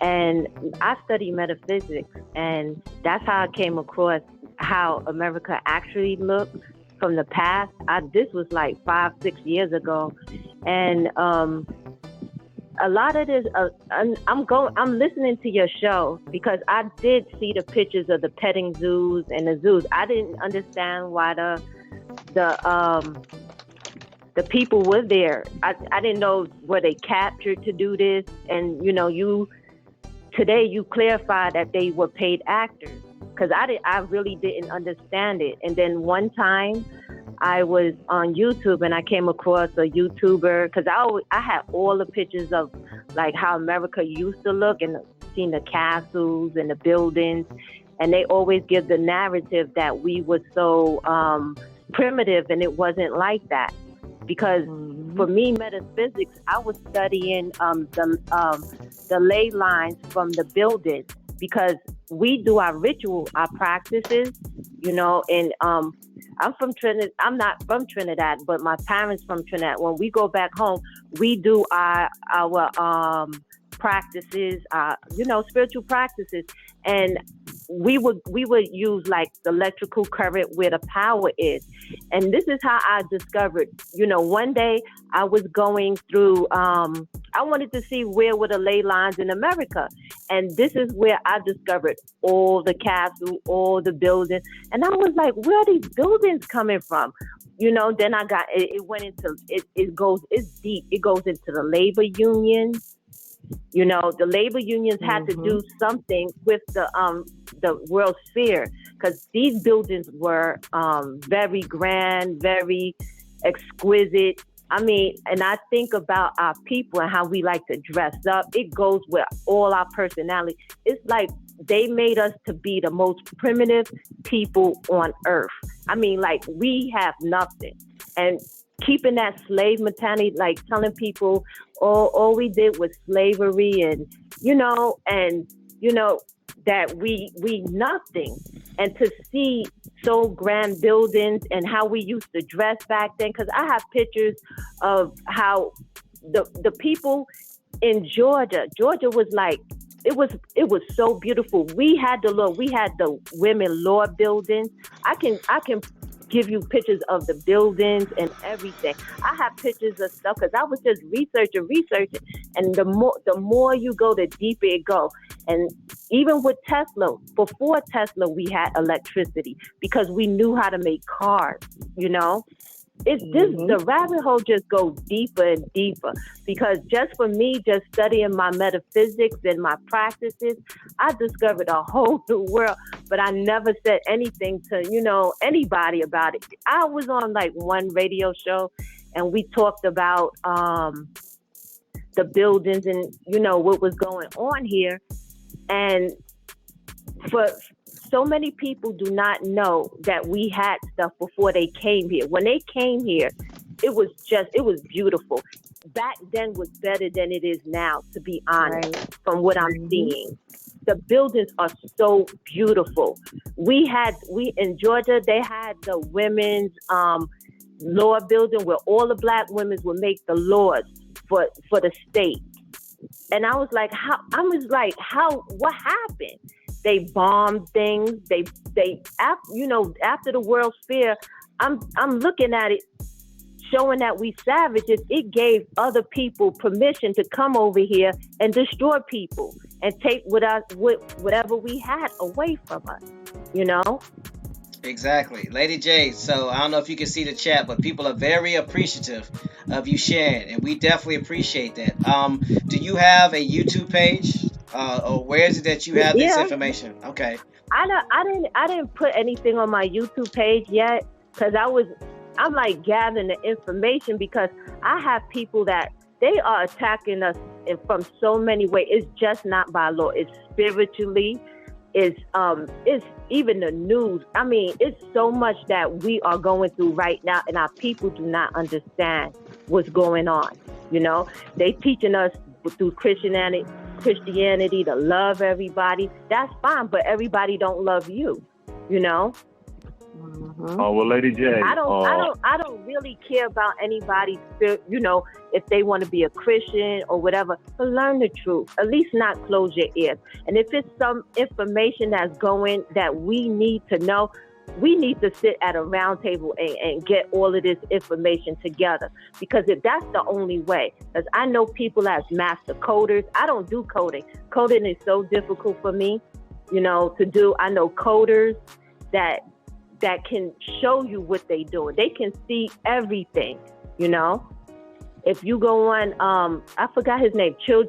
and I study metaphysics, and that's how I came across how America actually looked from the past. This was like 5-6 years ago, and a lot of this, I'm listening to your show because I did see the pictures of the petting zoos and the zoos. I didn't understand why the people were there. I didn't know, were they captured to do this? And today you clarified that they were paid actors, because I really didn't understand it. And then one time I was on YouTube and I came across a YouTuber, because I had all the pictures of like how America used to look, and seen the castles and the buildings, and they always give the narrative that we were so primitive, and it wasn't like that. Because for me, metaphysics, I was studying the ley lines from the buildings, because we do our ritual, our practices, and I'm from Trinidad. I'm not from Trinidad, but my parents from Trinidad. When we go back home, we do our practices, spiritual practices. And we would use like the electrical current where the power is. And this is how I discovered, one day I was going through, I wanted to see where were the ley lines in America. And this is where I discovered all the castles, all the buildings. And I was like, where are these buildings coming from? Then I got, it went into, it's deep. It goes into the labor unions. The labor unions had to do something with the World's Fair, because these buildings were very grand, very exquisite. I mean, and I think about our people and how we like to dress up. It goes with all our personality. It's like they made us to be the most primitive people on earth. I mean, like, we have nothing. And keeping that slave mentality, like telling people all we did was slavery, and that we nothing. And to see so grand buildings and how we used to dress back then, because I have pictures of how the people in Georgia was like, it was so beautiful. We had the women law buildings. I can give you pictures of the buildings and everything. I have pictures of stuff because I was just researching, and the more you go, the deeper it goes. And even with Tesla, before Tesla, we had electricity because we knew how to make cars. It's just the rabbit hole just goes deeper and deeper, because just for me, just studying my metaphysics and my practices, I discovered a whole new world, but I never said anything to, anybody about it. I was on like one radio show and we talked about the buildings and, what was going on here. And for so many people do not know that we had stuff before they came here. When they came here, it was beautiful. Back then was better than it is now, to be honest, from what I'm seeing. The buildings are so beautiful. We in Georgia, they had the women's law building where all the black women would make the laws for the state. And I was like, what happened? They bombed things. They after the World's Fair, I'm looking at it, showing that we savages. It gave other people permission to come over here and destroy people and take whatever we had away from us.
Exactly. Lady J, so I don't know if you can see the chat, but people are very appreciative of you sharing, and we definitely appreciate that. Do you have a YouTube page? Or where is it that you have this information? Okay.
I didn't put anything on my YouTube page yet, because I'm like gathering the information, because I have people that they are attacking us from so many ways. It's just not by law. It's spiritually. It's even the news. I mean, it's so much that we are going through right now, and our people do not understand what's going on. They teaching us through Christianity to love everybody. That's fine, but everybody don't love you.
Oh well, Lady J.
I don't really care about anybody's spirit, if they want to be a Christian or whatever, but learn the truth. At least not close your ears. And if it's some information that's going that we need to know, we need to sit at a round table and get all of this information together, because if that's the only way, because I know people as master coders. I don't do coding. Coding is so difficult for me, to do. I know coders that can show you what they doing. They can see everything, If you go on, I forgot his name, his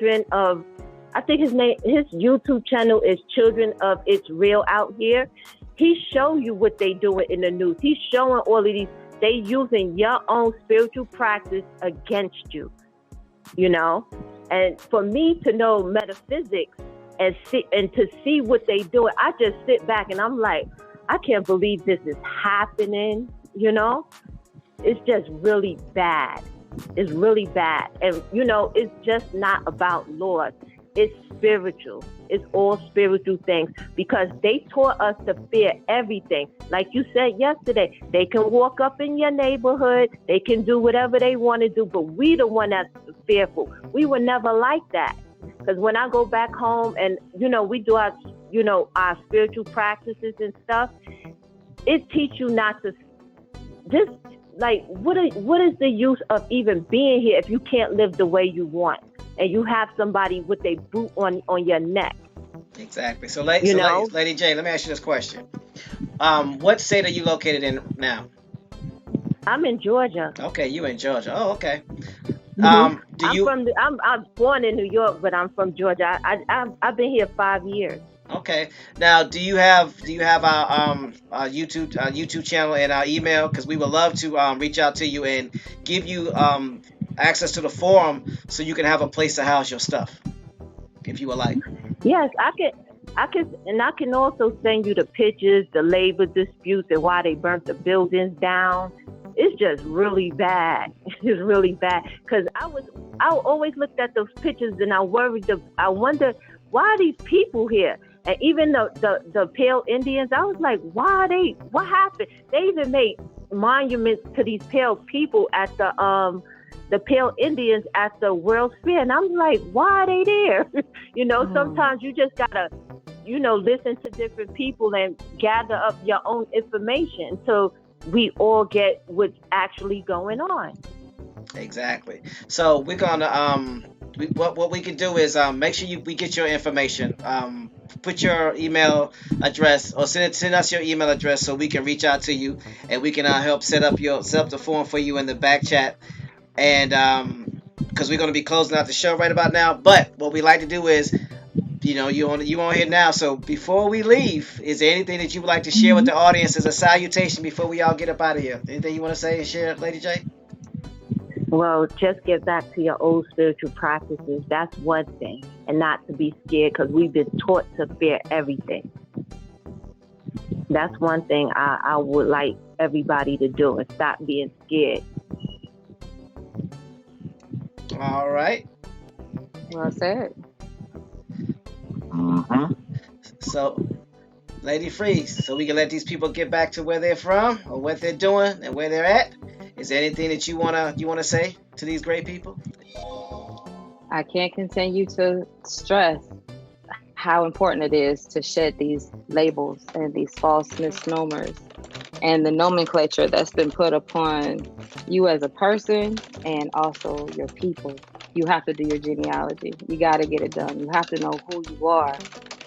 YouTube channel is Children of It's Real Out Here. He show you what they doing in the news. He's showing all of these, they using your own spiritual practice against you, And for me to know metaphysics and to see what they doing, I just sit back and I'm like, I can't believe this is happening, It's just really bad. It's really bad. And, it's just not about laws. It's spiritual. It's all spiritual things, because they taught us to fear everything. Like you said yesterday, they can walk up in your neighborhood. They can do whatever they want to do, but we the one that's fearful. We were never like that. Because when I go back home and, we do our, our spiritual practices and stuff, it teach you not to just like, what is the use of even being here if you can't live the way you want and you have somebody with a boot on your neck?
Exactly. So, Lady J, let me ask you this question. What state are you located in now?
I'm in Georgia.
Okay, you in Georgia. Oh, okay.
I'm born in New York, but I'm from Georgia. I've been here 5 years.
Okay. Now, do you have our YouTube channel and our email? Because we would love to reach out to you and give you access to the forum so you can have a place to house your stuff, if you would like.
Yes, I can, and I can also send you the pictures, the labor disputes, and why they burnt the buildings down. It's just really bad. It's really bad because I always looked at those pictures and I wonder why are these people here? And even the Pale Indians, I was like, what happened? They even made monuments to these Pale people at the Pale Indians at the World's Fair. And I'm like, why are they there? Sometimes you just gotta, listen to different people and gather up your own information so we all get what's actually going on.
Exactly. So we're gonna what we can do is make sure we get your information. Put your email address or send us your email address so we can reach out to you and we can help set up the form for you in the back chat. And because we're gonna be closing out the show right about now. But what we like to do is, you on here now. So before we leave, is there anything that you would like to share with the audience as a salutation before we all get up out of here? Anything you want to say and share, Lady J?
Well, just get back to your old spiritual practices. That's one thing. And not to be scared because we've been taught to fear everything. That's one thing I would like everybody to do and stop being scared.
All right.
Well said.
Mm-hmm.
So, Lady Freeze, so we can let these people get back to where they're from or what they're doing and where they're at. Is there anything that you wanna say to these great people?
I can't continue to stress how important it is to shed these labels and these false misnomers and the nomenclature that's been put upon you as a person and also your people. You have to do your genealogy. You got to get it done. You have to know who you are.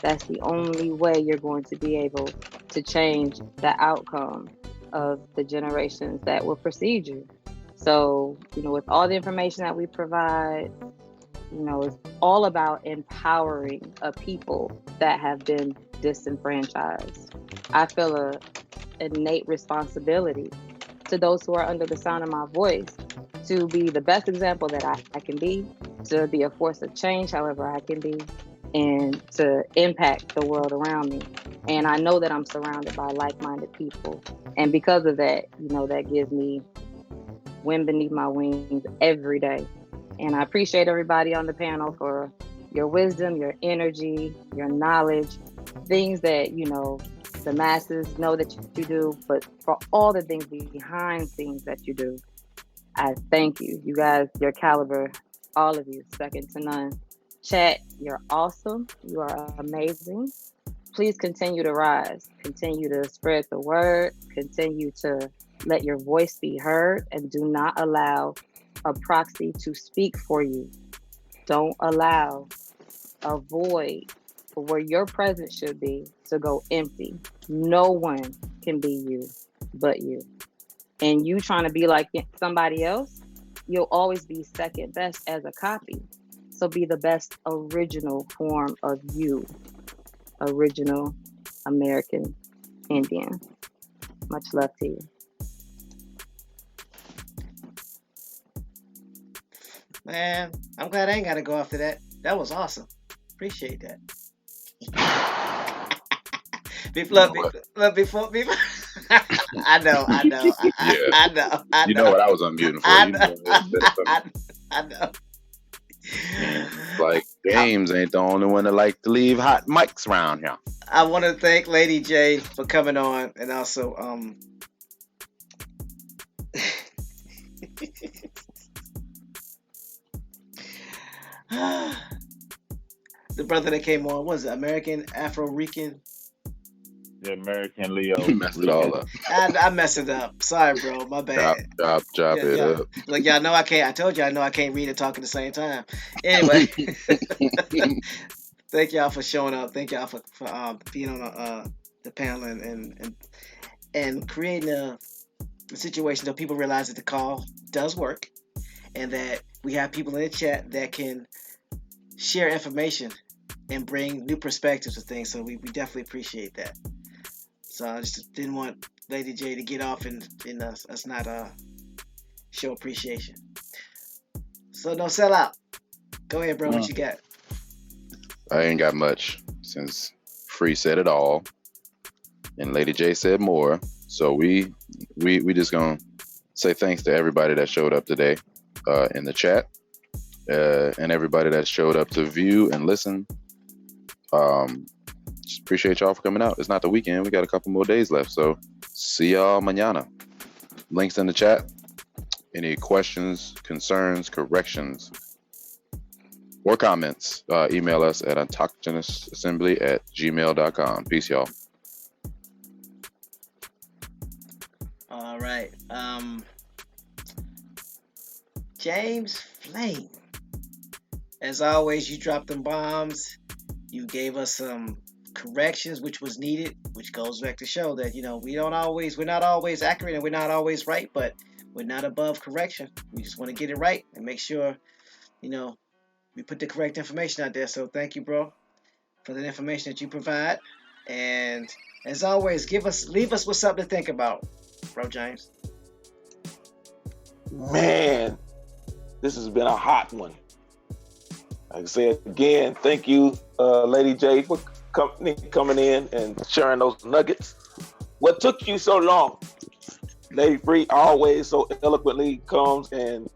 That's the only way you're going to be able to change the outcome of the generations that will precede you. So, with all the information that we provide, it's all about empowering a people that have been disenfranchised. I feel a innate responsibility to those who are under the sound of my voice to be the best example that I can be, to be a force of change however I can be, and to impact the world around me. And I know that I'm surrounded by like-minded people. And because of that, that gives me wind beneath my wings every day. And I appreciate everybody on the panel for your wisdom, your energy, your knowledge, things that, the masses know that you do, but for all the things behind things that you do, I thank you. You guys, your caliber, all of you, second to none. Chat, you're awesome. You are amazing. Please continue to rise. Continue to spread the word. Continue to let your voice be heard and do not allow a proxy to speak for you. Don't allow a void for where your presence should be to go empty. No one can be you but you. And you trying to be like somebody else, you'll always be second best as a copy. So be the best original form of you. Original American Indian. Much love to you.
Man, I'm glad I ain't got to go after that. That was awesome. Appreciate that. Before I know. I know.
You know what I was unmuting for.
I know.
Like James ain't the only one that like to leave hot mics around here.
I want to thank Lady J for coming on, and also the brother that came on, was it American Afro-Rican?
The American Leo.
You messed it all up.
I messed it up. Sorry, bro. My bad.
Chop
Yeah,
it
yeah.
up.
Look, y'all know I can't. I told you I know I can't read and talk at the same time. Anyway, thank y'all for showing up. Thank y'all for being on the panel and creating a situation that people realize that the call does work, and that we have people in the chat that can share information and bring new perspectives to things. So we definitely appreciate that. So I just didn't want Lady J to get off and us not show appreciation. So no sell out. Go ahead, bro. What you got?
I ain't got much since Free said it all, and Lady J said more. So we just gonna say thanks to everybody that showed up today in the chat, and everybody that showed up to view and listen. Just appreciate y'all for coming out. It's not the weekend. We got a couple more days left. So see y'all mañana. Links in the chat. Any questions, concerns, corrections, or comments, email us at autochthonousassembly@gmail.com. Peace, y'all.
All right. James Flame. As always, you dropped them bombs. You gave us some corrections, which was needed, which goes back to show that, we're not always accurate and we're not always right, but we're not above correction. We just want to get it right and make sure, we put the correct information out there. So thank you, bro, for the information that you provide. And as always, leave us with something to think about, bro James.
Man, this has been a hot one. Like I said, again, thank you, Lady J, for coming in and sharing those nuggets. What took you so long? Lady Free always so eloquently comes and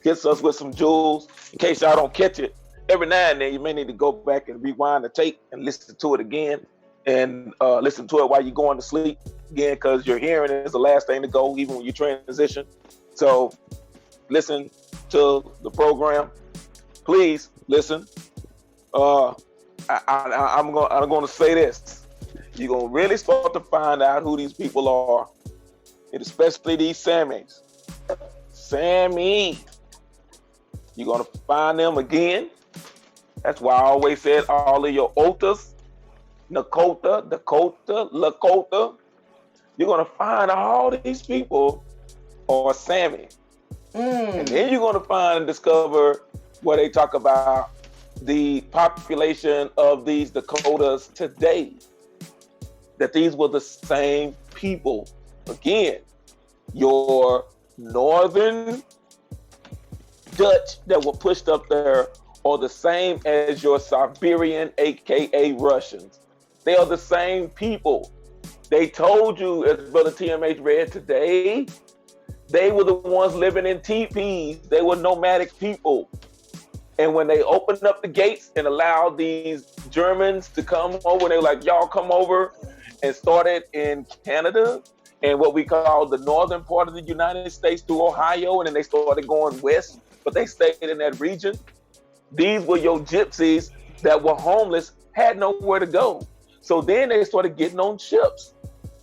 hits us with some jewels. In case y'all don't catch it, every now and then you may need to go back and rewind the tape and listen to it again, and listen to it while you're going to sleep again, because your hearing is the last thing to go, even when you transition. So listen to the program. Please listen. I'm going to say this. You're going to really start to find out who these people are, and especially these Sammys. Sammy. You're going to find them again. That's why I always said all of your Otas, Dakota, Lakota, you're going to find all these people are Sammy. And then you're going to find and discover where they talk about the population of these Dakotas today, that these were the same people. Again, your northern Dutch that were pushed up there are the same as your Siberian, aka Russians. They are the same people. They told you, as Brother TMH read today, they were the ones living in teepees. They were nomadic people. And when they opened up the gates and allowed these Germans to come over, they were like, y'all come over, and started in Canada and what we call the northern part of the United States through Ohio, and then they started going west, but they stayed in that region. These were your gypsies that were homeless, had nowhere to go. So then they started getting on ships.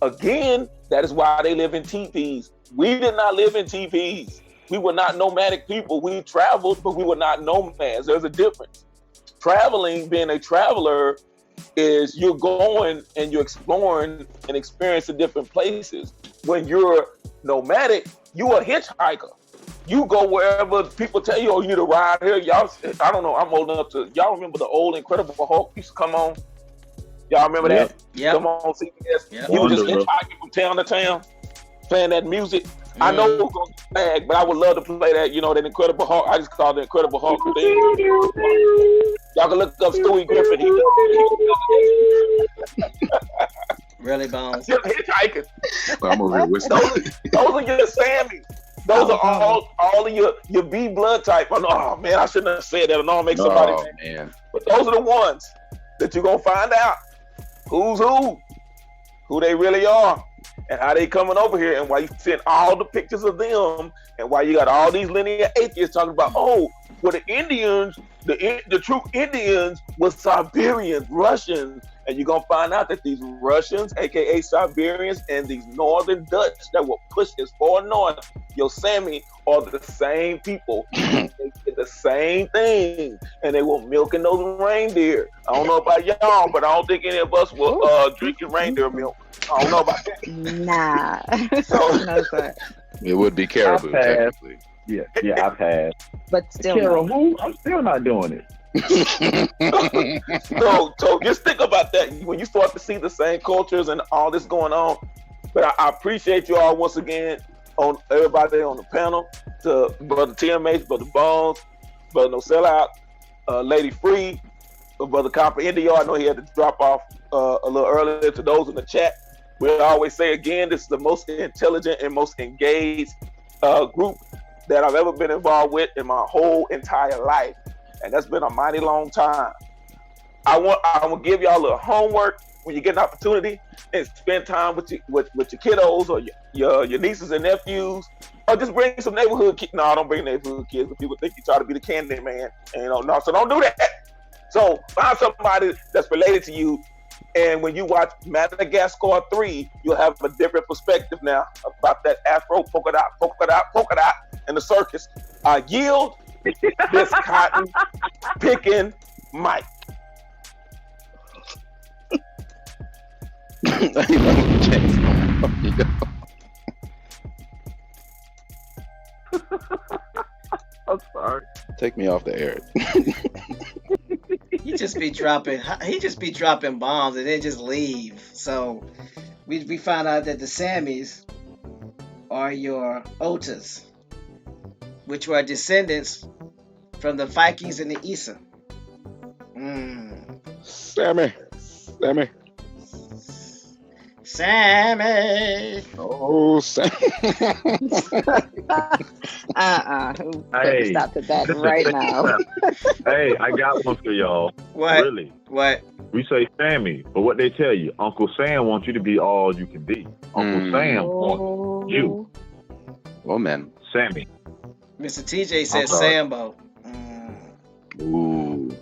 Again, that is why they live in teepees. We did not live in teepees. We were not nomadic people. We traveled, but we were not nomads. There's a difference. Traveling, being a traveler, is you're going and you're exploring and experiencing different places. When you're nomadic, you're a hitchhiker. You go wherever people tell you, oh, you need to ride here. Y'all, I don't know, I'm old enough to, y'all remember the old Incredible Hulk used to come on? Y'all remember that?
Yeah.
Come on, CBS.
Yep.
He was just hitchhiking from town to town, playing that music. I know it was going to flag, but I would love to play that, that Incredible Hulk. I just call it the Incredible Hulk thing. Y'all can look up Stewie Griffin.
Really, Bones?
Just hitchhiking.
I'm over here whistling.
Those are your Sammys. Those are all of your B blood type. Oh, man, I shouldn't have said that. I know I'll make somebody mad.
Man.
But those are the ones that you're going to find out who's who they really are, and how they coming over here, and why you seeing all the pictures of them, and why you got all these linear atheists talking about, oh, Well, the Indians, the true Indians was Siberians, Russians, and you're gonna find out that these Russians, aka Siberians, and these northern Dutch that were pushed as far north, Yosemite, are the same people. They did the same thing, and they were milking those reindeer. I don't know about y'all, but I don't think any of us were drinking reindeer milk. I don't know about that.
Nah.
So,
No, sir.
It would be caribou,
I've had-
technically.
Yeah, I've had.
But still,
Carol,
no.
who? I'm still not doing it.
so just think about that when you start to see the same cultures and all this going on. But I appreciate you all once again, on everybody on the panel, to Brother TMH, Brother Bones, Brother No Sellout, Lady Free, Brother Copper India. I know he had to drop off a little earlier. To those in the chat, we always say again, this is the most intelligent and most engaged group that I've ever been involved with in my whole entire life. And that's been a mighty long time. I want to give y'all a little homework when you get an opportunity, and spend time with your kiddos or your nieces and nephews, or just bring some neighborhood kids. No, don't bring neighborhood kids, but people think you try to be the candy man. And no, so don't do that. So find somebody that's related to you, and when you watch Madagascar 3, you'll have a different perspective now about that Afro polka dot, and the circus. Yield this cotton picking mic.
I'm sorry.
Take me off the air.
He just be dropping bombs and then just leave. So we found out that the Samis are your Otas, which were descendants from the Vikings and the Issa.
Sammy. Oh, Sammy.
Better stop at that right now.
Hey, I got one for y'all.
What?
Really?
What?
We say Sammy, but what they tell you, Uncle Sam wants you to be all you can be. Uncle Sam wants you.
Oh, man.
Sammy.
Mr. TJ says
sorry.
Sambo.
Ooh.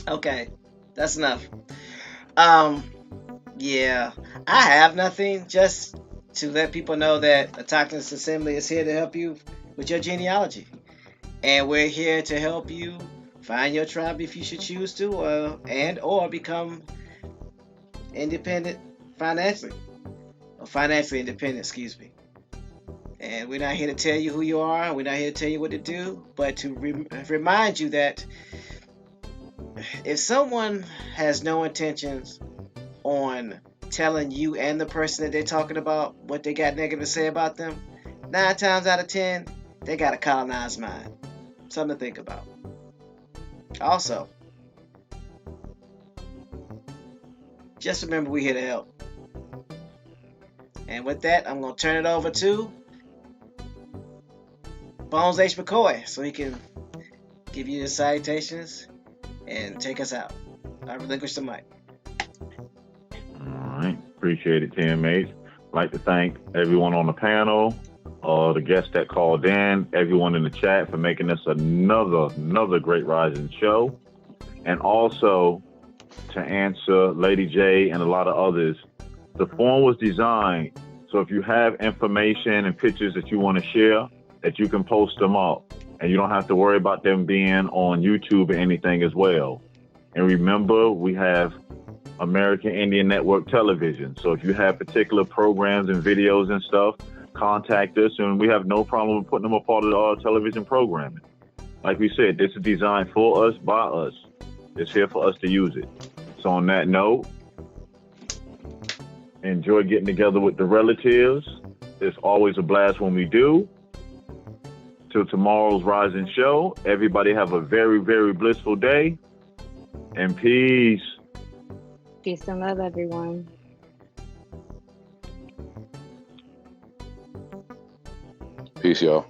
Okay, that's enough. Yeah, I have nothing. Just to let people know that Autochthonous Assembly is here to help you with your genealogy, and we're here to help you find your tribe if you should choose to, or become independent financially, or financially independent. Excuse me. And we're not here to tell you who you are. We're not here to tell you what to do, but to remind you that if someone has no intentions on telling you and the person that they're talking about what they got negative to say about them, 9 times out of 10, they got a colonized mind. Something to think about. Also, just remember we're here to help. And with that, I'm going to turn it over to Bones H. McCoy so he can give you the salutations and take us out. I relinquish the mic.
All right. Appreciate it, TMH. I'd like to thank everyone on the panel, the guests that called in, everyone in the chat for making this another great rising show. And also to answer Lady J and a lot of others, the form was designed so if you have information and pictures that you want to share, that you can post them up. And you don't have to worry about them being on YouTube or anything as well. And remember, we have American Indian Network Television. So if you have particular programs and videos and stuff, contact us, and we have no problem with putting them a part of our television programming. Like we said, this is designed for us, by us. It's here for us to use it. So on that note, enjoy getting together with the relatives. It's always a blast when we do. Till tomorrow's Rising Show, everybody have a very, very blissful day. And peace.
Peace and love, everyone.
Peace, y'all.